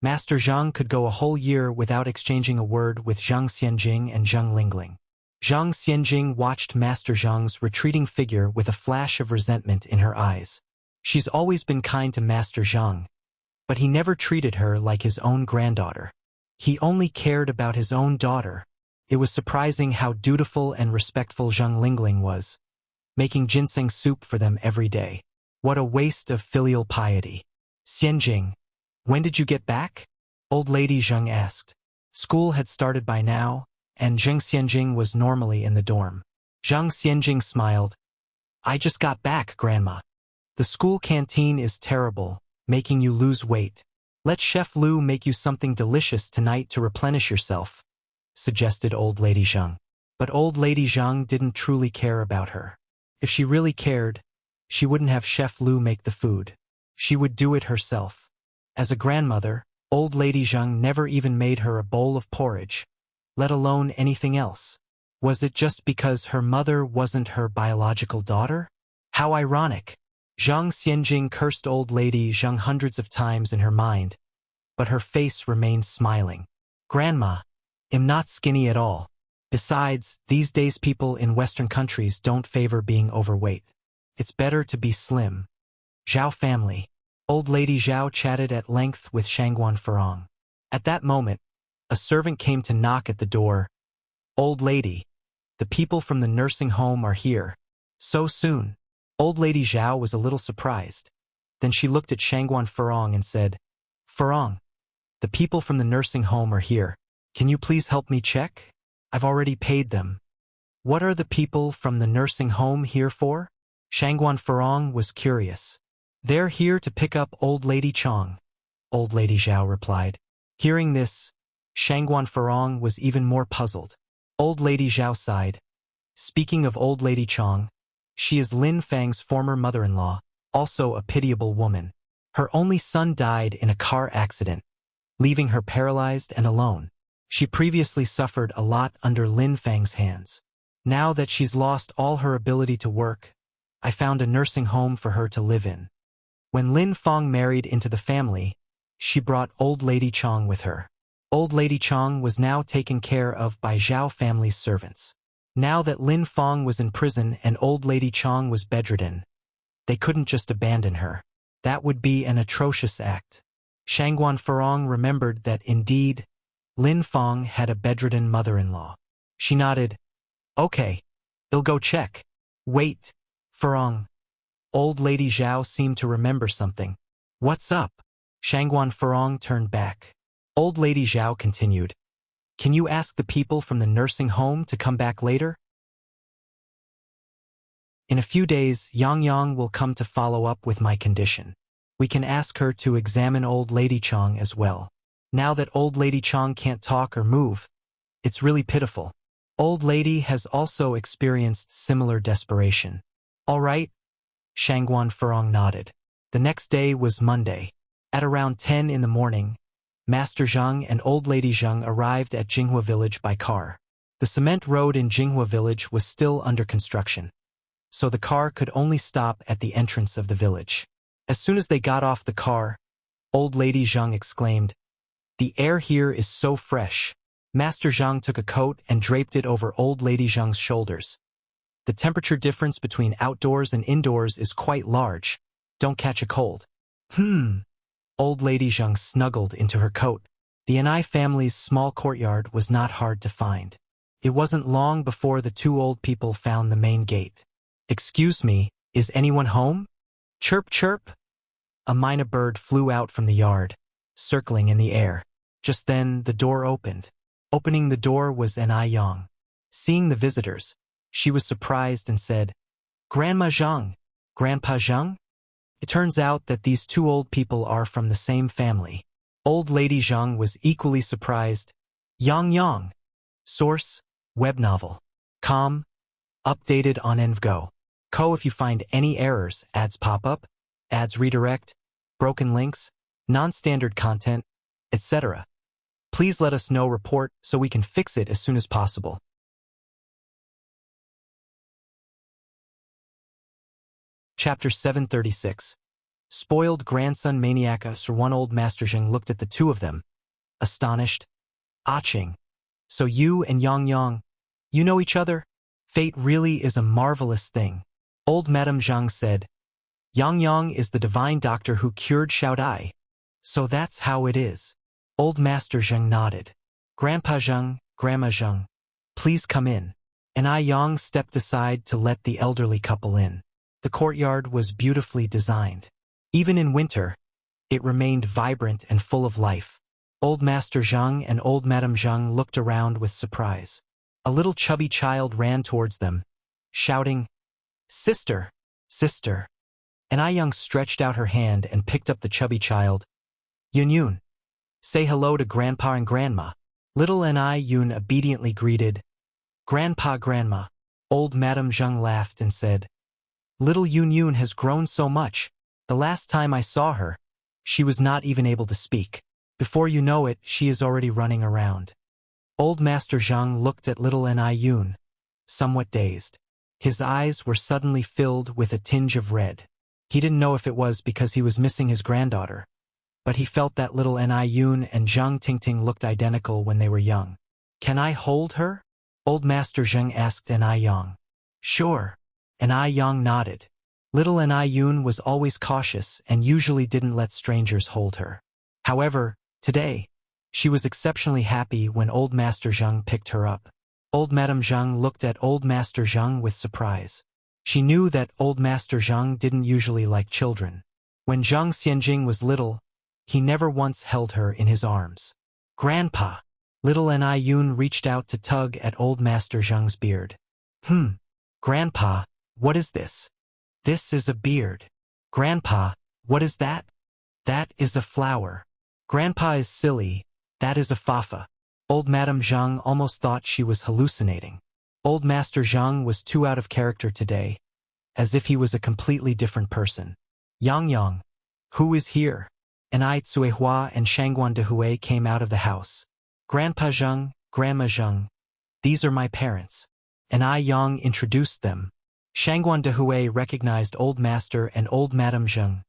Master Zhang could go a whole year without exchanging a word with Zhang Xianjing and Zheng Lingling. Zhang Xianjing watched Master Zhang's retreating figure with a flash of resentment in her eyes. She's always been kind to Master Zhang, but he never treated her like his own granddaughter. He only cared about his own daughter. It was surprising how dutiful and respectful Zheng Lingling was, making ginseng soup for them every day. What a waste of filial piety. Xianjing, when did you get back? Old lady Zheng asked. School had started by now, and Zheng Xianjing was normally in the dorm. Zhang Xianjing smiled. I just got back, Grandma. The school canteen is terrible, making you lose weight. Let Chef Lu make you something delicious tonight to replenish yourself, suggested old lady Zheng. But old lady Zheng didn't truly care about her. If she really cared, she wouldn't have Chef Lu make the food. She would do it herself. As a grandmother, Old Lady Zheng never even made her a bowl of porridge, let alone anything else. Was it just because her mother wasn't her biological daughter? How ironic. Zhang Xianjing cursed Old Lady Zheng hundreds of times in her mind, but her face remained smiling. Grandma, I'm not skinny at all. Besides, these days people in Western countries don't favor being overweight. It's better to be slim. Zhao family. Old Lady Zhao chatted at length with Shangguan Furong. At that moment, a servant came to knock at the door. Old lady, the people from the nursing home are here. So soon. Old Lady Zhao was a little surprised. Then she looked at Shangguan Furong and said, Furong, the people from the nursing home are here. Can you please help me check? I've already paid them. What are the people from the nursing home here for? Shangguan Furong was curious. They're here to pick up Old Lady Chong, Old Lady Zhao replied. Hearing this, Shangguan Furong was even more puzzled. Old Lady Zhao sighed. Speaking of Old Lady Chong, she is Lin Fang's former mother-in-law, also a pitiable woman. Her only son died in a car accident, leaving her paralyzed and alone. She previously suffered a lot under Lin Fang's hands. Now that she's lost all her ability to work, I found a nursing home for her to live in. When Lin Fang married into the family, she brought Old Lady Chong with her. Old Lady Chong was now taken care of by Zhao family's servants. Now that Lin Fang was in prison and Old Lady Chong was bedridden, they couldn't just abandon her. That would be an atrocious act. Shangguan Furong remembered that indeed, Lin Fang had a bedridden mother-in-law. She nodded. Okay, I'll go check. Wait, Furong. Old Lady Zhao seemed to remember something. What's up? Shangguan Furong turned back. Old Lady Zhao continued. Can you ask the people from the nursing home to come back later? In a few days, Yang Yang will come to follow up with my condition. We can ask her to examine Old Lady Chong as well. Now that Old Lady Chong can't talk or move, it's really pitiful. Old Lady has also experienced similar desperation. All right? Shangguan Furong nodded. The next day was Monday. At around 10 in the morning, Master Zheng and Old Lady Zheng arrived at Jinghua Village by car. The cement road in Jinghua Village was still under construction, so the car could only stop at the entrance of the village. As soon as they got off the car, Old Lady Zheng exclaimed, The air here is so fresh. Master Zheng took a coat and draped it over Old Lady Zheng's shoulders. The temperature difference between outdoors and indoors is quite large. Don't catch a cold. Old Lady Zheng snuggled into her coat. The Anai family's small courtyard was not hard to find. It wasn't long before the two old people found the main gate. Excuse me, is anyone home? Chirp chirp. A myna bird flew out from the yard, circling in the air. Just then, the door opened. Opening the door was Anai Yang. Seeing the visitors, she was surprised and said, Grandma Zheng, Grandpa Zheng? It turns out that these two old people are from the same family. Old Lady Zheng was equally surprised. Yang Yang. Source, web novel. Com. Updated on EnvGo. Co if you find any errors, ads pop up, ads redirect, broken links, non-standard content, etc. Please let us know report so we can fix it as soon as possible. Chapter 736. Spoiled grandson maniac. Sir One Old Master Zheng looked at the two of them, astonished. Aching. So you and Yang Yang, you know each other? Fate really is a marvelous thing. Old Madame Zheng said. Yang Yang is the divine doctor who cured Xiao Dai. So that's how it is. Old Master Zheng nodded. Grandpa Zheng, Grandma Zheng, please come in. And Yang stepped aside to let the elderly couple in. The courtyard was beautifully designed. Even in winter, it remained vibrant and full of life. Old Master Zheng and Old Madame Zheng looked around with surprise. A little chubby child ran towards them, shouting, Sister, sister. And Yang stretched out her hand and picked up the chubby child. Yun Yun, say hello to Grandpa and Grandma. Little Yun obediently greeted, Grandpa, Grandma. Old Madame Zheng laughed and said, Little Yun Yun has grown so much. The last time I saw her, she was not even able to speak. Before you know it, she is already running around. Old Master Zhang looked at little Ni Yun, somewhat dazed. His eyes were suddenly filled with a tinge of red. He didn't know if it was because he was missing his granddaughter, but he felt that little Ni Yun and Zhang Tingting looked identical when they were young. Can I hold her? Old Master Zheng asked Ni Yang. Sure. Ni Yang nodded. Little Ni Yun was always cautious and usually didn't let strangers hold her. However, today, she was exceptionally happy when Old Master Zheng picked her up. Old Madame Zheng looked at Old Master Zheng with surprise. She knew that Old Master Zheng didn't usually like children. When Zhang Xianjing was little, he never once held her in his arms. Grandpa! Little Ni Yun reached out to tug at Old Master Zheng's beard. Grandpa, what is this? This is a beard. Grandpa, what is that? That is a flower. Grandpa is silly. That is a fafa. Old Madame Zheng almost thought she was hallucinating. Old Master Zheng was too out of character today, as if he was a completely different person. Yang, who is here? Ai Tsuehua and Shangguan Dehui came out of the house. Grandpa Zheng, Grandma Zheng, these are my parents. Ai Yang introduced them. Shangguan Dehui recognized Old Master and Old Madame Zheng.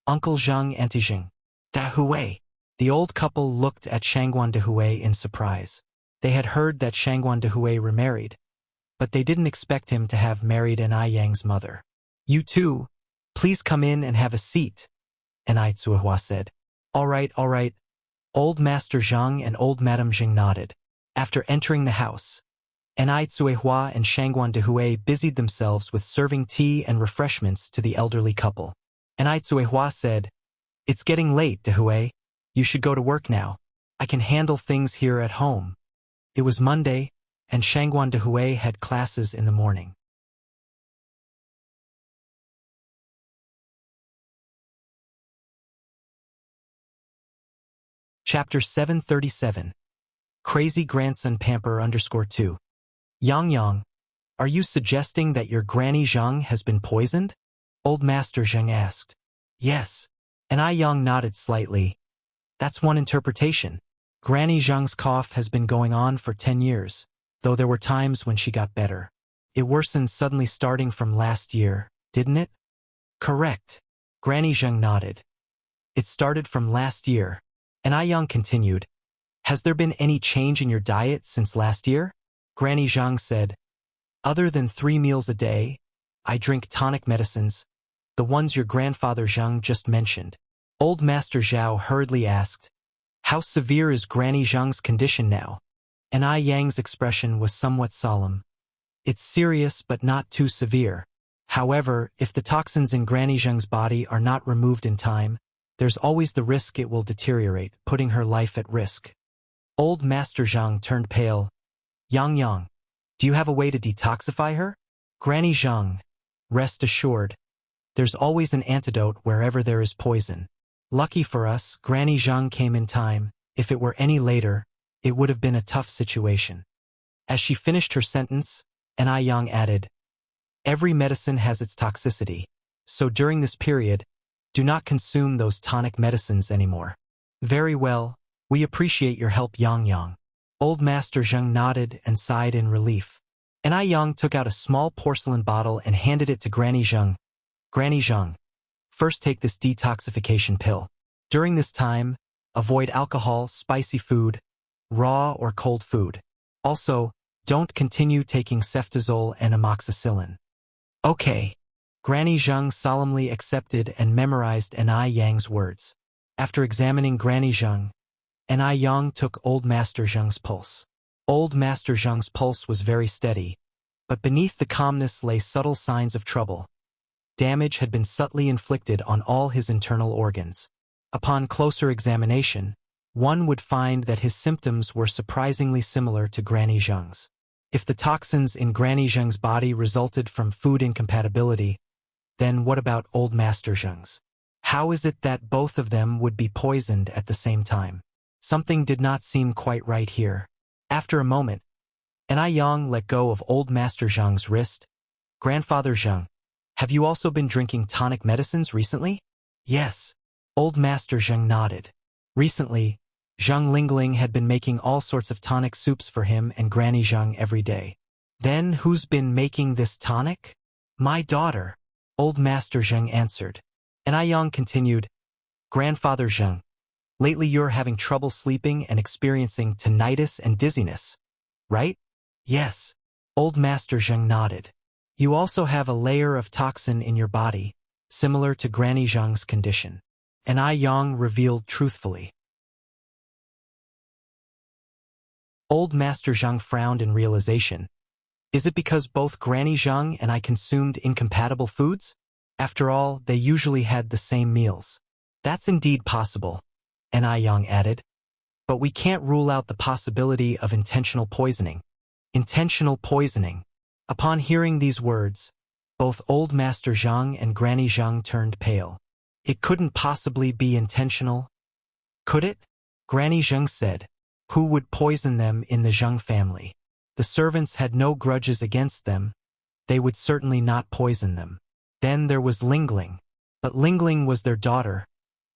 Uncle Zheng, Auntie Zheng. Dehui. The old couple looked at Shangguan Dehui in surprise. They had heard that Shangguan Dehui remarried, but they didn't expect him to have married Ai Yang's mother. You two, please come in and have a seat, Ai Tsuehua said. All right. Old Master Zheng and Old Madame Zheng nodded. After entering the house, Ai Tsuehua and Shangguan Dehui busied themselves with serving tea and refreshments to the elderly couple. Ai Tsuehua said, It's getting late, Dehui. You should go to work now. I can handle things here at home. It was Monday, and Shangguan Dehui had classes in the morning. Chapter 737. Crazy Grandson Pamper _2. Yang, are you suggesting that your Granny Zheng has been poisoned? Old Master Zheng asked. Yes. Ai Yang nodded slightly. That's one interpretation. Granny Zheng's cough has been going on for 10 years, though there were times when she got better. It worsened suddenly starting from last year, didn't it? Correct. Granny Zheng nodded. It started from last year. Ai Yang continued. Has there been any change in your diet since last year? Granny Zheng said. Other than 3 meals a day, I drink tonic medicines, the ones your grandfather Zheng just mentioned. Old Master Zhao hurriedly asked, How severe is Granny Zheng's condition now? Ai Yang's expression was somewhat solemn. It's serious but not too severe. However, if the toxins in Granny Zheng's body are not removed in time, there's always the risk it will deteriorate, putting her life at risk. Old Master Zheng turned pale. Yang, do you have a way to detoxify her? Granny Zheng, rest assured, there's always an antidote wherever there is poison. Lucky for us, Granny Zheng came in time. If it were any later, it would have been a tough situation. As she finished her sentence, Ai Yang added, Every medicine has its toxicity, so during this period, do not consume those tonic medicines anymore. Very well, we appreciate your help, Yang. Old Master Zheng nodded and sighed in relief. Ai Yang took out a small porcelain bottle and handed it to Granny Zheng. Granny Zheng, first take this detoxification pill. During this time, avoid alcohol, spicy food, raw or cold food. Also, don't continue taking ceftazole and amoxicillin. Okay. Granny Zheng solemnly accepted and memorized Ai Yang's words. After examining Granny Zheng, Ai Yang took Old Master Zheng's pulse. Old Master Zheng's pulse was very steady, but beneath the calmness lay subtle signs of trouble. Damage had been subtly inflicted on all his internal organs. Upon closer examination, one would find that his symptoms were surprisingly similar to Granny Zheng's. If the toxins in Granny Zheng's body resulted from food incompatibility, then what about Old Master Zheng's? How is it that both of them would be poisoned at the same time? Something did not seem quite right here. After a moment, Ai Yang let go of Old Master Zheng's wrist. Grandfather Zheng, have you also been drinking tonic medicines recently? Yes. Old Master Zheng nodded. Recently, Zhang Lingling had been making all sorts of tonic soups for him and Granny Zhang every day. Then who's been making this tonic? My daughter, Old Master Zheng answered. And Yang continued, Grandfather Zheng, lately you're having trouble sleeping and experiencing tinnitus and dizziness, right? Yes. Old Master Zheng nodded. You also have a layer of toxin in your body, similar to Granny Zhang's condition. And Yang revealed truthfully. Old Master Zheng frowned in realization. Is it because both Granny Zhang and I consumed incompatible foods? After all, they usually had the same meals. That's indeed possible, and Yang added. But we can't rule out the possibility of intentional poisoning. Intentional poisoning. Upon hearing these words, both Old Master Zhang and Granny Zhang turned pale. It couldn't possibly be intentional, could it? Granny Zhang said. Who would poison them in the Zhang family? The servants had no grudges against them. They would certainly not poison them. Then there was Lingling. But Lingling was their daughter,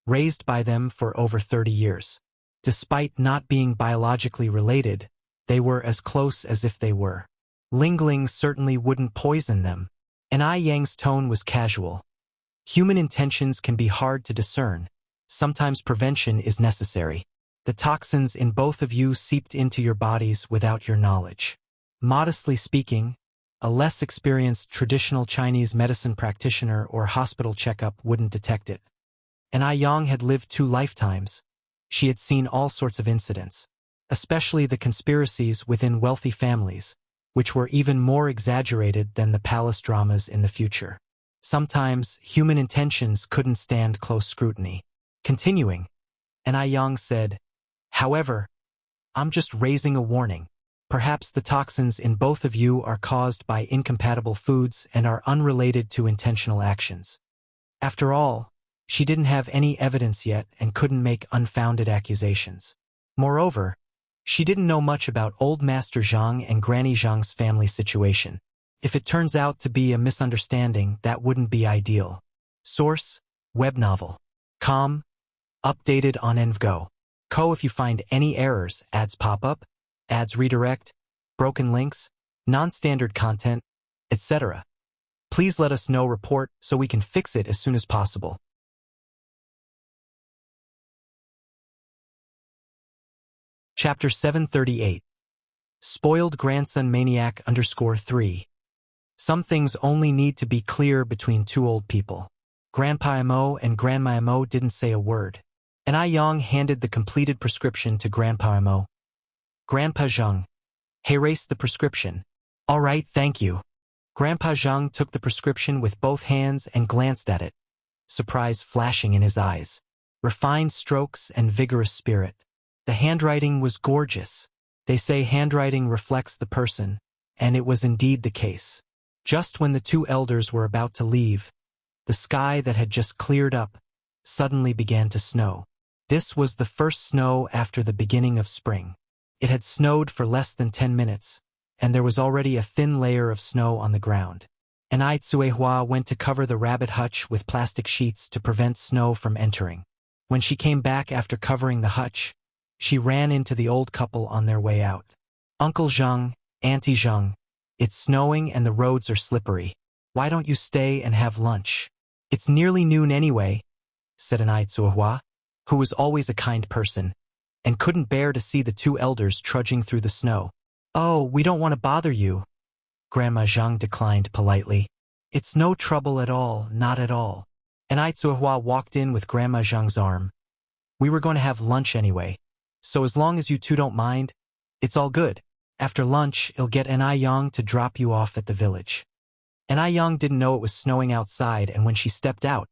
raised by them for over 30 years. Despite not being biologically related, they were as close as if they were. Lingling certainly wouldn't poison them. And Yang's tone was casual. Human intentions can be hard to discern. Sometimes prevention is necessary. The toxins in both of you seeped into your bodies without your knowledge. Modestly speaking, a less experienced traditional Chinese medicine practitioner or hospital checkup wouldn't detect it. And Yang had lived 2 lifetimes. She had seen all sorts of incidents, especially the conspiracies within wealthy families, which were even more exaggerated than the palace dramas in the future. Sometimes, human intentions couldn't stand close scrutiny. Continuing, and Yang said, However, I'm just raising a warning. Perhaps the toxins in both of you are caused by incompatible foods and are unrelated to intentional actions. After all, she didn't have any evidence yet and couldn't make unfounded accusations. Moreover, she didn't know much about Old Master Zhang and Granny Zhang's family situation. If it turns out to be a misunderstanding, that wouldn't be ideal. Source: web novel. Com. Updated on Envgo. If you find any errors, ads pop up, ads redirect, broken links, non-standard content, etc. Please let us know, report, so we can fix it as soon as possible. Chapter 738. Spoiled Grandson Maniac _3. Some things only need to be clear between 2 old people. Grandpa Mo and Grandma Mo didn't say a word. And Yang handed the completed prescription to Grandpa Mo. Grandpa Zhang. Erase the prescription. All right, thank you. Grandpa Zhang took the prescription with both hands and glanced at it, surprise flashing in his eyes. Refined strokes and vigorous spirit. The handwriting was gorgeous. They say handwriting reflects the person, and it was indeed the case. Just when the 2 elders were about to leave, the sky that had just cleared up suddenly began to snow. This was the first snow after the beginning of spring. It had snowed for less than 10 minutes, and there was already a thin layer of snow on the ground. And Ai Tsuehua went to cover the rabbit hutch with plastic sheets to prevent snow from entering. When she came back after covering the hutch, she ran into the old couple on their way out. Uncle Zhang, Auntie Zhang, it's snowing and the roads are slippery. Why don't you stay and have lunch? It's nearly noon anyway, said an Ai Tsuehua, who was always a kind person, and couldn't bear to see the 2 elders trudging through the snow. Oh, we don't want to bother you. Grandma Zhang declined politely. It's no trouble at all, not at all. And Ai Tsuehua walked in with Grandma Zhang's arm. We were going to have lunch anyway, so as long as you 2 don't mind, it's all good. After lunch, I'll get Yang to drop you off at the village. Yang didn't know it was snowing outside, and when she stepped out,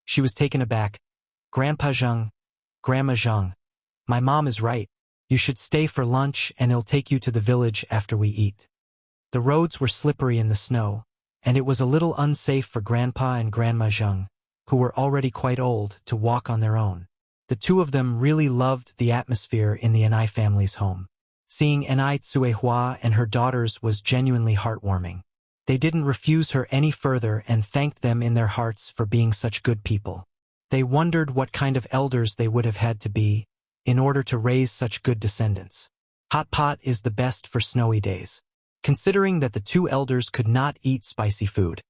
she was taken aback. Grandpa Zhang, Grandma Zhang, my mom is right. You should stay for lunch and I'll take you to the village after we eat. The roads were slippery in the snow, and it was a little unsafe for Grandpa and Grandma Zhang, who were already quite old, to walk on their own. The 2 of them really loved the atmosphere in the Anai family's home. Seeing Anai Tsuehua and her daughters was genuinely heartwarming. They didn't refuse her any further and thanked them in their hearts for being such good people. They wondered what kind of elders they would have had to be in order to raise such good descendants. Hot pot is the best for snowy days. Considering that the two elders could not eat spicy food,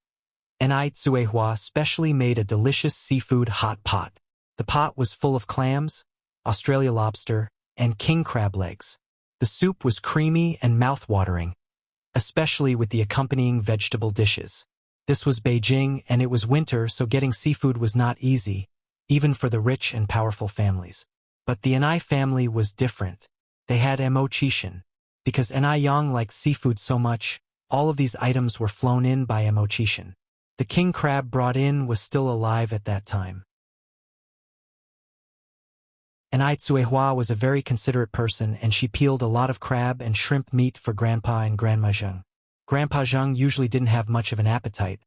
Enai Tsuehua specially made a delicious seafood hot pot. The pot was full of clams, Australia lobster, and king crab legs. The soup was creamy and mouth-watering, especially with the accompanying vegetable dishes. This was Beijing, and it was winter, so getting seafood was not easy, even for the rich and powerful families. But the Enai family was different. They had Emochishan. Because Enai Yang liked seafood so much, all of these items were flown in by Emochishan. The king crab brought in was still alive at that time. Enai Tsuehua was a very considerate person, and she peeled a lot of crab and shrimp meat for Grandpa and Grandma Zheng. Grandpa Zheng usually didn't have much of an appetite,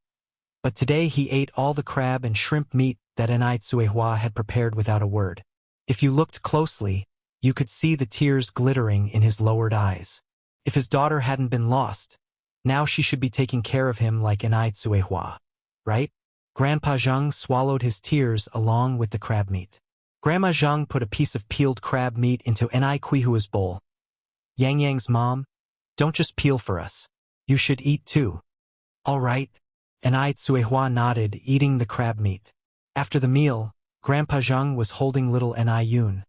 but today he ate all the crab and shrimp meat that Enai Tsuehua had prepared without a word. If you looked closely, you could see the tears glittering in his lowered eyes. If his daughter hadn't been lost, now she should be taking care of him like Enai Tsuehua, right? Grandpa Zheng swallowed his tears along with the crab meat. Grandma Zheng put a piece of peeled crab meat into Enai Kuihua's bowl. Yang Yang's mom, don't just peel for us. You should eat too. All right. Enai Tsuehua nodded, eating the crab meat. After the meal, Grandpa Zheng was holding little Enai Yun,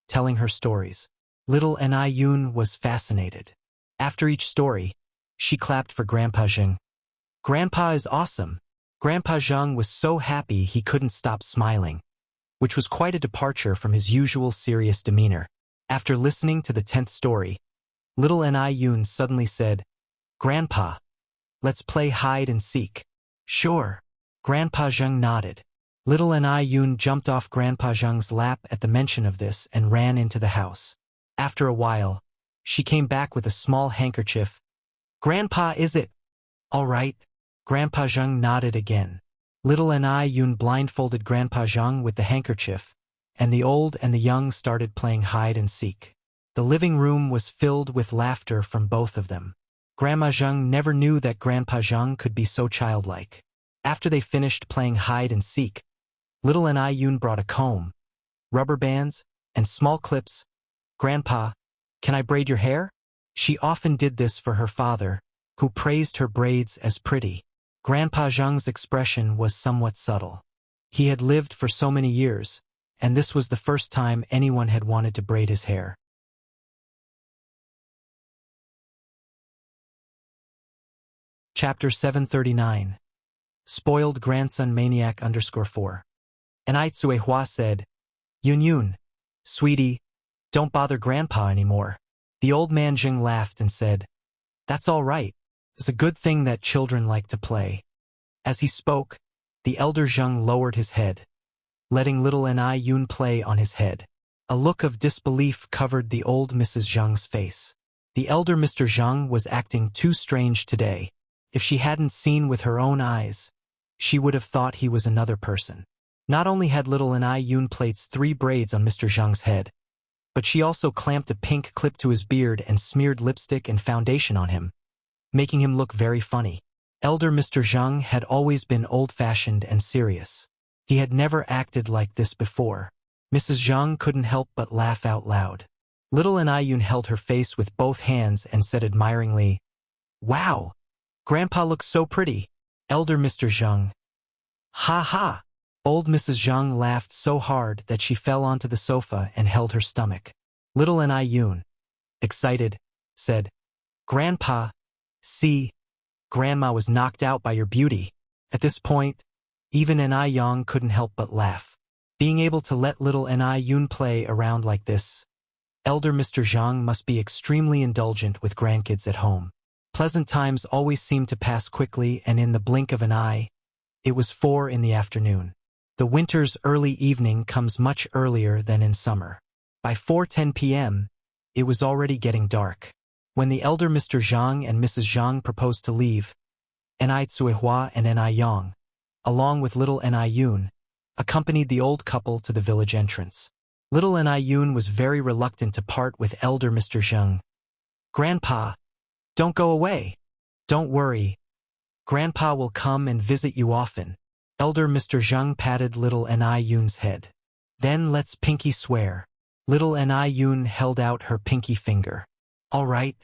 telling her stories. Little Enai Yun was fascinated. After each story, she clapped for Grandpa Zheng. Grandpa is awesome. Grandpa Zheng was so happy he couldn't stop smiling, which was quite a departure from his usual serious demeanor. After listening to the 10th story, little Enai Yun suddenly said, Grandpa, let's play hide and seek. Sure. Grandpa Zheng nodded. Little Enai Yun jumped off Grandpa Zheng's lap at the mention of this and ran into the house. After a while, she came back with a small handkerchief. Grandpa, is it? All right. Grandpa Zheng nodded again. Little Enai Yun blindfolded Grandpa Zheng with the handkerchief, and the old and the young started playing hide and seek. The living room was filled with laughter from both of them. Grandma Zheng never knew that Grandpa Zheng could be so childlike. After they finished playing hide and seek, little Enai Yun brought a comb, rubber bands, and small clips. Grandpa, can I braid your hair? She often did this for her father, who praised her braids as pretty. Grandpa Zheng's expression was somewhat subtle. He had lived for so many years, and this was the first time anyone had wanted to braid his hair. Chapter 739. Spoiled Grandson Maniac _4. Enai Tsuehua said, Yun Yun, sweetie, don't bother Grandpa anymore. The old man Zheng laughed and said, That's all right. It's a good thing that children like to play. As he spoke, the elder Zheng lowered his head, letting little Enai Yun play on his head. A look of disbelief covered the old Mrs. Zheng's face. The elder Mr. Zheng was acting too strange today. If she hadn't seen with her own eyes, she would have thought he was another person. Not only had little Enai Yun plaits 3 braids on Mr. Zheng's head, but she also clamped a pink clip to his beard and smeared lipstick and foundation on him, making him look very funny. Elder Mr. Zheng had always been old-fashioned and serious. He had never acted like this before. Mrs. Zheng couldn't help but laugh out loud. Little Enai Yun held her face with both hands and said admiringly, Wow! Grandpa looks so pretty. Elder Mr. Zheng. Ha ha! Old Mrs. Zheng laughed so hard that she fell onto the sofa and held her stomach. Little Enai Yun, excited, said, Grandpa, see, Grandma was knocked out by your beauty. At this point, even Enai Yang couldn't help but laugh. Being able to let little Enai Yun play around like this, Elder Mr. Zheng must be extremely indulgent with grandkids at home. Pleasant times always seemed to pass quickly, and in the blink of an eye, it was 4 in the afternoon. The winter's early evening comes much earlier than in summer. By 4:10 p.m., it was already getting dark. When the elder Mr. Zhang and Mrs. Zhang proposed to leave, Enai Tsuehua and Enai Yang, along with little Enai Yun, accompanied the old couple to the village entrance. Little Enai Yun was very reluctant to part with elder Mr. Zhang. Grandpa, don't go away. Don't worry. Grandpa will come and visit you often. Elder Mr. Zhang patted little Enai Yun's head. Then let's pinky swear. Little Ni Yun held out her pinky finger. All right.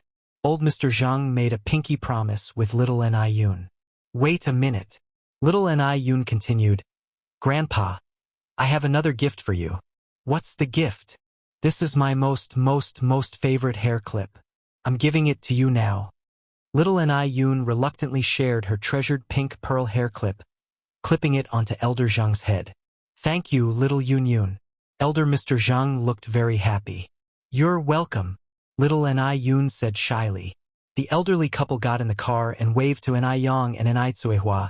Old Mr. Zhang made a pinky promise with little Ni Yun. Wait a minute. Little Ni Yun continued. Grandpa, I have another gift for you. What's the gift? This is my most favorite hair clip. I'm giving it to you now. Little Ni Yun reluctantly shared her treasured pink pearl hair clip, clipping it onto Elder Zhang's head. Thank you, little Yun Yun. Elder Mr. Zhang looked very happy. You're welcome, little Ni Yun said shyly. The elderly couple got in the car and waved to Ni Yang and Ni Tsuehua.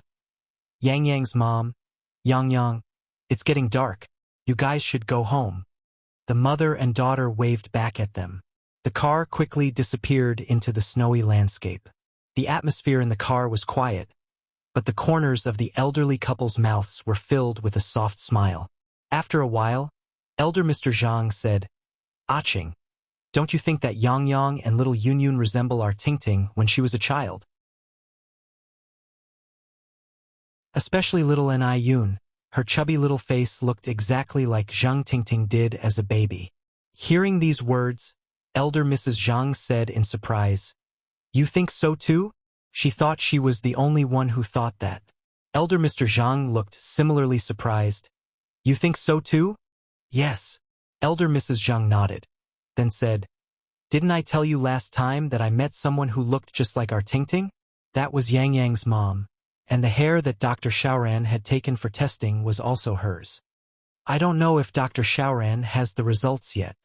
Yang Yang's mom, Yang Yang, it's getting dark. You guys should go home. The mother and daughter waved back at them. The car quickly disappeared into the snowy landscape. The atmosphere in the car was quiet, but the corners of the elderly couple's mouths were filled with a soft smile. After a while, Elder Mr. Zhang said, Aching, don't you think that Yang Yang and little Yun Yun resemble our Ting Ting when she was a child? Especially little Ni Yun. Her chubby little face looked exactly like Zhang Tingting did as a baby. Hearing these words, Elder Mrs. Zhang said in surprise, You think so too? She thought she was the only one who thought that. Elder Mr. Zhang looked similarly surprised. You think so too? Yes. Elder Mrs. Zhang nodded, then said, Didn't I tell you last time that I met someone who looked just like our Tingting? That was Yang Yang's mom. And the hair that Dr. Xiaoran had taken for testing was also hers. I don't know if Dr. Xiaoran has the results yet.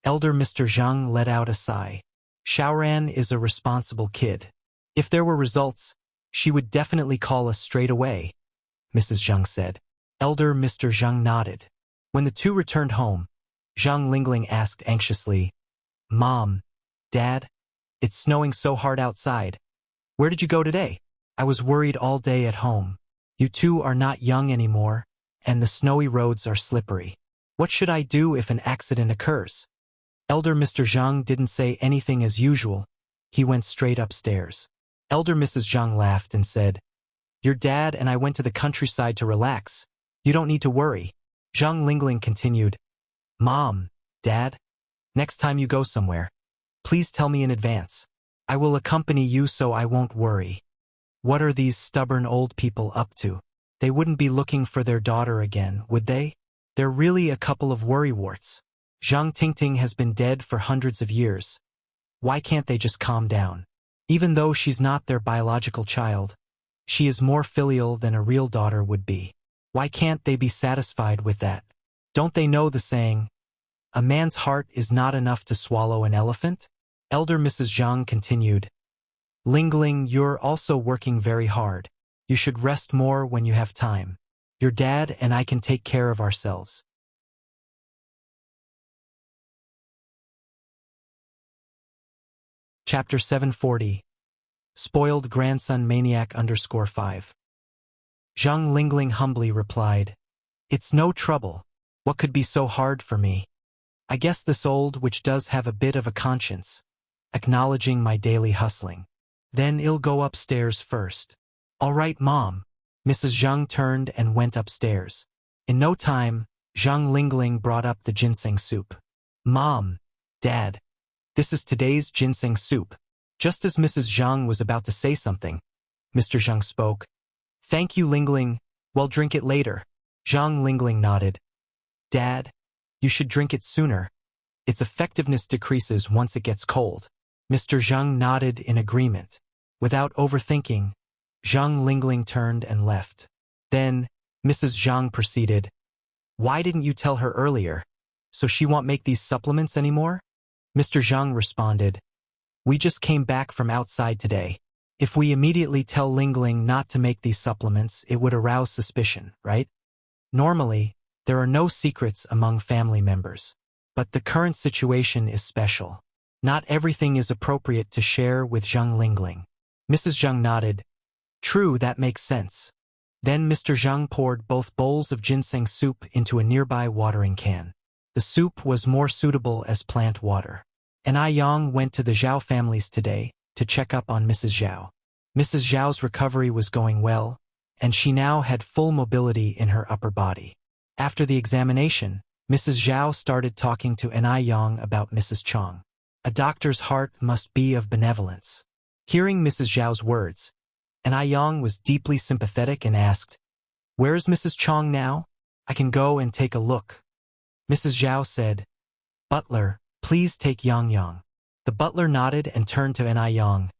Elder Mr. Zhang let out a sigh. Xiaoran is a responsible kid. If there were results, she would definitely call us straight away, Mrs. Zhang said. Elder Mr. Zhang nodded. When the two returned home, Zhang Lingling asked anxiously, Mom, Dad, it's snowing so hard outside. Where did you go today? I was worried all day at home. You two are not young anymore, and the snowy roads are slippery. What should I do if an accident occurs? Elder Mr. Zhang didn't say anything as usual. He went straight upstairs. Elder Mrs. Zhang laughed and said, Your dad and I went to the countryside to relax. You don't need to worry. Zhang Lingling continued, Mom, Dad, next time you go somewhere, please tell me in advance. I will accompany you so I won't worry. What are these stubborn old people up to? They wouldn't be looking for their daughter again, would they? They're really a couple of worrywarts. Zhang Tingting has been dead for hundreds of years. Why can't they just calm down? Even though she's not their biological child, she is more filial than a real daughter would be. Why can't they be satisfied with that? Don't they know the saying, a man's heart is not enough to swallow an elephant? Elder Mrs. Zhang continued, Lingling, you're also working very hard. You should rest more when you have time. Your dad and I can take care of ourselves. Chapter 740. Spoiled Grandson Maniac _5. Zhang Lingling humbly replied, It's no trouble. What could be so hard for me? I guess this old witch does have a bit of a conscience, acknowledging my daily hustling. Then I'll go upstairs first. All right, Mom. Mrs. Zhang turned and went upstairs. In no time, Zhang Lingling brought up the ginseng soup. Mom, Dad, this is today's ginseng soup. Just as Mrs. Zhang was about to say something, Mr. Zhang spoke. Thank you, Lingling. Well, drink it later. Zhang Lingling nodded. Dad, you should drink it sooner. Its effectiveness decreases once it gets cold. Mr. Zhang nodded in agreement. Without overthinking, Zhang Lingling turned and left. Then, Mrs. Zhang proceeded, Why didn't you tell her earlier? So she won't make these supplements anymore? Mr. Zhang responded, We just came back from outside today. If we immediately tell Lingling not to make these supplements, it would arouse suspicion, right? Normally, there are no secrets among family members. But the current situation is special. Not everything is appropriate to share with Zhang Lingling. Mrs. Zhang nodded. True, that makes sense. Then Mr. Zhang poured both bowls of ginseng soup into a nearby watering can. The soup was more suitable as plant water. And I Yang went to the Zhao families today to check up on Mrs. Zhao. Mrs. Zhao's recovery was going well, and she now had full mobility in her upper body. After the examination, Mrs. Zhao started talking to Anai Yang about Mrs. Chong. A doctor's heart must be of benevolence. Hearing Mrs. Zhao's words, Anai Yang was deeply sympathetic and asked, "Where's Mrs. Chong now? I can go and take a look." Mrs. Zhao said, "Butler, please take Yang Yang." The butler nodded and turned to Anai Yang.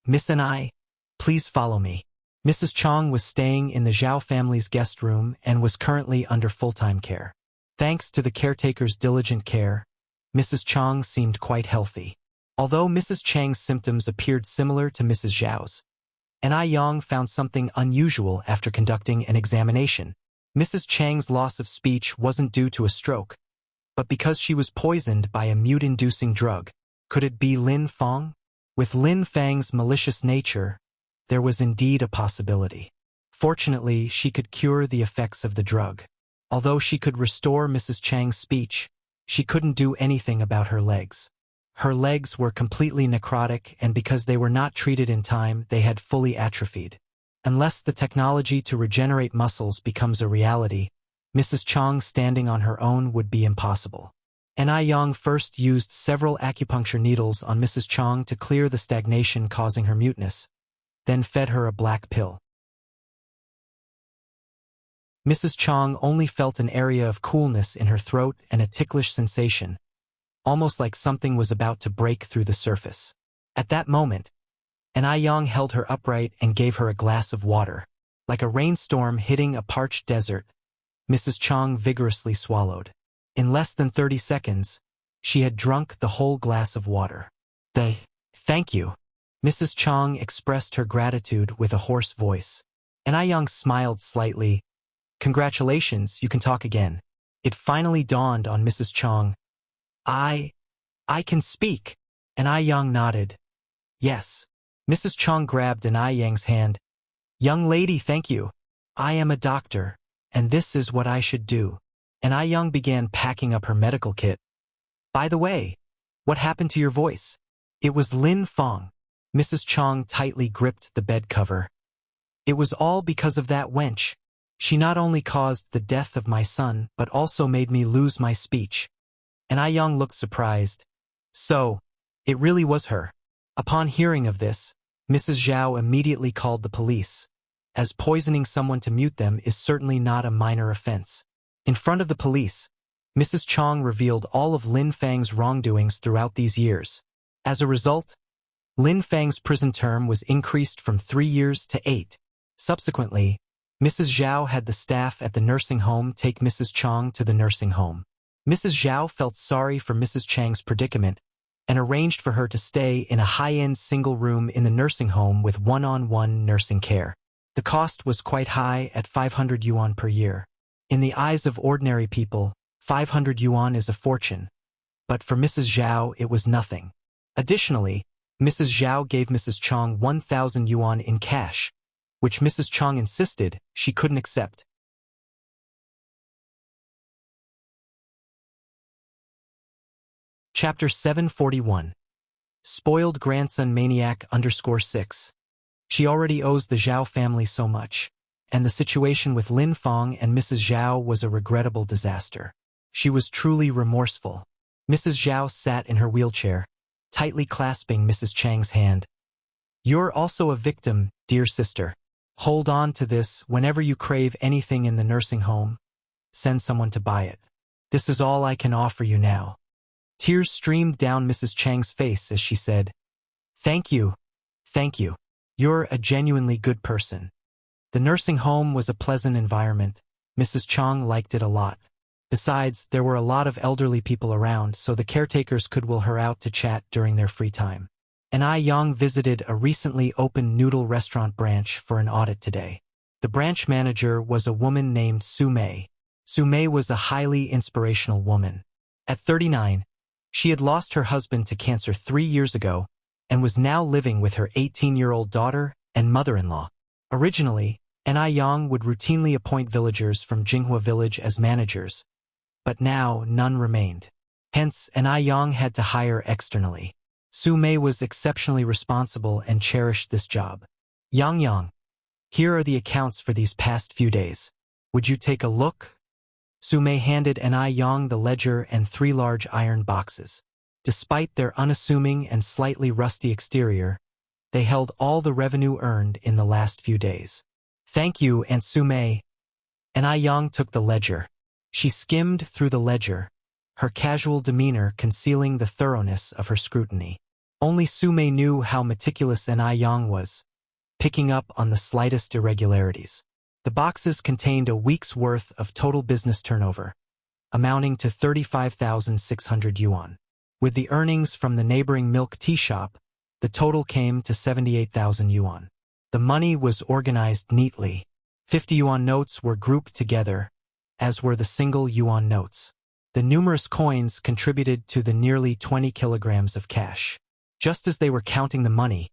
"Miss Anai, please follow me." Mrs. Chong was staying in the Zhao family's guest room and was currently under full-time care. Thanks to the caretaker's diligent care, Mrs. Chong seemed quite healthy. Although Mrs. Chang's symptoms appeared similar to Mrs. Zhao's, Anai Yang found something unusual after conducting an examination. Mrs. Chang's loss of speech wasn't due to a stroke, but because she was poisoned by a mute-inducing drug. Could it be Lin Fang? With Lin Fang's malicious nature, there was indeed a possibility. Fortunately, she could cure the effects of the drug. Although she could restore Mrs. Chang's speech, she couldn't do anything about her legs. Her legs were completely necrotic, and because they were not treated in time, they had fully atrophied. Unless the technology to regenerate muscles becomes a reality, Mrs. Chong standing on her own would be impossible. Anai Yang first used several acupuncture needles on Mrs. Chong to clear the stagnation causing her muteness, then fed her a black pill. Mrs. Chong only felt an area of coolness in her throat and a ticklish sensation, almost like something was about to break through the surface. At that moment, Anai Yang held her upright and gave her a glass of water. Like a rainstorm hitting a parched desert, Mrs. Chong vigorously swallowed. In less than 30 seconds, she had drunk the whole glass of water. Thank you. Mrs. Chong expressed her gratitude with a hoarse voice. Anai Yang smiled slightly. "Congratulations, you can talk again." It finally dawned on Mrs. Chong. I can speak." Anai Yang nodded. "Yes." Mrs. Chong grabbed Anai Yang's hand. "Young lady, thank you. I am a doctor, and this is what I should do." Anai Yang began packing up her medical kit. "By the way, what happened to your voice?" "It was Lin Fang." Mrs. Chong tightly gripped the bed cover. "It was all because of that wench. She not only caused the death of my son, but also made me lose my speech." Anai Yang looked surprised. "So, it really was her." Upon hearing of this, Mrs. Zhao immediately called the police, as poisoning someone to mute them is certainly not a minor offense. In front of the police, Mrs. Chong revealed all of Lin Fang's wrongdoings throughout these years. As a result, Lin Fang's prison term was increased from 3 years to 8. Subsequently, Mrs. Zhao had the staff at the nursing home take Mrs. Chong to the nursing home. Mrs. Zhao felt sorry for Mrs. Chang's predicament and arranged for her to stay in a high-end single room in the nursing home with one-on-one nursing care. The cost was quite high at 500 yuan per year. In the eyes of ordinary people, 500 yuan is a fortune, but for Mrs. Zhao it was nothing. Additionally, Mrs. Zhao gave Mrs. Chong 1,000 yuan in cash, which Mrs. Chong insisted she couldn't accept. Chapter 741. Spoiled Grandson Maniac _6. She already owes the Zhao family so much, and the situation with Lin Fang and Mrs. Zhao was a regrettable disaster. She was truly remorseful. Mrs. Zhao sat in her wheelchair, tightly clasping Mrs. Chang's hand. "You're also a victim, dear sister. Hold on to this whenever you crave anything in the nursing home. Send someone to buy it. This is all I can offer you now." Tears streamed down Mrs. Chang's face as she said, Thank you. You're a genuinely good person." The nursing home was a pleasant environment. Mrs. Chong liked it a lot. Besides, there were a lot of elderly people around, so the caretakers could will her out to chat during their free time. Anai Yang visited a recently opened noodle restaurant branch for an audit today. The branch manager was a woman named Su Mei. Su Mei was a highly inspirational woman. At 39, she had lost her husband to cancer 3 years ago and was now living with her 18-year-old daughter and mother-in-law. Originally, Anai Yang would routinely appoint villagers from Jinghua village as managers, but now none remained. Hence, Anai Yang had to hire externally. Su Mei was exceptionally responsible and cherished this job. Yang, here are the accounts for these past few days. Would you take a look? Sume handed Yang the ledger and 3 large iron boxes. Despite their unassuming and slightly rusty exterior, they held all the revenue earned in the last few days. Thank you, Aunt Sume. Yang took the ledger. She skimmed through the ledger, her casual demeanor concealing the thoroughness of her scrutiny. Only Sume knew how meticulous Yang was, picking up on the slightest irregularities. The boxes contained a week's worth of total business turnover, amounting to 35,600 yuan. With the earnings from the neighboring milk tea shop, the total came to 78,000 yuan. The money was organized neatly. 50 yuan notes were grouped together, as were the single yuan notes. The numerous coins contributed to the nearly 20 kilograms of cash. Just as they were counting the money,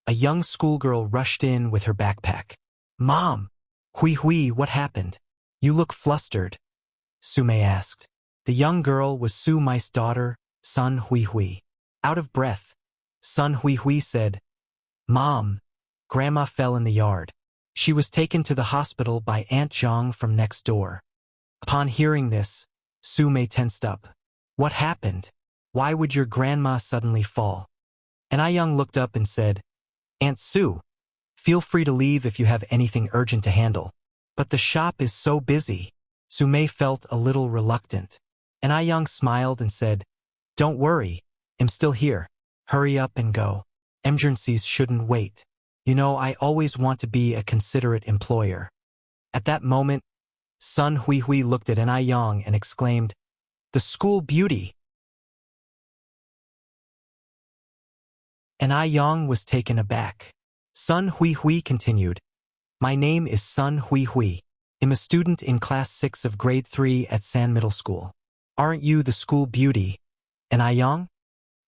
a young schoolgirl rushed in with her backpack. Mom! Hui, what happened? You look flustered, Sume asked. The young girl was Su Mai's daughter, Sun Hui. Out of breath, Sun Hui said, Mom, Grandma fell in the yard. She was taken to the hospital by Aunt Zhang from next door. Upon hearing this, Sume tensed up. What happened? Why would your grandma suddenly fall? Yang looked up and said, Aunt Su, feel free to leave if you have anything urgent to handle. But the shop is so busy. Sume felt a little reluctant. Yang smiled and said, Don't worry, I'm still here. Hurry up and go. Emergencies shouldn't wait. You know, I always want to be a considerate employer. At that moment, Sun Hui looked at Yang and exclaimed, The school beauty! Yang was taken aback. Sun Hui continued, My name is Sun Hui. I'm a student in class 6 of grade 3 at San Middle School. Aren't you the school beauty? Yang?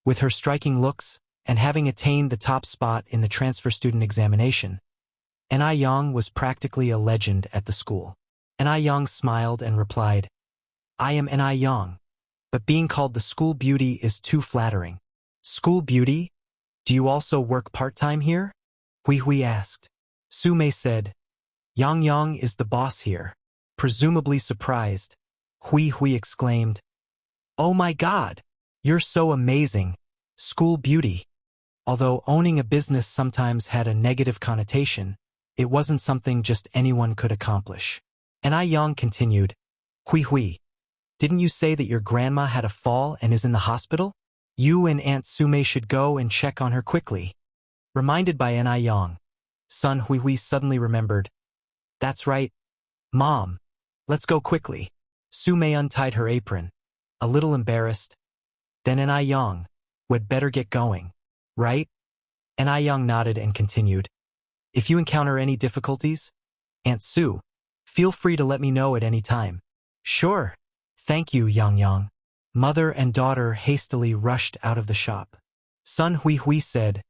With her striking looks, and having attained the top spot in the transfer student examination, Yang was practically a legend at the school. Yang smiled and replied, I am Yang, but being called the school beauty is too flattering. School beauty? Do you also work part-time here? Hui asked. Sume said, Yang is the boss here. Presumably surprised, Hui exclaimed, Oh my God, you're so amazing, school beauty. Although owning a business sometimes had a negative connotation, it wasn't something just anyone could accomplish. Yang continued, Hui, didn't you say that your grandma had a fall and is in the hospital? You and Aunt Sume should go and check on her quickly. Reminded by Yang, Sun Hui suddenly remembered, That's right, Mom, let's go quickly. Sume untied her apron, a little embarrassed. Then Yang, we'd better get going. Right? Yang nodded and continued, If you encounter any difficulties, Aunt Su, feel free to let me know at any time. Sure. Thank you, Yang. Mother and daughter hastily rushed out of the shop. Sun Hui said,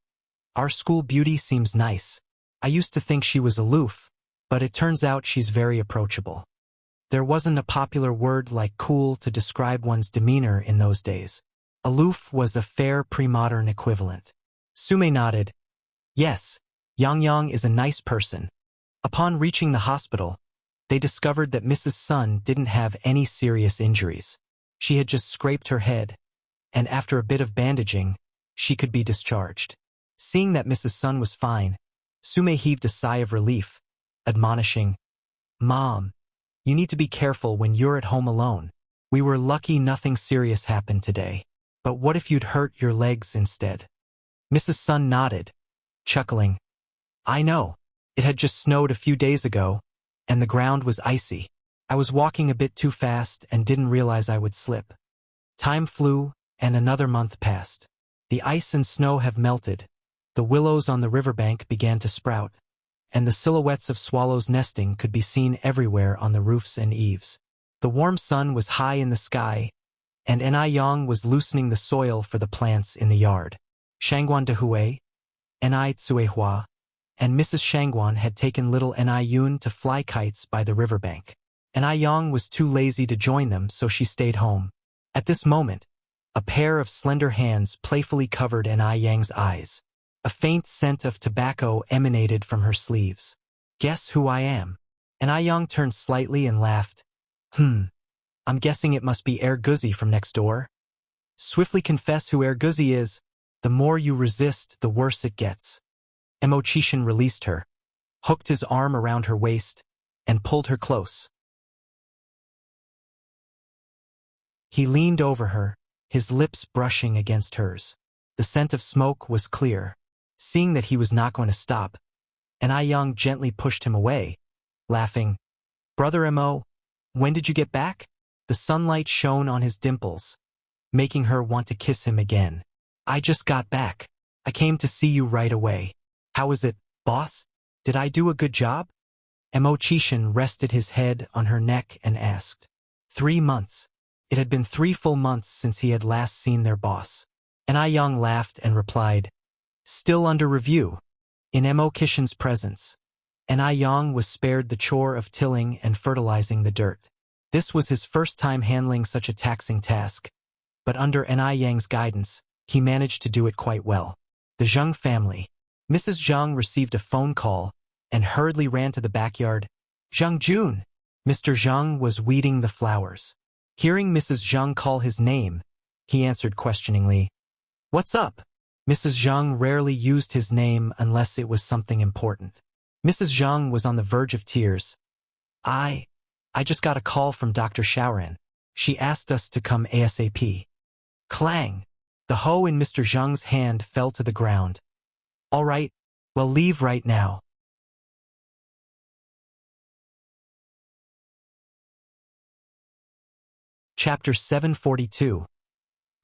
Our school beauty seems nice. I used to think she was aloof, but it turns out she's very approachable. There wasn't a popular word like cool to describe one's demeanor in those days. Aloof was a fair pre-modern equivalent. Sume nodded. Yes, Yang is a nice person. Upon reaching the hospital, they discovered that Mrs. Sun didn't have any serious injuries. She had just scraped her head, and after a bit of bandaging, she could be discharged. Seeing that Mrs. Sun was fine, Sume heaved a sigh of relief, admonishing, Mom, you need to be careful when you're at home alone. We were lucky nothing serious happened today. But what if you'd hurt your legs instead? Mrs. Sun nodded, chuckling. I know. It had just snowed a few days ago, and the ground was icy. I was walking a bit too fast and didn't realize I would slip. Time flew, and another month passed. The ice and snow have melted. The willows on the riverbank began to sprout, and the silhouettes of swallows nesting could be seen everywhere on the roofs and eaves. The warm sun was high in the sky, and Yang was loosening the soil for the plants in the yard. Shangguan Dehui, Tsuehua, and Mrs. Shangguan had taken little Yun to fly kites by the riverbank. Yang was too lazy to join them, so she stayed home. At this moment, a pair of slender hands playfully covered Yang's eyes. A faint scent of tobacco emanated from her sleeves. Guess who I am? Yang turned slightly and laughed. I'm guessing it must be Guzzi from next door. Swiftly confess who Guzzi is. The more you resist, the worse it gets. Chishin released her, hooked his arm around her waist, and pulled her close. He leaned over her, his lips brushing against hers. The scent of smoke was clear. Seeing that he was not going to stop, Yang gently pushed him away, laughing. Brother Mo, when did you get back? The sunlight shone on his dimples, making her want to kiss him again. I just got back. I came to see you right away. How is it, boss? Did I do a good job? Chishin rested his head on her neck and asked. 3 months. It had been 3 full months since he had last seen their boss. Yang laughed and replied, still under review. In Chishin's presence, Yang was spared the chore of tilling and fertilizing the dirt. This was his first time handling such a taxing task, but under Yang's guidance, he managed to do it quite well. The Zheng family. Mrs. Zheng received a phone call and hurriedly ran to the backyard. Zheng Jun. Mr. Zheng was weeding the flowers. Hearing Mrs. Zheng call his name, he answered questioningly. What's up? Mrs. Zheng rarely used his name unless it was something important. Mrs. Zheng was on the verge of tears. I just got a call from Dr. Shaoran. She asked us to come ASAP. Clang! The hoe in Mr. Zheng's hand fell to the ground. All right, well, leave right now. Chapter 742.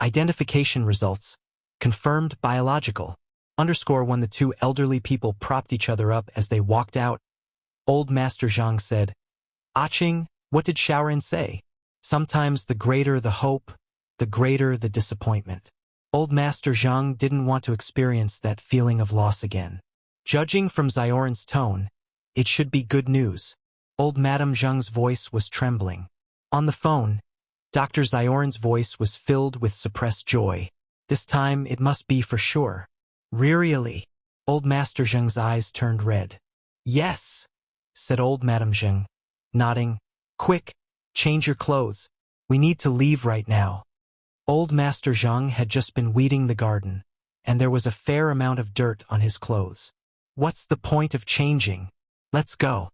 Identification results. Confirmed biological. When the 2 elderly people propped each other up as they walked out, Old Master Zhang said, Aching, what did Shaoran say? Sometimes the greater the hope, the greater the disappointment. Old Master Zhang didn't want to experience that feeling of loss again. Judging from Zioran's tone, it should be good news. Old Madame Zheng's voice was trembling. On the phone, Dr. Zioran's voice was filled with suppressed joy. This time it must be for sure. Really? Old Master Zheng's eyes turned red. Yes, said Old Madame Zheng, nodding. Quick, change your clothes. We need to leave right now. Old Master Zheng had just been weeding the garden, and there was a fair amount of dirt on his clothes. What's the point of changing? Let's go.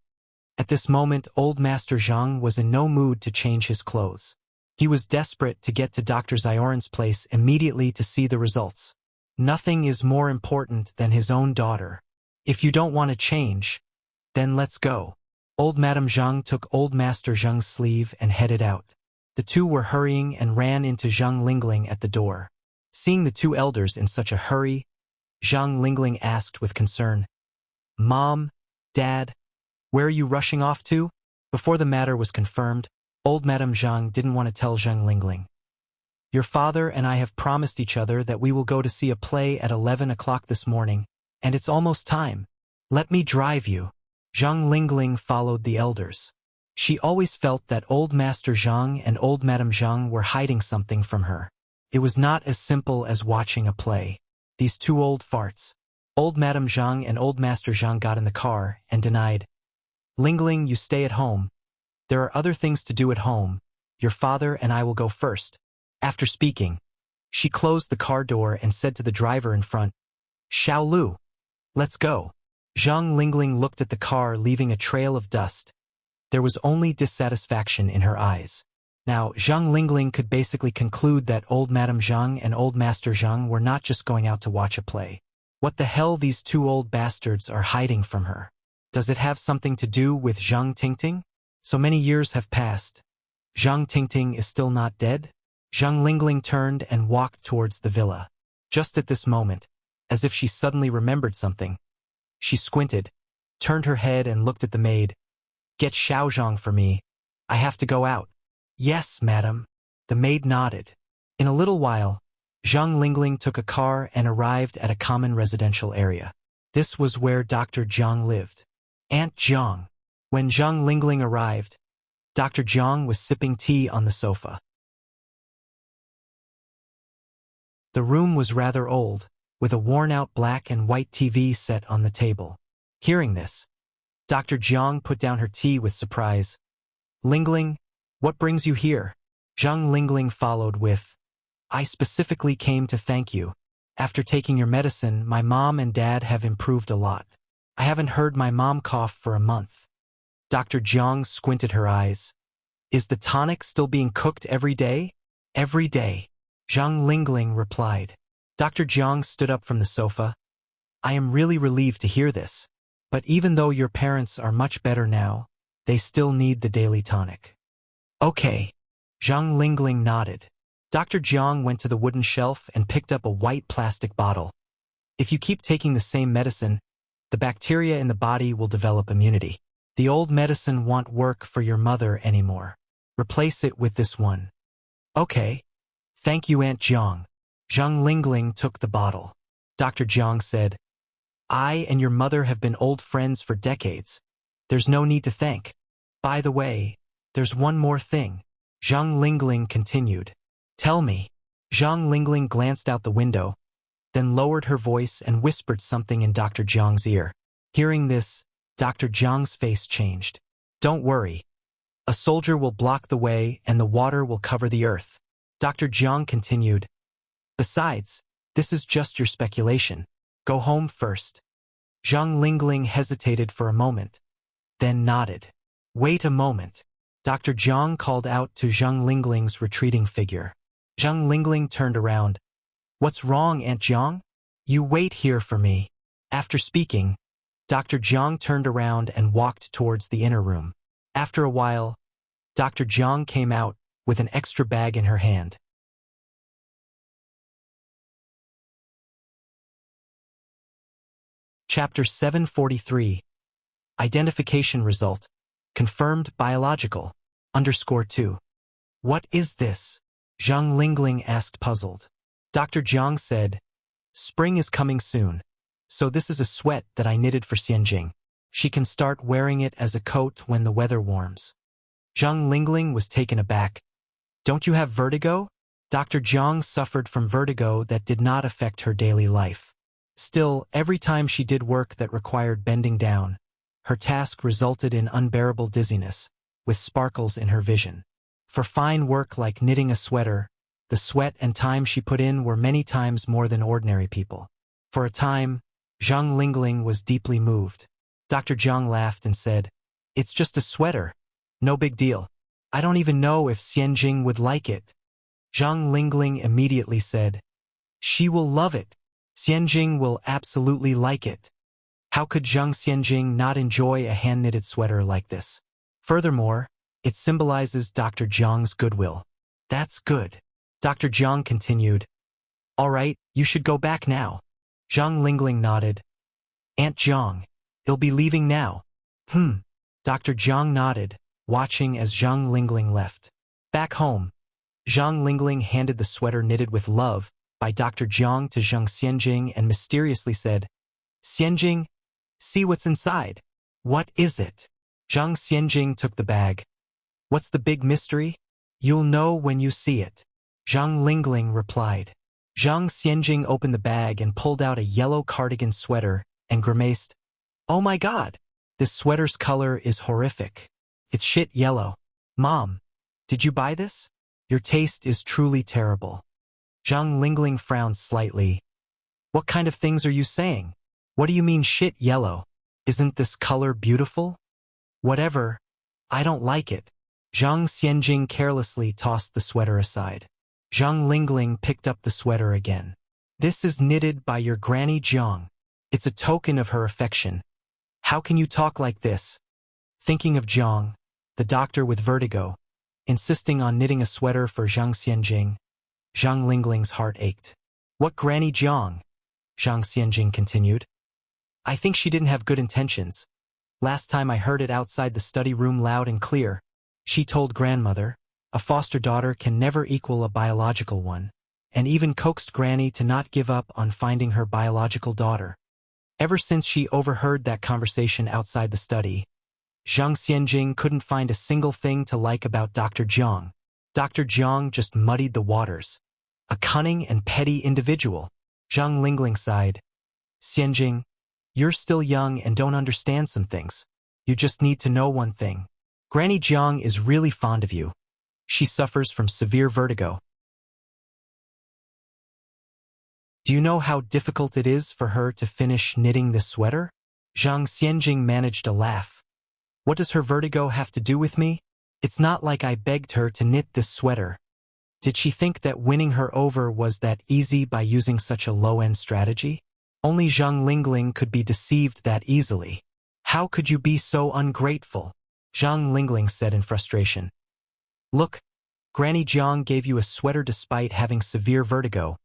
At this moment, Old Master Zheng was in no mood to change his clothes. He was desperate to get to Dr. Zioran's place immediately to see the results. Nothing is more important than his own daughter. If you don't want to change, then let's go. Old Madame Zheng took Old Master Zheng's sleeve and headed out. The 2 were hurrying and ran into Zhang Lingling at the door. Seeing the 2 elders in such a hurry, Zhang Lingling asked with concern, Mom, Dad, where are you rushing off to? Before the matter was confirmed, Old Madame Zheng didn't want to tell Zhang Lingling. Your father and I have promised each other that we will go to see a play at 11 o'clock this morning, and it's almost time. Let me drive you. Zhang Lingling followed the elders. She always felt that Old Master Zheng and Old Madame Zheng were hiding something from her. It was not as simple as watching a play. These 2 old farts. Old Madame Zheng and Old Master Zheng got in the car and denied. Lingling, you stay at home. There are other things to do at home. Your father and I will go first. After speaking, she closed the car door and said to the driver in front, Xiao Lu, let's go. Zhang Lingling looked at the car, leaving a trail of dust. There was only dissatisfaction in her eyes. Now, Zhang Lingling could basically conclude that Old Madame Zheng and Old Master Zheng were not just going out to watch a play. What the hell these 2 old bastards are hiding from her? Does it have something to do with Zhang Tingting? So many years have passed. Zhang Tingting is still not dead? Zhang Lingling turned and walked towards the villa. Just at this moment, as if she suddenly remembered something, she squinted, turned her head and looked at the maid. Get Xiaozhang for me. I have to go out. Yes, madam. The maid nodded. In a little while, Zhang Lingling took a car and arrived at a common residential area. This was where Dr. Jiang lived. Aunt Jiang. When Zhang Lingling arrived, Dr. Jiang was sipping tea on the sofa. The room was rather old, with a worn-out black and white TV set on the table. Hearing this, Dr. Jiang put down her tea with surprise. Lingling, What brings you here? Zhang Lingling followed with, I specifically came to thank you. After taking your medicine, my mom and dad have improved a lot. I haven't heard my mom cough for a month. Dr. Jiang squinted her eyes. Is the tonic still being cooked every day? Every day, Zhang Lingling replied. Dr. Jiang stood up from the sofa. I am really relieved to hear this. But even though your parents are much better now, they still need the daily tonic. Okay. Zhang Lingling nodded. Dr. Jiang went to the wooden shelf and picked up a white plastic bottle. If you keep taking the same medicine, the bacteria in the body will develop immunity. The old medicine won't work for your mother anymore. Replace it with this one. Okay. Thank you, Aunt Jiang. Zhang Lingling took the bottle. Dr. Jiang said, I and your mother have been old friends for decades. There's no need to thank. By the way, there's one more thing. Zhang Lingling continued. Tell me. Zhang Lingling glanced out the window, then lowered her voice and whispered something in Dr. Jiang's ear. Hearing this, Dr. Jiang's face changed. Don't worry. A soldier will block the way and the water will cover the earth. Dr. Jiang continued. Besides, this is just your speculation. Go home first. Zhang Lingling hesitated for a moment, then nodded. Wait a moment. Dr. Jiang called out to Zhang Lingling's retreating figure. Zhang Lingling turned around. What's wrong, Aunt Jiang? You wait here for me. After speaking, Dr. Jiang turned around and walked towards the inner room. After a while, Dr. Jiang came out with an extra bag in her hand. Chapter 743. Identification result. Confirmed biological. _2. What is this? Zhang Lingling asked, puzzled. Dr. Jiang said, Spring is coming soon. So this is a sweat that I knitted for Xianjing. She can start wearing it as a coat when the weather warms. Zhang Lingling was taken aback. Don't you have vertigo? Dr. Jiang suffered from vertigo that did not affect her daily life. Still, every time she did work that required bending down, her task resulted in unbearable dizziness, with sparkles in her vision. For fine work like knitting a sweater, the sweat and time she put in were many times more than ordinary people. For a time, Zhang Lingling was deeply moved. Dr. Jiang laughed and said, It's just a sweater. No big deal. I don't even know if Xianjing would like it. Zhang Lingling immediately said, She will love it. Xianjing will absolutely like it. How could Zhang Xianjing not enjoy a hand-knitted sweater like this? Furthermore, it symbolizes Dr. Jiang's goodwill. That's good. Dr. Jiang continued. All right, you should go back now. Zhang Lingling nodded. Aunt Jiang, you'll be leaving now. Dr. Jiang nodded, watching as Zhang Lingling left. Back home, Zhang Lingling handed the sweater knitted with love by Dr. Jiang to Zhang Xianjing and mysteriously said, Xianjing, see what's inside. What is it? Zhang Xianjing took the bag. What's the big mystery? You'll know when you see it. Zhang Lingling replied. Zhang Xianjing opened the bag and pulled out a yellow cardigan sweater and grimaced, Oh my God! This sweater's color is horrific. It's shit yellow. Mom, did you buy this? Your taste is truly terrible. Zhang Lingling frowned slightly. What kind of things are you saying? What do you mean shit yellow? Isn't this color beautiful? Whatever. I don't like it. Zhang Xianjing carelessly tossed the sweater aside. Zhang Lingling picked up the sweater again. This is knitted by your Granny Jiang. It's a token of her affection. How can you talk like this? Thinking of Jiang, the doctor with vertigo, insisting on knitting a sweater for Zhang Xianjing, Zhang Lingling's heart ached. What Granny Jiang? Zhang Xianjing continued. I think she didn't have good intentions. Last time I heard it outside the study room loud and clear. She told grandmother, a foster daughter can never equal a biological one, and even coaxed Granny to not give up on finding her biological daughter. Ever since she overheard that conversation outside the study, Zhang Xianjing couldn't find a single thing to like about Dr. Jiang. Dr. Jiang just muddied the waters. A cunning and petty individual. Zhang Lingling sighed. Xianjing, you're still young and don't understand some things. You just need to know one thing. Granny Jiang is really fond of you. She suffers from severe vertigo. Do you know how difficult it is for her to finish knitting this sweater? Zhang Xianjing managed a laugh. What does her vertigo have to do with me? It's not like I begged her to knit this sweater. Did she think that winning her over was that easy by using such a low-end strategy? Only Zhang Lingling could be deceived that easily. How could you be so ungrateful? Zhang Lingling said in frustration. Look, Granny Jiang gave you a sweater despite having severe vertigo.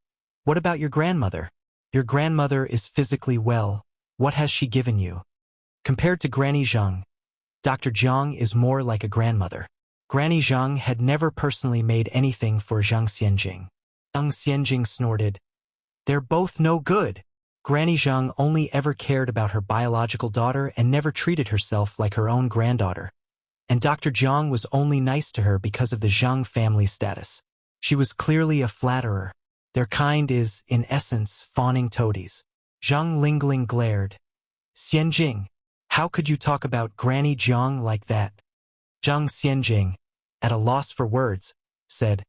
What about your grandmother? Your grandmother is physically well. What has she given you? Compared to Granny Zhang, Dr. Jiang is more like a grandmother. Granny Zhang had never personally made anything for Zhang Xianjing. Zhang Xianjing snorted. They're both no good. Granny Zhang only ever cared about her biological daughter and never treated herself like her own granddaughter. And Dr. Jiang was only nice to her because of the Zhang family status. She was clearly a flatterer. Their kind is, in essence, fawning toadies. Zhang Lingling glared. Xianjing, how could you talk about Granny Jiang like that? Zhang Xianjing, at a loss for words, said,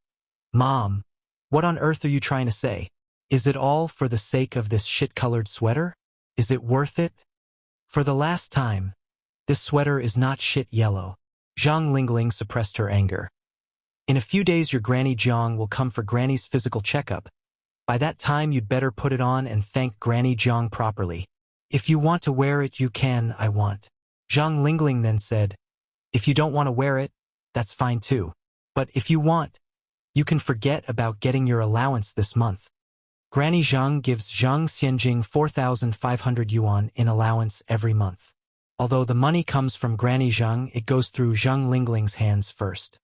Mom, what on earth are you trying to say? Is it all for the sake of this shit-colored sweater? Is it worth it? For the last time, this sweater is not shit yellow. Zhang Lingling suppressed her anger. In a few days your Granny Jiang will come for Granny's physical checkup. By that time you'd better put it on and thank Granny Jiang properly. If you want to wear it you can, I want. Zhang Lingling then said, if you don't want to wear it, that's fine too. But if you want, you can forget about getting your allowance this month. Granny Zhang gives Zhang Xianjing 4,500 yuan in allowance every month. Although the money comes from Granny Zhang, it goes through Zhang Lingling's hands first.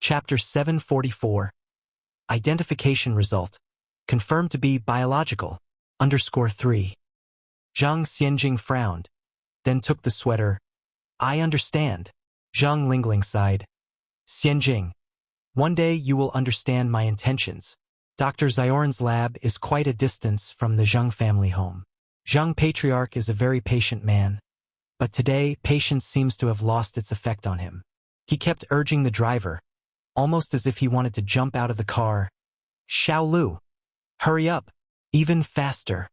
Chapter 744. Identification result. Confirmed to be biological. _3. Zhang Xianjing frowned, then took the sweater. I understand. Zhang Lingling sighed. Xianjing, one day you will understand my intentions. Dr. Zioran's lab is quite a distance from the Zhang family home. Zhang Patriarch is a very patient man, but today patience seems to have lost its effect on him. He kept urging the driver, almost as if he wanted to jump out of the car. Xiao Lu, hurry up, even faster.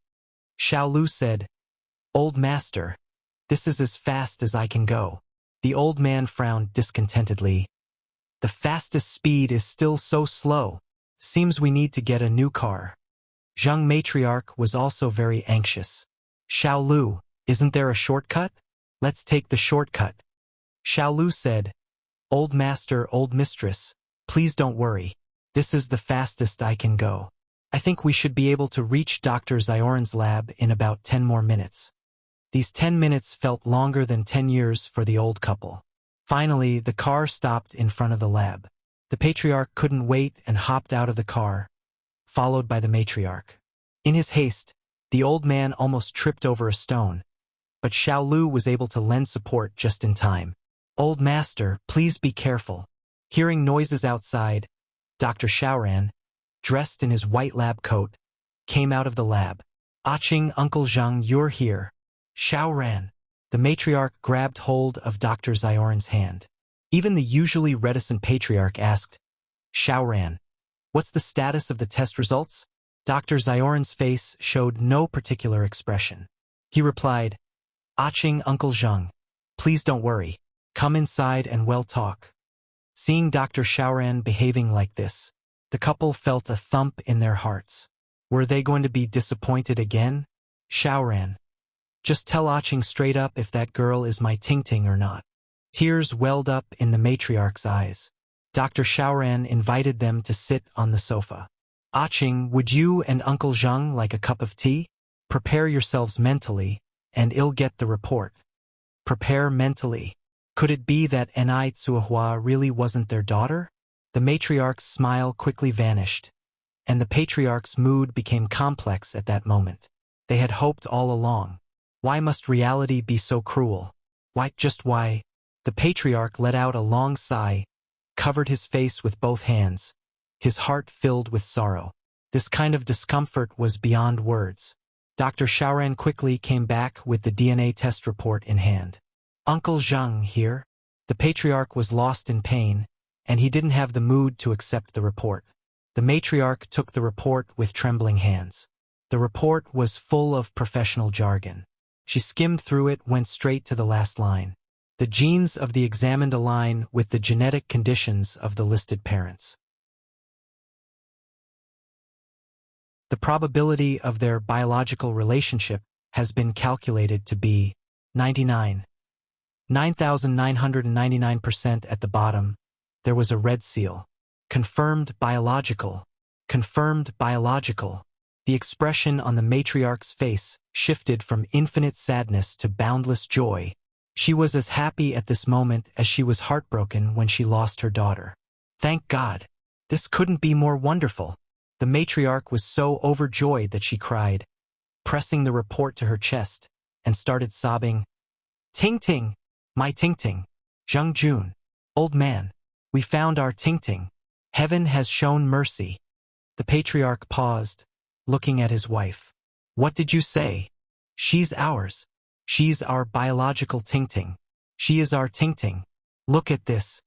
Xiao Lu said, Old master, this is as fast as I can go. The old man frowned discontentedly. The fastest speed is still so slow. Seems we need to get a new car. Zhang Matriarch was also very anxious. Xiao Lu, isn't there a shortcut? Let's take the shortcut. Xiao Lu said, Old master, old mistress, please don't worry. This is the fastest I can go. I think we should be able to reach Dr. Zioran's lab in about 10 more minutes. These 10 minutes felt longer than 10 years for the old couple. Finally, the car stopped in front of the lab. The patriarch couldn't wait and hopped out of the car, followed by the matriarch. In his haste, the old man almost tripped over a stone, but Xiao Lu was able to lend support just in time. Old master, please be careful. Hearing noises outside, Dr. Xiaoran, dressed in his white lab coat, came out of the lab. Aching, Uncle Zhang, you're here. Xiaoran. The matriarch grabbed hold of Dr. Zioran's hand. Even the usually reticent patriarch asked, Xiaoran, what's the status of the test results? Dr. Zioran's face showed no particular expression. He replied, Aching, Uncle Zhang, please don't worry. Come inside and we'll talk. Seeing Dr. Xiaoran behaving like this, the couple felt a thump in their hearts. Were they going to be disappointed again? Xiaoran, just tell Aching straight up if that girl is my Ting-Ting or not. Tears welled up in the matriarch's eyes. Dr. Xiaoran invited them to sit on the sofa. Aching, would you and Uncle Zhang like a cup of tea? Prepare yourselves mentally, and I'll get the report. Prepare mentally. Could it be that Ni Tsuahua really wasn't their daughter? The matriarch's smile quickly vanished, and the patriarch's mood became complex at that moment. They had hoped all along. Why must reality be so cruel? Why, just why? The patriarch let out a long sigh, covered his face with both hands, his heart filled with sorrow. This kind of discomfort was beyond words. Dr. Xiaoran quickly came back with the DNA test report in hand. Uncle Zhang here? The patriarch was lost in pain, and he didn't have the mood to accept the report. The matriarch took the report with trembling hands. The report was full of professional jargon. She skimmed through it, went straight to the last line. The genes of the examined align with the genetic conditions of the listed parents. The probability of their biological relationship has been calculated to be 9,999% at the bottom. There was a red seal. Confirmed biological. Confirmed biological. The expression on the matriarch's face shifted from infinite sadness to boundless joy. She was as happy at this moment as she was heartbroken when she lost her daughter. Thank God! This couldn't be more wonderful. The matriarch was so overjoyed that she cried, pressing the report to her chest, and started sobbing. Ting Ting! My Ting Ting! Zheng Jun! Old man! We found our Ting Ting! Heaven has shown mercy. The patriarch paused, looking at his wife. What did you say? She's ours. She's our biological Ting Ting. She is our Ting Ting. Look at this.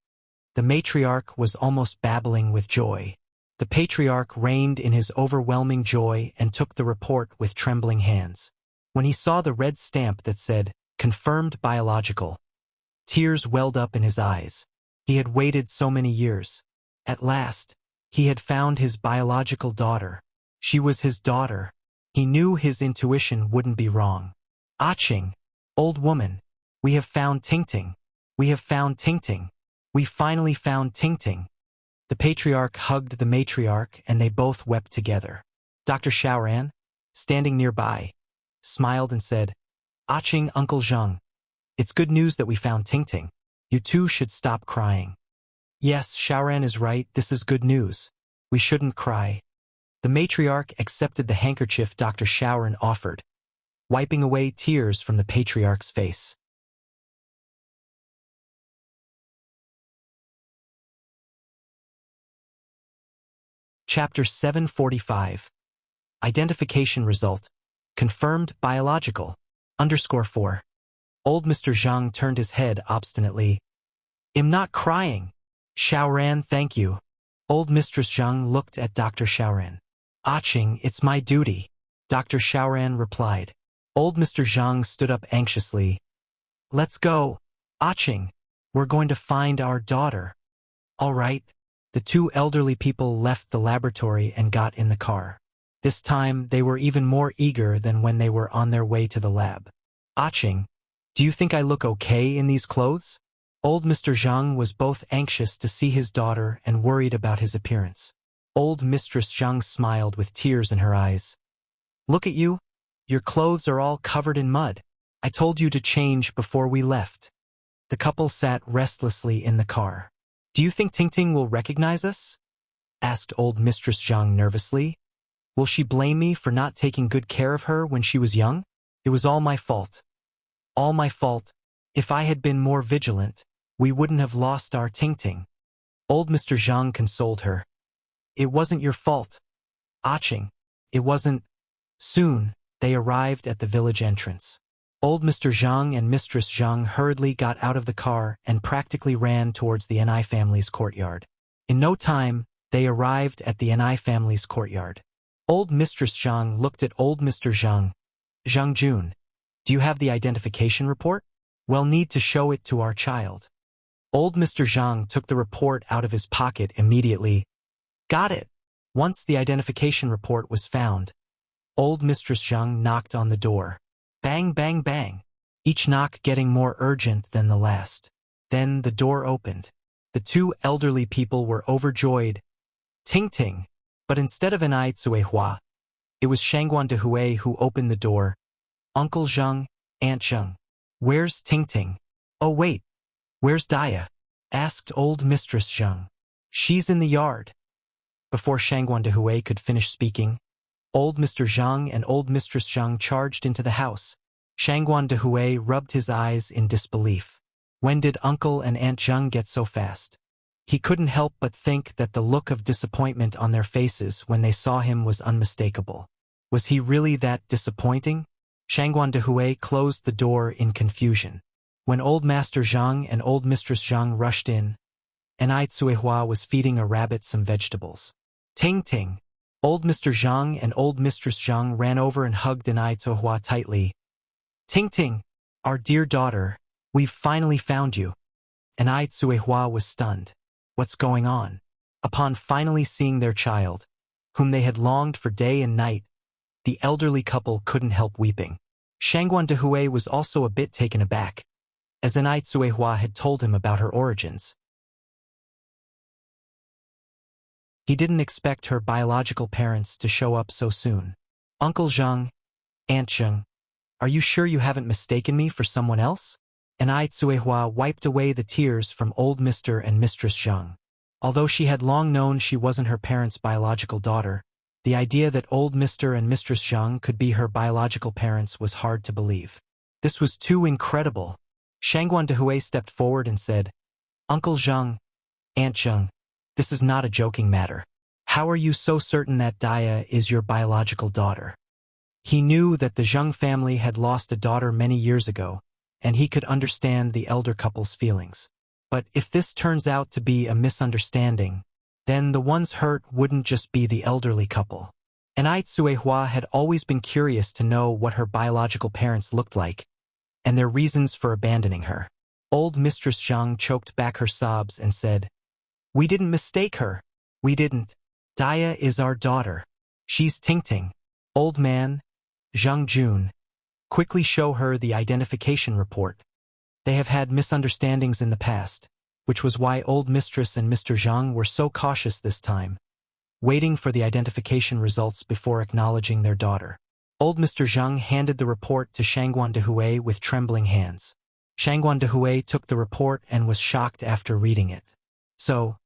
The matriarch was almost babbling with joy. The patriarch reigned in his overwhelming joy and took the report with trembling hands. When he saw the red stamp that said, confirmed biological, tears welled up in his eyes. He had waited so many years. At last, he had found his biological daughter. She was his daughter. He knew his intuition wouldn't be wrong. Aching, old woman, we have found Ting Ting. We have found Ting Ting. We finally found Ting Ting. The patriarch hugged the matriarch and they both wept together. Dr. Xiaoran, standing nearby, smiled and said, Aching, Uncle Zhang, it's good news that we found Ting Ting. You two should stop crying. Yes, Xiaoran is right, this is good news. We shouldn't cry. The matriarch accepted the handkerchief Dr. Xiaoran offered, wiping away tears from the patriarch's face. Chapter 745. Identification result. Confirmed biological. _4. Old Mr. Zhang turned his head obstinately. I'm not crying. Xiaoran, thank you. Old Mistress Zhang looked at Dr. Xiaoran. Aching, it's my duty. Dr. Xiaoran replied. Old Mr. Zhang stood up anxiously. Let's go. Aching, we're going to find our daughter. All right. The two elderly people left the laboratory and got in the car. This time, they were even more eager than when they were on their way to the lab. Aching, do you think I look okay in these clothes? Old Mr. Zhang was both anxious to see his daughter and worried about his appearance. Old Mistress Zhang smiled with tears in her eyes. Look at you. Your clothes are all covered in mud. I told you to change before we left. The couple sat restlessly in the car. Do you think Ting Ting will recognize us? Asked old Mistress Zhang nervously. Will she blame me for not taking good care of her when she was young? It was all my fault. All my fault. If I had been more vigilant, we wouldn't have lost our Ting Ting. Old Mr. Zhang consoled her. It wasn't your fault. Aching. It wasn't. Soon, they arrived at the village entrance. Old Mr. Zhang and Mistress Zhang hurriedly got out of the car and practically ran towards the Ni family's courtyard. In no time, they arrived at the Ni family's courtyard. Old Mistress Zhang looked at old Mr. Zhang. Zhang Jun, do you have the identification report? We'll need to show it to our child. Old Mr. Zhang took the report out of his pocket immediately. Got it. Once the identification report was found, old Mistress Zhang knocked on the door. Bang, bang, bang. Each knock getting more urgent than the last. Then the door opened. The two elderly people were overjoyed. Ting Ting. But instead of Anai Hua, it was Shangguan de Hui who opened the door. Uncle Zhang, Aunt Zhang. Where's Ting Ting? Oh wait. Where's Daya? Asked old Mistress Zhang. She's in the yard. Before Shangguan de Hui could finish speaking, old Mr. Zhang and old Mistress Zhang charged into the house. Shangguan de Hui rubbed his eyes in disbelief. When did Uncle and Aunt Zhang get so fast? He couldn't help but think that the look of disappointment on their faces when they saw him was unmistakable. Was he really that disappointing? Shangguan Dehui closed the door in confusion. When old Master Zhang and old Mistress Zhang rushed in, Ai Tsuehua was feeding a rabbit some vegetables. Ting ting! Old Mr. Zhang and old Mistress Zhang ran over and hugged Ai Tsuehua tightly. Ting ting! Our dear daughter, we've finally found you. Ai Tsuehua was stunned. What's going on? Upon finally seeing their child, whom they had longed for day and night, the elderly couple couldn't help weeping. Shangguan Dehui was also a bit taken aback, as Ai Tsuehua had told him about her origins. He didn't expect her biological parents to show up so soon. Uncle Zhang, Aunt Zhang, are you sure you haven't mistaken me for someone else? Ai Tsuehua wiped away the tears from old Mr. and Mistress Zhang. Although she had long known she wasn't her parents' biological daughter, the idea that old Mr. and Mistress Zhang could be her biological parents was hard to believe. This was too incredible. Shangguan Dehui stepped forward and said, Uncle Zhang, Aunt Zhang, this is not a joking matter. How are you so certain that Daya is your biological daughter? He knew that the Zhang family had lost a daughter many years ago, and he could understand the elder couple's feelings. But if this turns out to be a misunderstanding, then the ones hurt wouldn't just be the elderly couple. Ai Tsuehua had always been curious to know what her biological parents looked like, and their reasons for abandoning her. Old Mistress Zhang choked back her sobs and said, We didn't mistake her. We didn't. Daya is our daughter. She's Tingting. Old man, Zhang Jun, quickly show her the identification report. They have had misunderstandings in the past, which was why old Mistress and Mr. Zhang were so cautious this time, waiting for the identification results before acknowledging their daughter. Old Mr. Zhang handed the report to Shangguan Dehui with trembling hands. Shangguan Dehui took the report and was shocked after reading it. So,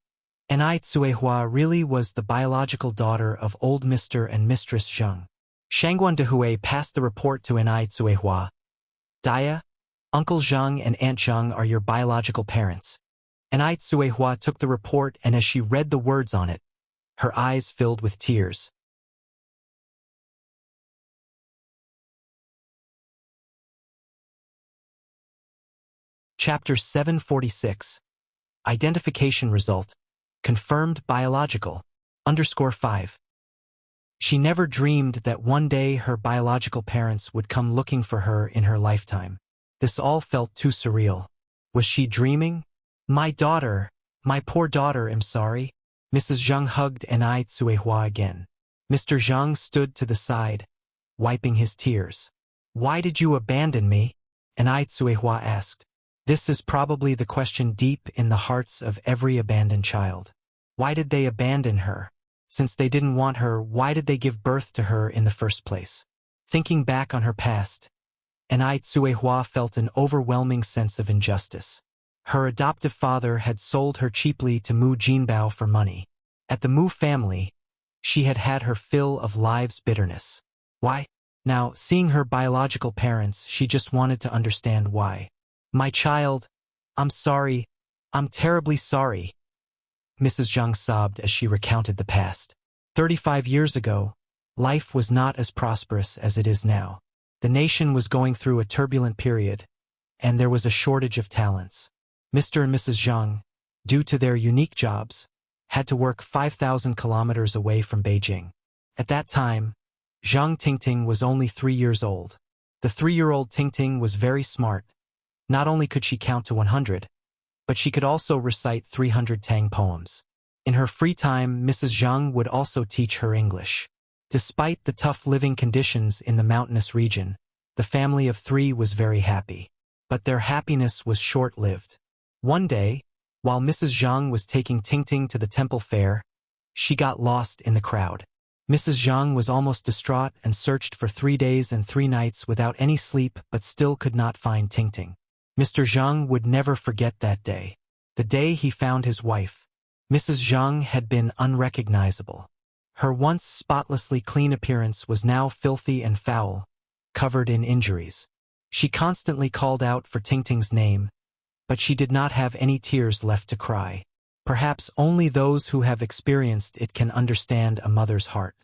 Ai Tsuehua really was the biological daughter of old Mr. and Mistress Zhang. Shangguan Dehui passed the report to Ai Tsuehua. Daya, Uncle Zhang and Aunt Zhang are your biological parents. Ai Tsuehua took the report, and as she read the words on it, her eyes filled with tears. Chapter 746. Identification Result. Confirmed biological. _5. She never dreamed that one day her biological parents would come looking for her in her lifetime. This all felt too surreal. Was she dreaming? My daughter, my poor daughter, I'm sorry. Mrs. Zhang hugged Ai Tsuehua again. Mr. Zhang stood to the side, wiping his tears. Why did you abandon me? Ai Tsuehua asked. This is probably the question deep in the hearts of every abandoned child. Why did they abandon her? Since they didn't want her, why did they give birth to her in the first place? Thinking back on her past, Ai Tsuehua felt an overwhelming sense of injustice. Her adoptive father had sold her cheaply to Mu Jinbao for money. At the Mu family, she had had her fill of life's bitterness. Why? Now, seeing her biological parents, she just wanted to understand why. My child, I'm sorry. I'm terribly sorry. Mrs. Zhang sobbed as she recounted the past. 35 years ago, life was not as prosperous as it is now. The nation was going through a turbulent period, and there was a shortage of talents. Mr. and Mrs. Zhang, due to their unique jobs, had to work 5,000 kilometers away from Beijing. At that time, Zhang Tingting was only 3 years old. The 3-year-old Tingting was very smart. Not only could she count to 100, but she could also recite 300 Tang poems. In her free time, Mrs. Zhang would also teach her English. Despite the tough living conditions in the mountainous region, the family of 3 was very happy. But their happiness was short-lived. One day, while Mrs. Zhang was taking Tingting to the temple fair, she got lost in the crowd. Mrs. Zhang was almost distraught and searched for 3 days and 3 nights without any sleep, but still could not find Tingting. Mr. Zhang would never forget that day. The day he found his wife. Mrs. Zhang had been unrecognizable. Her once spotlessly clean appearance was now filthy and foul, covered in injuries. She constantly called out for Tingting's name, but she did not have any tears left to cry. Perhaps only those who have experienced it can understand a mother's heart.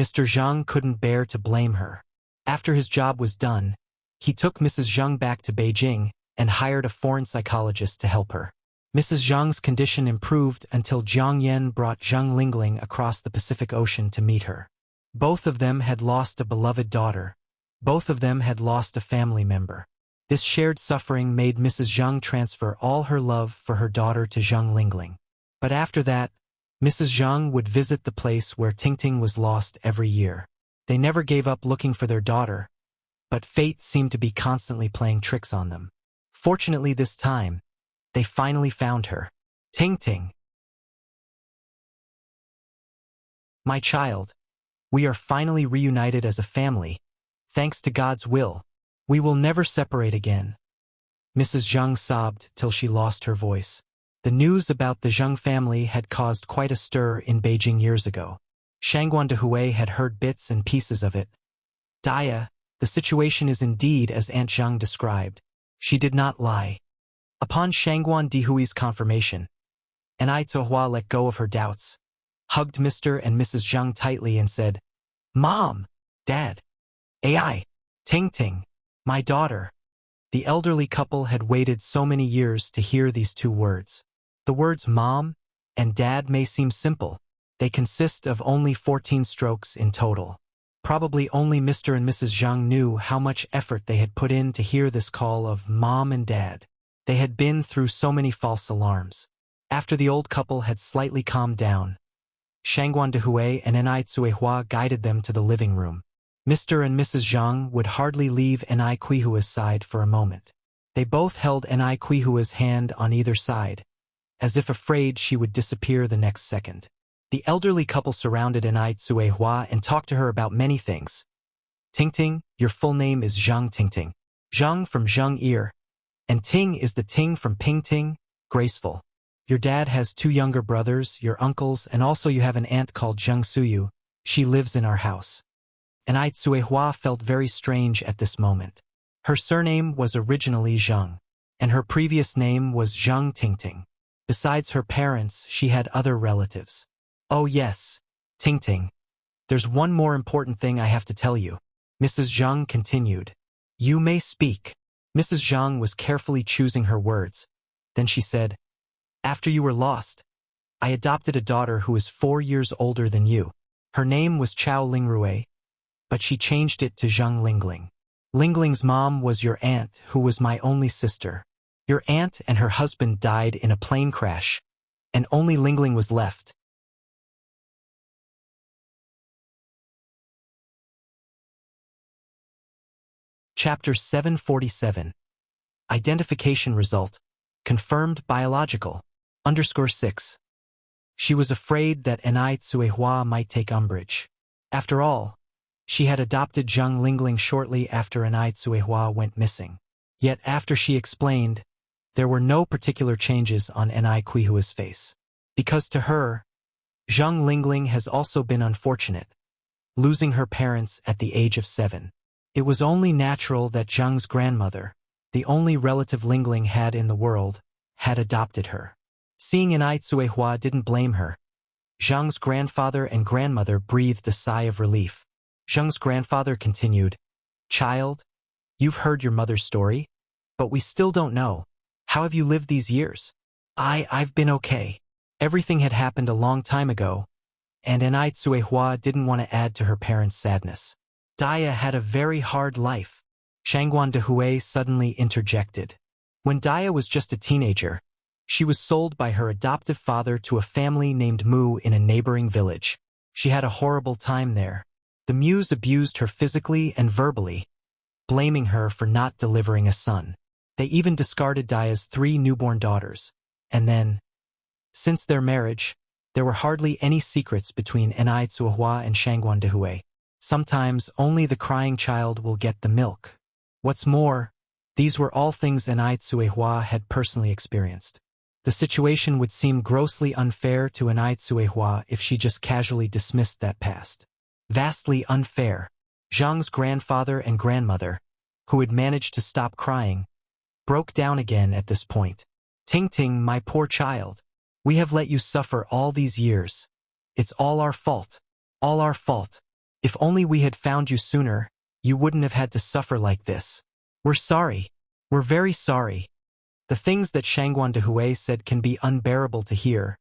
Mr. Zhang couldn't bear to blame her. After his job was done, he took Mrs. Zhang back to Beijing and hired a foreign psychologist to help her. Mrs. Zhang's condition improved until Jiang Yan brought Zhang Lingling across the Pacific Ocean to meet her. Both of them had lost a beloved daughter. Both of them had lost a family member. This shared suffering made Mrs. Zhang transfer all her love for her daughter to Zhang Lingling. But after that, Mrs. Zhang would visit the place where Tingting was lost every year. They never gave up looking for their daughter, but fate seemed to be constantly playing tricks on them. Fortunately this time, they finally found her. Tingting. My child, we are finally reunited as a family. Thanks to God's will, we will never separate again. Mrs. Zhang sobbed till she lost her voice. The news about the Zhang family had caused quite a stir in Beijing years ago. Shangguan de Hui had heard bits and pieces of it. Dia, the situation is indeed as Aunt Zhang described. She did not lie. Upon Shangguan de Hui's confirmation, Anai Tohua let go of her doubts, hugged Mr. and Mrs. Zhang tightly and said, "Mom, Dad, AI, Tingting, my daughter." The elderly couple had waited so many years to hear these two words. The words Mom and Dad may seem simple. They consist of only 14 strokes in total. Probably only Mr. and Mrs. Zhang knew how much effort they had put in to hear this call of Mom and Dad. They had been through so many false alarms. After the old couple had slightly calmed down, Shangguan de Hui and Enai Tsuehua guided them to the living room. Mr. and Mrs. Zhang would hardly leave Enai Quihua's side for a moment. They both held Enai Quihua's hand on either side, as if afraid she would disappear the next second. The elderly couple surrounded Enai Tsuehua and talked to her about many things. Tingting, your full name is Zhang Tingting. Zhang from Zhang ear, and Ting is the Ting from Pingting, graceful. Your dad has 2 younger brothers, your uncles, and also you have an aunt called Zhang Suyu. She lives in our house. Enai Tsuehua felt very strange at this moment. Her surname was originally Zhang, and her previous name was Zhang Tingting. Besides her parents, she had other relatives. Oh yes, Tingting. There's one more important thing I have to tell you. Mrs. Zhang continued. You may speak. Mrs. Zhang was carefully choosing her words. Then she said, after you were lost, I adopted a daughter who is 4 years older than you. Her name was Chao Lingrui, but she changed it to Zhang Lingling. Lingling's mom was your aunt, who was my only sister. Your aunt and her husband died in a plane crash, and only Lingling was left. Chapter 747. Identification result. Confirmed biological. _6. She was afraid that Enai Tsuehua might take umbrage. After all, she had adopted Zhang Lingling shortly after Enai Tsuehua went missing. Yet after she explained, there were no particular changes on Enai Quihua's face. Because to her, Zhang Lingling has also been unfortunate, losing her parents at the age of 7. It was only natural that Zhang's grandmother, the only relative Lingling had in the world, had adopted her. Seeing Enai Tsuehua didn't blame her, Zhang's grandfather and grandmother breathed a sigh of relief. Zhang's grandfather continued, Child, you've heard your mother's story, but we still don't know. How have you lived these years? I've been okay. Everything had happened a long time ago, and Enai Tsuehua didn't want to add to her parents' sadness. Dia had a very hard life. Shangguan de Hui suddenly interjected. When Dia was just a teenager, she was sold by her adoptive father to a family named Mu in a neighboring village. She had a horrible time there. The Muse abused her physically and verbally, blaming her for not delivering a son. They even discarded Dia's 3 newborn daughters. And then, since their marriage, there were hardly any secrets between Enai Tsuehua and Shangguan de Hui. Sometimes only the crying child will get the milk. What's more, these were all things Enai Tsuehua had personally experienced. The situation would seem grossly unfair to Enai Tsuehua if she just casually dismissed that past. Vastly unfair. Zhang's grandfather and grandmother, who had managed to stop crying, broke down again at this point. Tingting, my poor child, we have let you suffer all these years. It's all our fault. All our fault. If only we had found you sooner, you wouldn't have had to suffer like this. We're sorry. We're very sorry. The things that Shangguan de Hui said can be unbearable to hear,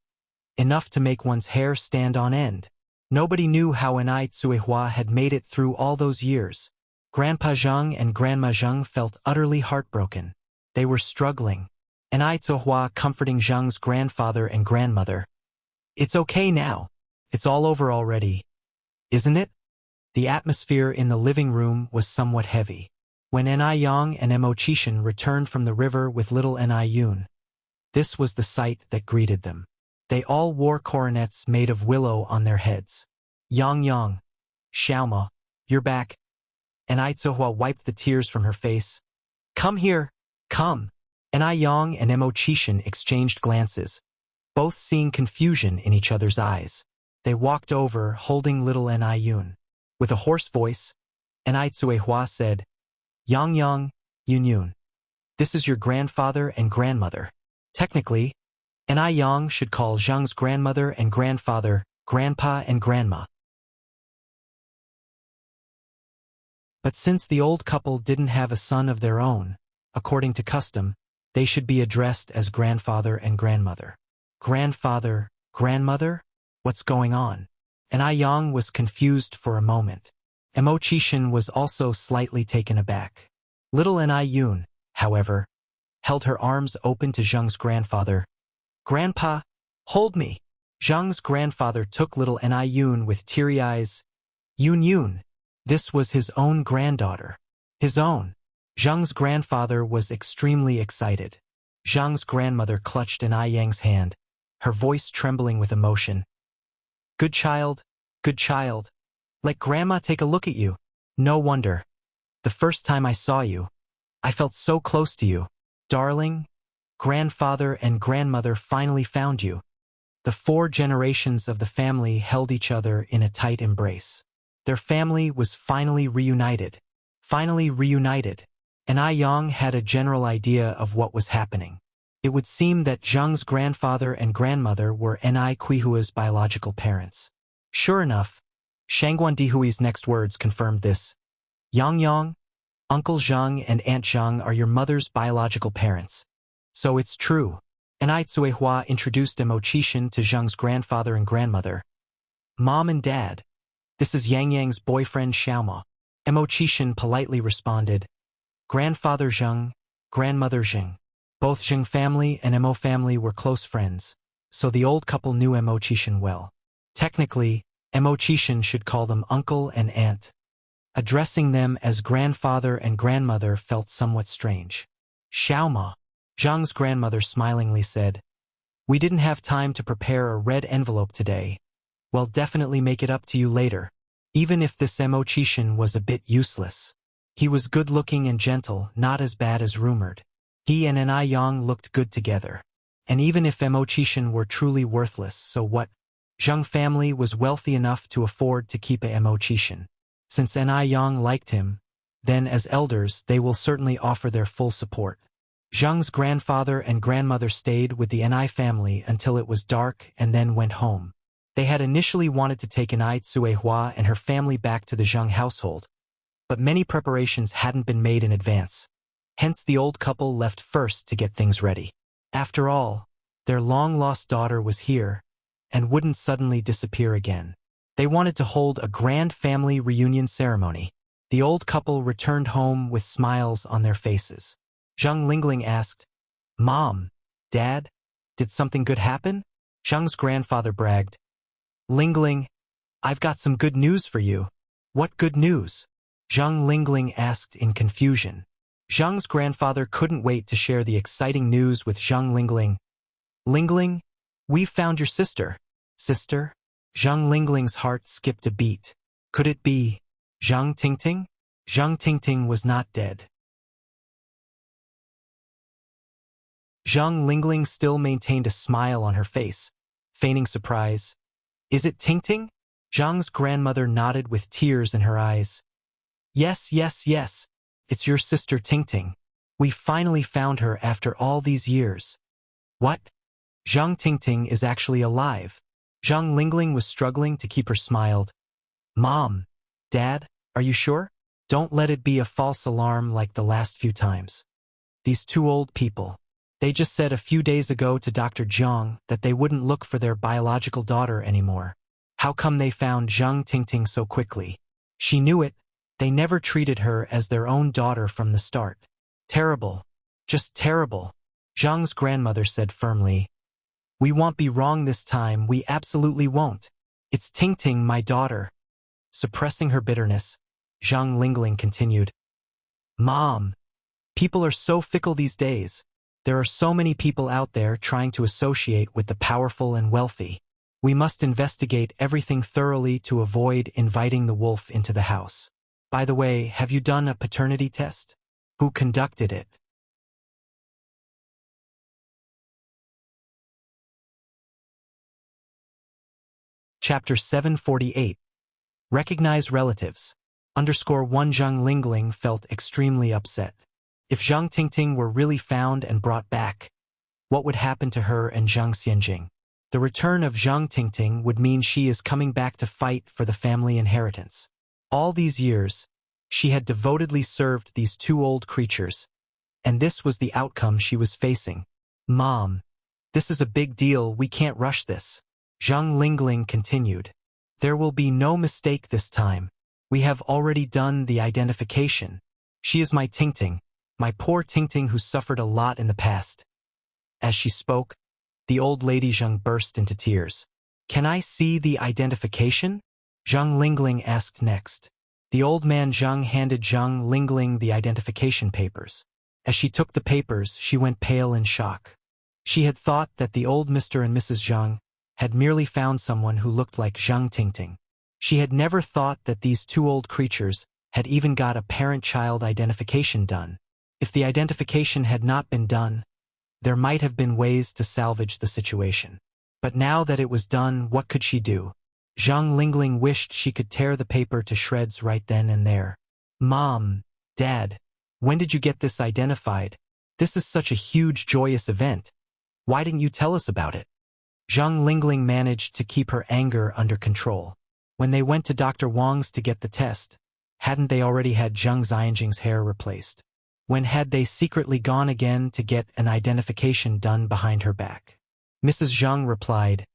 enough to make one's hair stand on end. Nobody knew how Enai Tsuehua had made it through all those years. Grandpa Zheng and Grandma Zheng felt utterly heartbroken. They were struggling. Enai Tsuehua comforting Zheng's grandfather and grandmother. It's okay now. It's all over already. Isn't it? The atmosphere in the living room was somewhat heavy. When Enai Yang and Mo Chishan returned from the river with little Enai Yun, this was the sight that greeted them. They all wore coronets made of willow on their heads. Yang, Xiaoma, you're back. Enai Tsuehua wiped the tears from her face. Come here, come. Enai Yang and Mo Chishan exchanged glances, both seeing confusion in each other's eyes. They walked over, holding little Enai Yun. With a hoarse voice, Enai Tsuehua said, Yun Yun. This is your grandfather and grandmother. Technically, Enai Yang should call Zheng's grandmother and grandfather, grandpa and grandma. But since the old couple didn't have a son of their own, according to custom, they should be addressed as grandfather and grandmother. Grandfather, grandmother? What's going on? Enai Yang was confused for a moment. Mo Chishan was also slightly taken aback. Little Enai Yun, however, held her arms open to Zheng's grandfather. Grandpa, hold me. Zheng's grandfather took little Enai Yun with teary eyes. Yun. This was his own granddaughter. His own. Zheng's grandfather was extremely excited. Zheng's grandmother clutched Enai Yang's hand, her voice trembling with emotion. Good child. Let Grandma take a look at you. No wonder. The first time I saw you, I felt so close to you. Darling, grandfather and grandmother finally found you. The 4 generations of the family held each other in a tight embrace. Their family was finally reunited. Enai Yang had a general idea of what was happening. It would seem that Zheng's grandfather and grandmother were Enai Quihua's biological parents. Sure enough, Shangguan Dihui's next words confirmed this. Yang, Uncle Zheng and Aunt Zheng are your mother's biological parents. So it's true. Enai Tsuehua introduced Mo Chishan to Zheng's grandfather and grandmother. Mom and Dad, this is Yang's boyfriend Xiaoma. Mo Chishan politely responded. Grandfather Zheng, grandmother Zheng. Both Zheng family and Mo family were close friends, so the old couple knew Mo Chishan well. Technically, Mo Chishan should call them uncle and aunt. Addressing them as grandfather and grandmother felt somewhat strange. Xiaoma, Zheng's grandmother smilingly said, we didn't have time to prepare a red envelope today. We'll definitely make it up to you later. Even if this Mo Chishan was a bit useless. He was good-looking and gentle, not as bad as rumored. He and Enai Yang looked good together. And even if Mo Chishan were truly worthless, so what? Zheng family was wealthy enough to afford to keep Mo Chishan. Since Enai Yang liked him, then as elders they will certainly offer their full support. Zheng's grandfather and grandmother stayed with the Enai family until it was dark and then went home. They had initially wanted to take Enai Tsuehua and her family back to the Zheng household, but many preparations hadn't been made in advance. Hence the old couple left first to get things ready. After all, their long-lost daughter was here, and wouldn't suddenly disappear again. They wanted to hold a grand family reunion ceremony. The old couple returned home with smiles on their faces. Zheng Lingling asked, Mom, Dad, did something good happen? Zheng's grandfather bragged. Lingling, I've got some good news for you. What good news? Zheng Lingling asked in confusion. Zheng's grandfather couldn't wait to share the exciting news with Zheng Lingling. Lingling, we've found your sister. Sister? Zheng Lingling's heart skipped a beat. Could it be Zheng Tingting? Zheng Tingting was not dead. Zheng Lingling still maintained a smile on her face, feigning surprise. Is it Tingting? Zheng's grandmother nodded with tears in her eyes. Yes. It's your sister Tingting. We finally found her after all these years. What? Zheng Tingting is actually alive. Zheng Lingling was struggling to keep her smile. Mom, Dad, are you sure? Don't let it be a false alarm like the last few times. These two old people. They just said a few days ago to Dr. Zhang that they wouldn't look for their biological daughter anymore. How come they found Zhang Tingting so quickly? She knew it. They never treated her as their own daughter from the start. Terrible. Just terrible. Zhang's grandmother said firmly. We won't be wrong this time, we absolutely won't. It's Tingting, my daughter. Suppressing her bitterness, Zhang Lingling continued. Mom, people are so fickle these days. There are so many people out there trying to associate with the powerful and wealthy. We must investigate everything thoroughly to avoid inviting the wolf into the house. By the way, have you done a paternity test? Who conducted it? Chapter 748. Recognize relatives. _1 Zhang Lingling felt extremely upset. If Zhang Tingting were really found and brought back, what would happen to her and Zhang Xianjing? The return of Zhang Tingting would mean she is coming back to fight for the family inheritance. All these years, she had devotedly served these two old creatures, and this was the outcome she was facing. Mom, this is a big deal, we can't rush this. Zhang Lingling continued. There will be no mistake this time. We have already done the identification. She is my Tingting, my poor Tingting who suffered a lot in the past. As she spoke, the old lady Zhang burst into tears. Can I see the identification? Zhang Lingling asked next. The old man Zhang handed Zhang Lingling the identification papers. As she took the papers, she went pale in shock. She had thought that the old Mr. and Mrs. Zhang had merely found someone who looked like Zhang Tingting. She had never thought that these two old creatures had even got a parent-child identification done. If the identification had not been done, there might have been ways to salvage the situation. But now that it was done, what could she do? Zhang Lingling wished she could tear the paper to shreds right then and there. Mom, Dad, when did you get this identified? This is such a huge, joyous event. Why didn't you tell us about it? Zhang Lingling managed to keep her anger under control. When they went to Dr. Wang's to get the test, hadn't they already had Zhang Xianjing's hair replaced? When had they secretly gone again to get an identification done behind her back? Mrs. Zhang replied,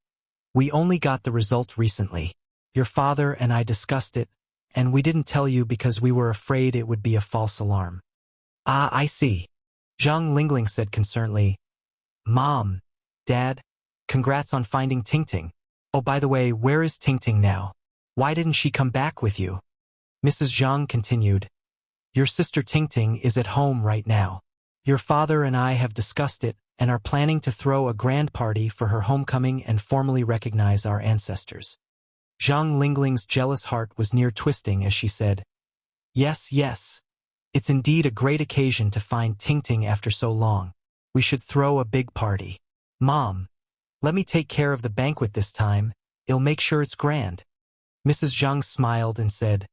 We only got the result recently. Your father and I discussed it, and we didn't tell you because we were afraid it would be a false alarm. Ah, I see. Zhang Lingling said concernedly. Mom, Dad, congrats on finding Tingting. Oh, by the way, where is Tingting now? Why didn't she come back with you? Mrs. Zhang continued. Your sister Tingting is at home right now. Your father and I have discussed it and are planning to throw a grand party for her homecoming and formally recognize our ancestors. Zhang Lingling's jealous heart was near twisting as she said, Yes, yes. It's indeed a great occasion to find Tingting after so long. We should throw a big party. Mom, let me take care of the banquet this time. I'll make sure it's grand. Mrs. Zhang smiled and said,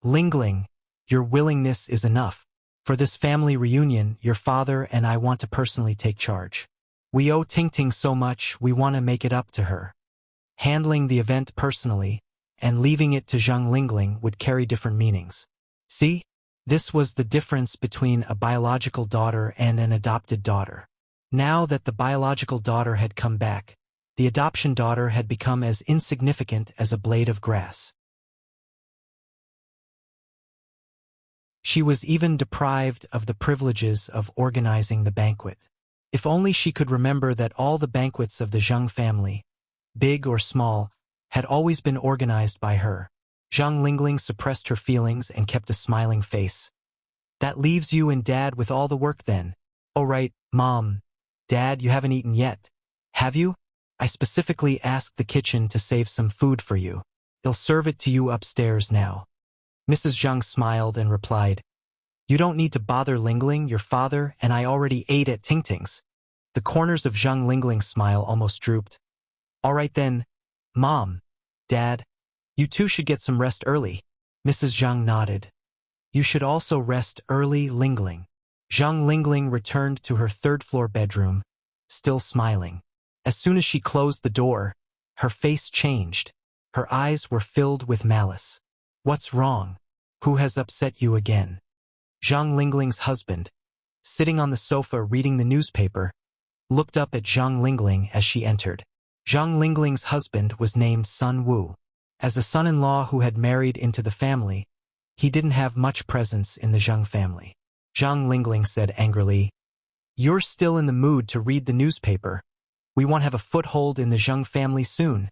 Lingling, your willingness is enough. For this family reunion, your father and I want to personally take charge. We owe Tingting so much, we want to make it up to her. Handling the event personally and leaving it to Zhang Lingling would carry different meanings. See? This was the difference between a biological daughter and an adopted daughter. Now that the biological daughter had come back, the adoption daughter had become as insignificant as a blade of grass. She was even deprived of the privileges of organizing the banquet. If only she could remember that all the banquets of the Zhang family, big or small, had always been organized by her. Zhang Lingling suppressed her feelings and kept a smiling face. That leaves you and Dad with all the work then. Oh right, Mom. Dad, you haven't eaten yet. Have you? I specifically asked the kitchen to save some food for you. They'll serve it to you upstairs now. Mrs. Zhang smiled and replied, You don't need to bother Lingling, your father and I already ate at Tingting's. The corners of Zhang Lingling's smile almost drooped. All right then, Mom, Dad, you two should get some rest early. Mrs. Zhang nodded. You should also rest early, Lingling. Zhang Lingling returned to her third-floor bedroom, still smiling. As soon as she closed the door, her face changed. Her eyes were filled with malice. What's wrong? Who has upset you again? Zhang Lingling's husband, sitting on the sofa reading the newspaper, looked up at Zhang Lingling as she entered. Zhang Lingling's husband was named Sun Wu. As a son-in-law who had married into the family, he didn't have much presence in the Zhang family. Zhang Lingling said angrily, "You're still in the mood to read the newspaper. We won't have a foothold in the Zhang family soon."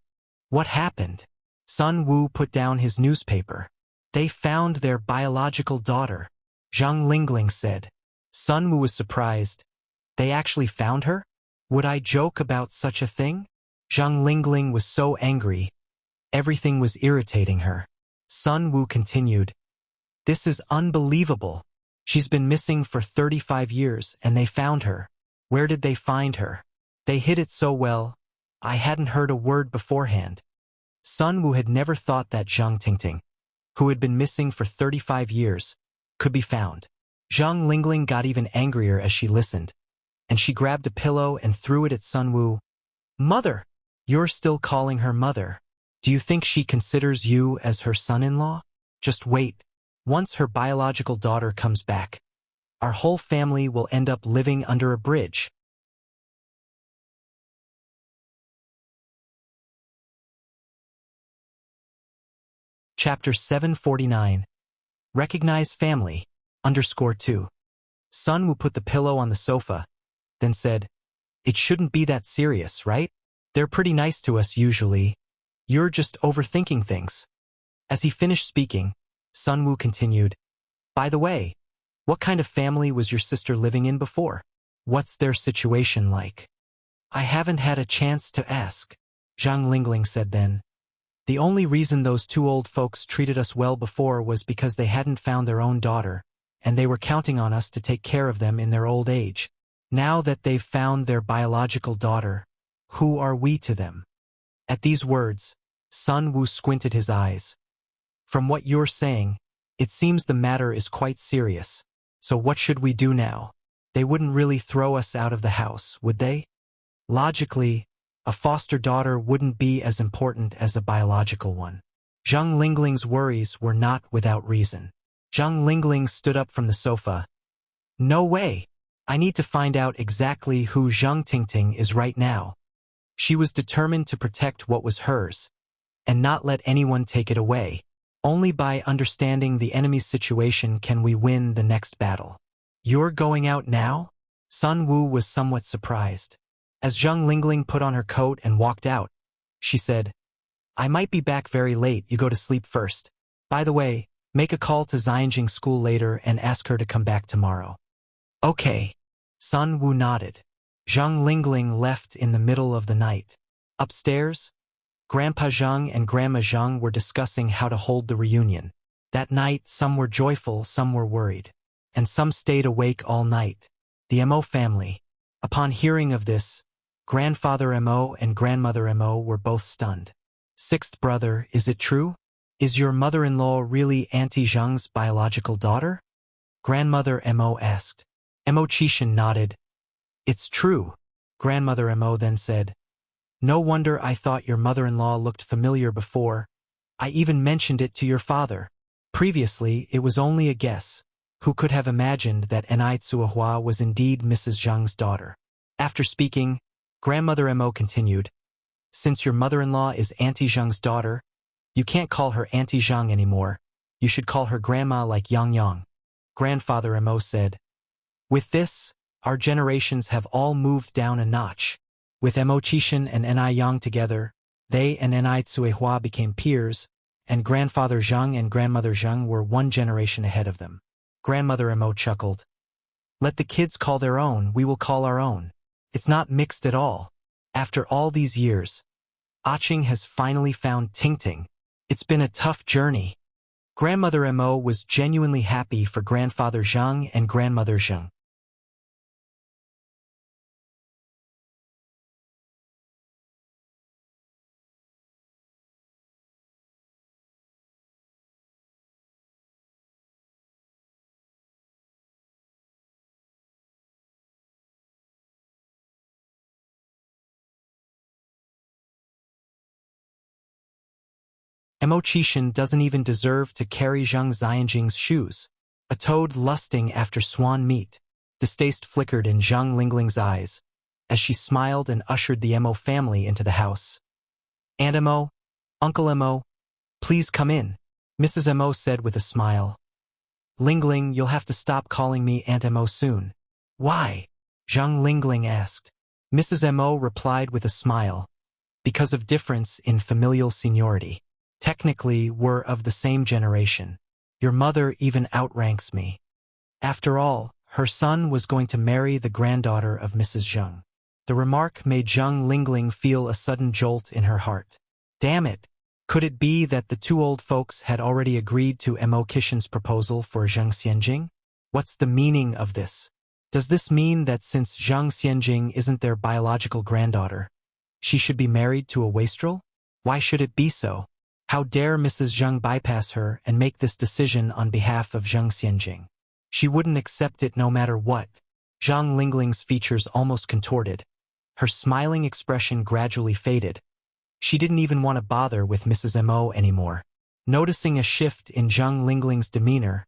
What happened? Sun Wu put down his newspaper. They found their biological daughter, Zhang Lingling said. Sun Wu was surprised. They actually found her? Would I joke about such a thing? Zhang Lingling was so angry. Everything was irritating her. Sun Wu continued, "This is unbelievable. She's been missing for 35 years and they found her. Where did they find her? They hid it so well. I hadn't heard a word beforehand." Sun Wu had never thought that Zhang Tingting, who had been missing for 35 years, could be found. Zhang Lingling got even angrier as she listened, and she grabbed a pillow and threw it at Sun Wu. "Mother! You're still calling her mother. Do you think she considers you as her son-in-law? Just wait. Once her biological daughter comes back, our whole family will end up living under a bridge." Chapter 749. Recognize Family, _2. Sun Wu put the pillow on the sofa, then said, "It shouldn't be that serious, right? They're pretty nice to us usually. You're just overthinking things." As he finished speaking, Sun Wu continued, "By the way, what kind of family was your sister living in before? What's their situation like?" "I haven't had a chance to ask," Zhang Lingling said then. "The only reason those two old folks treated us well before was because they hadn't found their own daughter, and they were counting on us to take care of them in their old age. Now that they've found their biological daughter, who are we to them?" At these words, Sun Wu squinted his eyes. "From what you're saying, it seems the matter is quite serious. So what should we do now? They wouldn't really throw us out of the house, would they? Logically, a foster daughter wouldn't be as important as a biological one." Zhang Lingling's worries were not without reason. Zhang Lingling stood up from the sofa. "No way! I need to find out exactly who Zhang Tingting is right now." She was determined to protect what was hers, and not let anyone take it away. Only by understanding the enemy's situation can we win the next battle. "You're going out now?" Sun Wu was somewhat surprised. As Zhang Lingling put on her coat and walked out, she said, "I might be back very late. You go to sleep first. By the way, make a call to Xianjing school later and ask her to come back tomorrow." "Okay." Sun Wu nodded. Zhang Lingling left in the middle of the night. Upstairs, Grandpa Zhang and Grandma Zhang were discussing how to hold the reunion. That night, some were joyful, some were worried, and some stayed awake all night. The Mo family. Upon hearing of this, Grandfather Mo and Grandmother Mo were both stunned. "Sixth brother, is it true? Is your mother-in-law really Auntie Zhang's biological daughter?" Grandmother Mo asked. Mo Chishan nodded. "It's true." Grandmother Mo then said, "No wonder I thought your mother-in-law looked familiar before. I even mentioned it to your father. Previously, it was only a guess. Who could have imagined that Nai Tsuahua was indeed Mrs. Zhang's daughter?" After speaking, Grandmother Mo continued, "Since your mother-in-law is Auntie Zhang's daughter, you can't call her Auntie Zhang anymore. You should call her Grandma like Yang Yang." Grandfather Mo said, "With this, our generations have all moved down a notch. With Mo Chishan and Nai Yang together, they and Nai Tsuehua became peers, and Grandfather Zhang and Grandmother Zhang were one generation ahead of them." Grandmother Mo chuckled. "Let the kids call their own, we will call our own. It's not mixed at all. After all these years, Aching has finally found Tingting. It's been a tough journey." Grandmother Mo was genuinely happy for Grandfather Zhang and Grandmother Zhang. Mo Qishan doesn't even deserve to carry Zhang Xianjing's shoes. A toad lusting after swan meat. Distaste flickered in Zhang Lingling's eyes, as she smiled and ushered the Mo family into the house. Aunt Mo, Uncle Mo, please come in, Mrs. Mo said with a smile. Lingling, you'll have to stop calling me Aunt Mo soon. Why? Zhang Lingling asked. Mrs. Mo replied with a smile. Because of difference in familial seniority. Technically, we're of the same generation. Your mother even outranks me. After all, her son was going to marry the granddaughter of Mrs. Zhang. The remark made Zhang Lingling feel a sudden jolt in her heart. Damn it! Could it be that the two old folks had already agreed to Mo Qishan's proposal for Zhang Xianjing? What's the meaning of this? Does this mean that since Zhang Xianjing isn't their biological granddaughter, she should be married to a wastrel? Why should it be so? How dare Mrs. Zhang bypass her and make this decision on behalf of Zhang Xianjing? She wouldn't accept it no matter what. Zhang Lingling's features almost contorted. Her smiling expression gradually faded. She didn't even want to bother with Mrs. Mo anymore. Noticing a shift in Zhang Lingling's demeanor,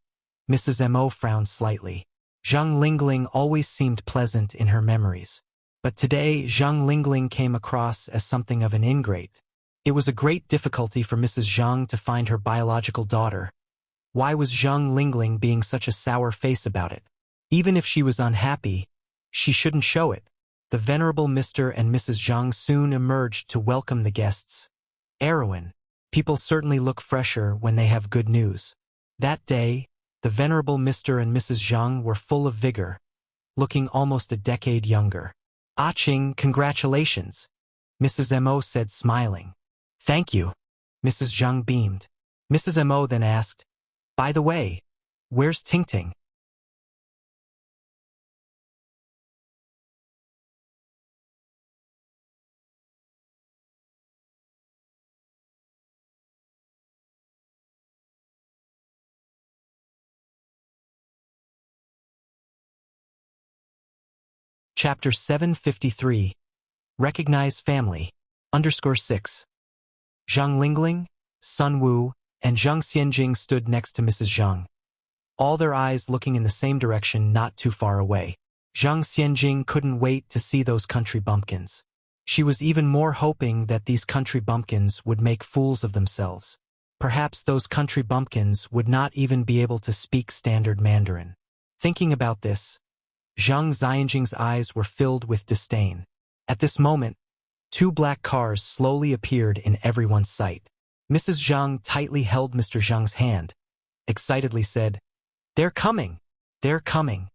Mrs. Mo frowned slightly. Zhang Lingling always seemed pleasant in her memories. But today, Zhang Lingling came across as something of an ingrate. It was a great difficulty for Mrs. Zhang to find her biological daughter. Why was Zhang Lingling being such a sour face about it? Even if she was unhappy, she shouldn't show it. The venerable Mr. and Mrs. Zhang soon emerged to welcome the guests. Erwin, people certainly look fresher when they have good news. That day, the venerable Mr. and Mrs. Zhang were full of vigor, looking almost a decade younger. Ah Ching, congratulations, Mrs. Mo said smiling. Thank you, Mrs. Zhang beamed. Mrs. Mo then asked, by the way, where's Tingting? Chapter 753. Recognize Family. _6. Zhang Lingling, Sun Wu, and Zhang Xianjing stood next to Mrs. Zhang, all their eyes looking in the same direction not too far away. Zhang Xianjing couldn't wait to see those country bumpkins. She was even more hoping that these country bumpkins would make fools of themselves. Perhaps those country bumpkins would not even be able to speak standard Mandarin. Thinking about this, Zhang Xianjing's eyes were filled with disdain. At this moment, two black cars slowly appeared in everyone's sight. Mrs. Zhang tightly held Mr. Zhang's hand, excitedly said, "They're coming! They're coming!"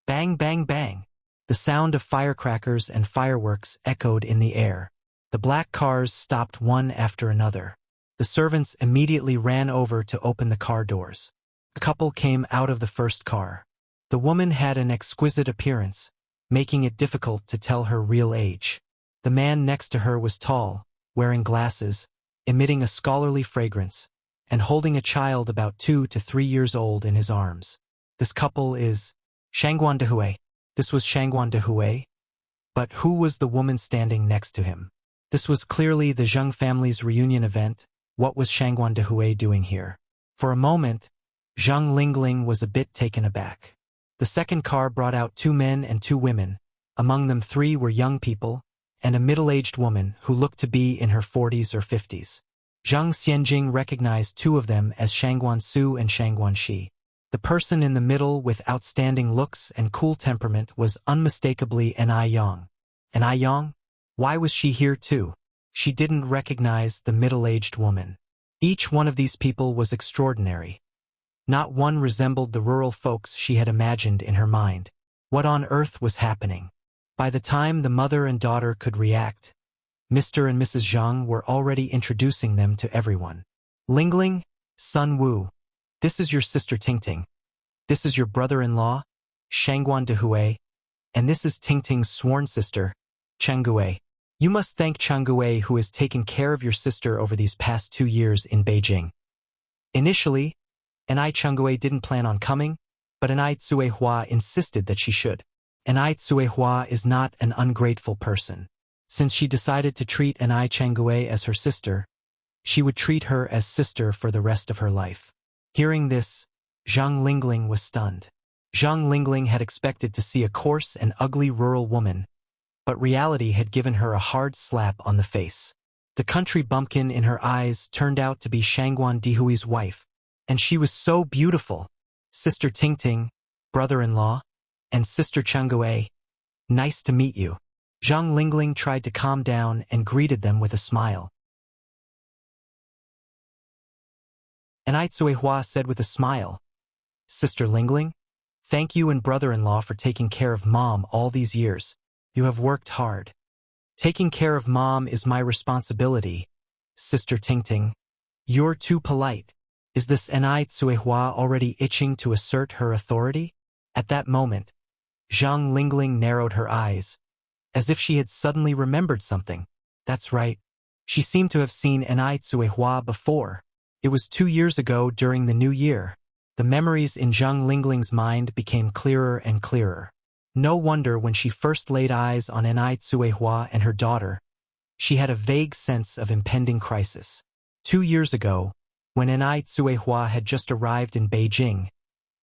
Bang, bang, bang. The sound of firecrackers and fireworks echoed in the air. The black cars stopped one after another. The servants immediately ran over to open the car doors. A couple came out of the first car. The woman had an exquisite appearance, making it difficult to tell her real age. The man next to her was tall, wearing glasses, emitting a scholarly fragrance, and holding a child about 2 to 3 years old in his arms. This couple is Shangguan Dehui. This was Shangguan Dehui. But who was the woman standing next to him? This was clearly the Zhang family's reunion event. What was Shangguan Dehui doing here? For a moment, Zhang Lingling was a bit taken aback. The second car brought out 2 men and 2 women. Among them 3 were young people, and a middle-aged woman who looked to be in her 40s or 50s. Zhang Xianjing recognized 2 of them as Shangguan Su and Shangguan Shi. The person in the middle with outstanding looks and cool temperament was unmistakably Ai Yang. Ai Yang? Why was she here too? She didn't recognize the middle-aged woman. Each one of these people was extraordinary. Not one resembled the rural folks she had imagined in her mind. What on earth was happening? By the time the mother and daughter could react, Mr. and Mrs. Zhang were already introducing them to everyone. Lingling, Sun Wu, this is your sister Tingting. This is your brother-in-law, Shangguan Dehui, and this is Tingting's sworn sister, Changguei. You must thank Changguei who has taken care of your sister over these past 2 years in Beijing. Initially, Ai Changguei didn't plan on coming, but Ai Tsuehua insisted that she should. Ai Tsuehua is not an ungrateful person. Since she decided to treat Ai Changguei as her sister, She would treat her as sister for the rest of her life. Hearing this, Zhang Lingling was stunned. Zhang Lingling had expected to see a coarse and ugly rural woman, but reality had given her a hard slap on the face. The country bumpkin in her eyes turned out to be Shangguan Dihui's wife, and she was so beautiful. Sister Tingting, brother-in-law, and Sister Changguei, nice to meet you. Zhang Lingling tried to calm down and greeted them with a smile. And Ai Cuihua said with a smile, Sister Lingling, thank you and brother-in-law for taking care of Mom all these years. You have worked hard. Taking care of Mom is my responsibility. Sister Tingting, you're too polite. Is this Ai Cuihua already itching to assert her authority? At that moment, Zhang Lingling narrowed her eyes, as if she had suddenly remembered something. That's right. She seemed to have seen Ai Cuihua before. It was 2 years ago during the New Year. The memories in Zhang Lingling's mind became clearer and clearer. No wonder when she first laid eyes on Ai Cuihua and her daughter, she had a vague sense of impending crisis. 2 years ago, when Ai Cuihua had just arrived in Beijing,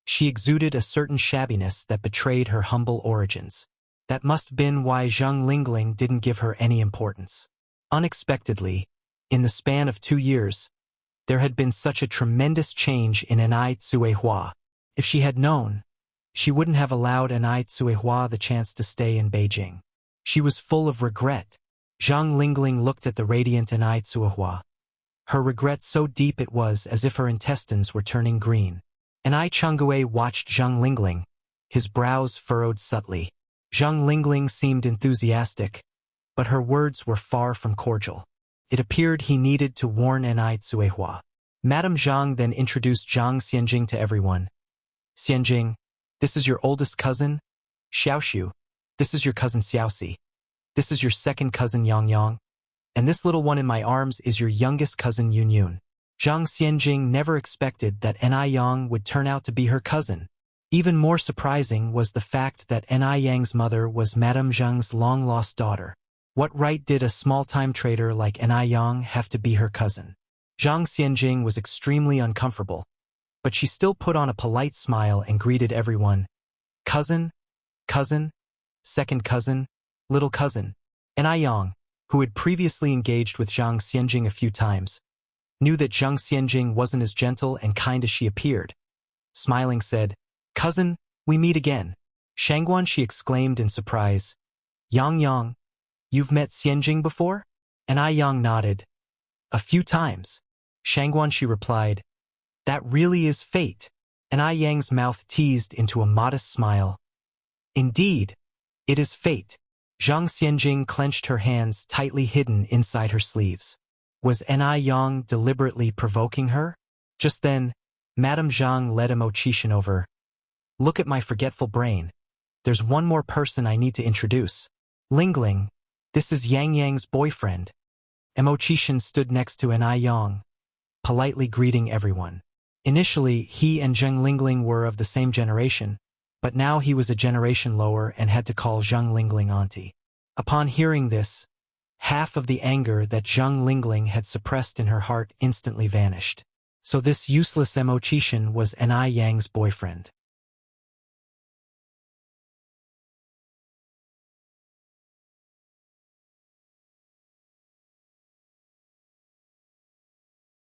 she exuded a certain shabbiness that betrayed her humble origins. That must have been why Zhang Lingling didn't give her any importance. Unexpectedly, in the span of 2 years, there had been such a tremendous change in Ai Cuihua. If she had known, she wouldn't have allowed Ai Cuihua the chance to stay in Beijing. She was full of regret. Zhang Lingling looked at the radiant Ai Cuihua. Her regret so deep it was as if her intestines were turning green. Ai Changguei watched Zhang Lingling, his brows furrowed subtly. Zhang Lingling seemed enthusiastic, but her words were far from cordial. It appeared he needed to warn Ai Cuihua. Madame Zhang then introduced Zhang Xianjing to everyone. Xianjing, this is your oldest cousin, Xiaoxiu. This is your cousin Xiaoxi. This is your second cousin Yang Yang. And this little one in my arms is your youngest cousin Yun Yun. Zhang Xianjing never expected that Ai Yang would turn out to be her cousin. Even more surprising was the fact that Ai Yang's mother was Madame Zhang's long-lost daughter. What right did a small-time trader like Ai Yang have to be her cousin? Zhang Xianjing was extremely uncomfortable, but she still put on a polite smile and greeted everyone. Cousin, cousin, second cousin, little cousin. Ai Yang, who had previously engaged with Zhang Xianjing a few times, knew that Zhang Xianjing wasn't as gentle and kind as she appeared. Smiling said, Cousin, we meet again. Shangguan, she exclaimed in surprise. Yang Yang, you've met Xianjing before? Ai Yang nodded. A few times. Shangguan, she replied. That really is fate. Ai Yang's mouth teased into a modest smile. Indeed, it is fate. Zhang Xianjing clenched her hands tightly hidden inside her sleeves. Was Ai Yang deliberately provoking her? Just then, Madame Zhang led Imo over. Look at my forgetful brain. There's one more person I need to introduce. Lingling, this is Yang Yang's boyfriend. Imo stood next to Ai Yang, politely greeting everyone. Initially, he and Zhang Lingling were of the same generation, but now he was a generation lower and had to call Zhang Lingling auntie. Upon hearing this, half of the anger that Zhang Lingling had suppressed in her heart instantly vanished. So this useless Imo was Ai Yang's boyfriend.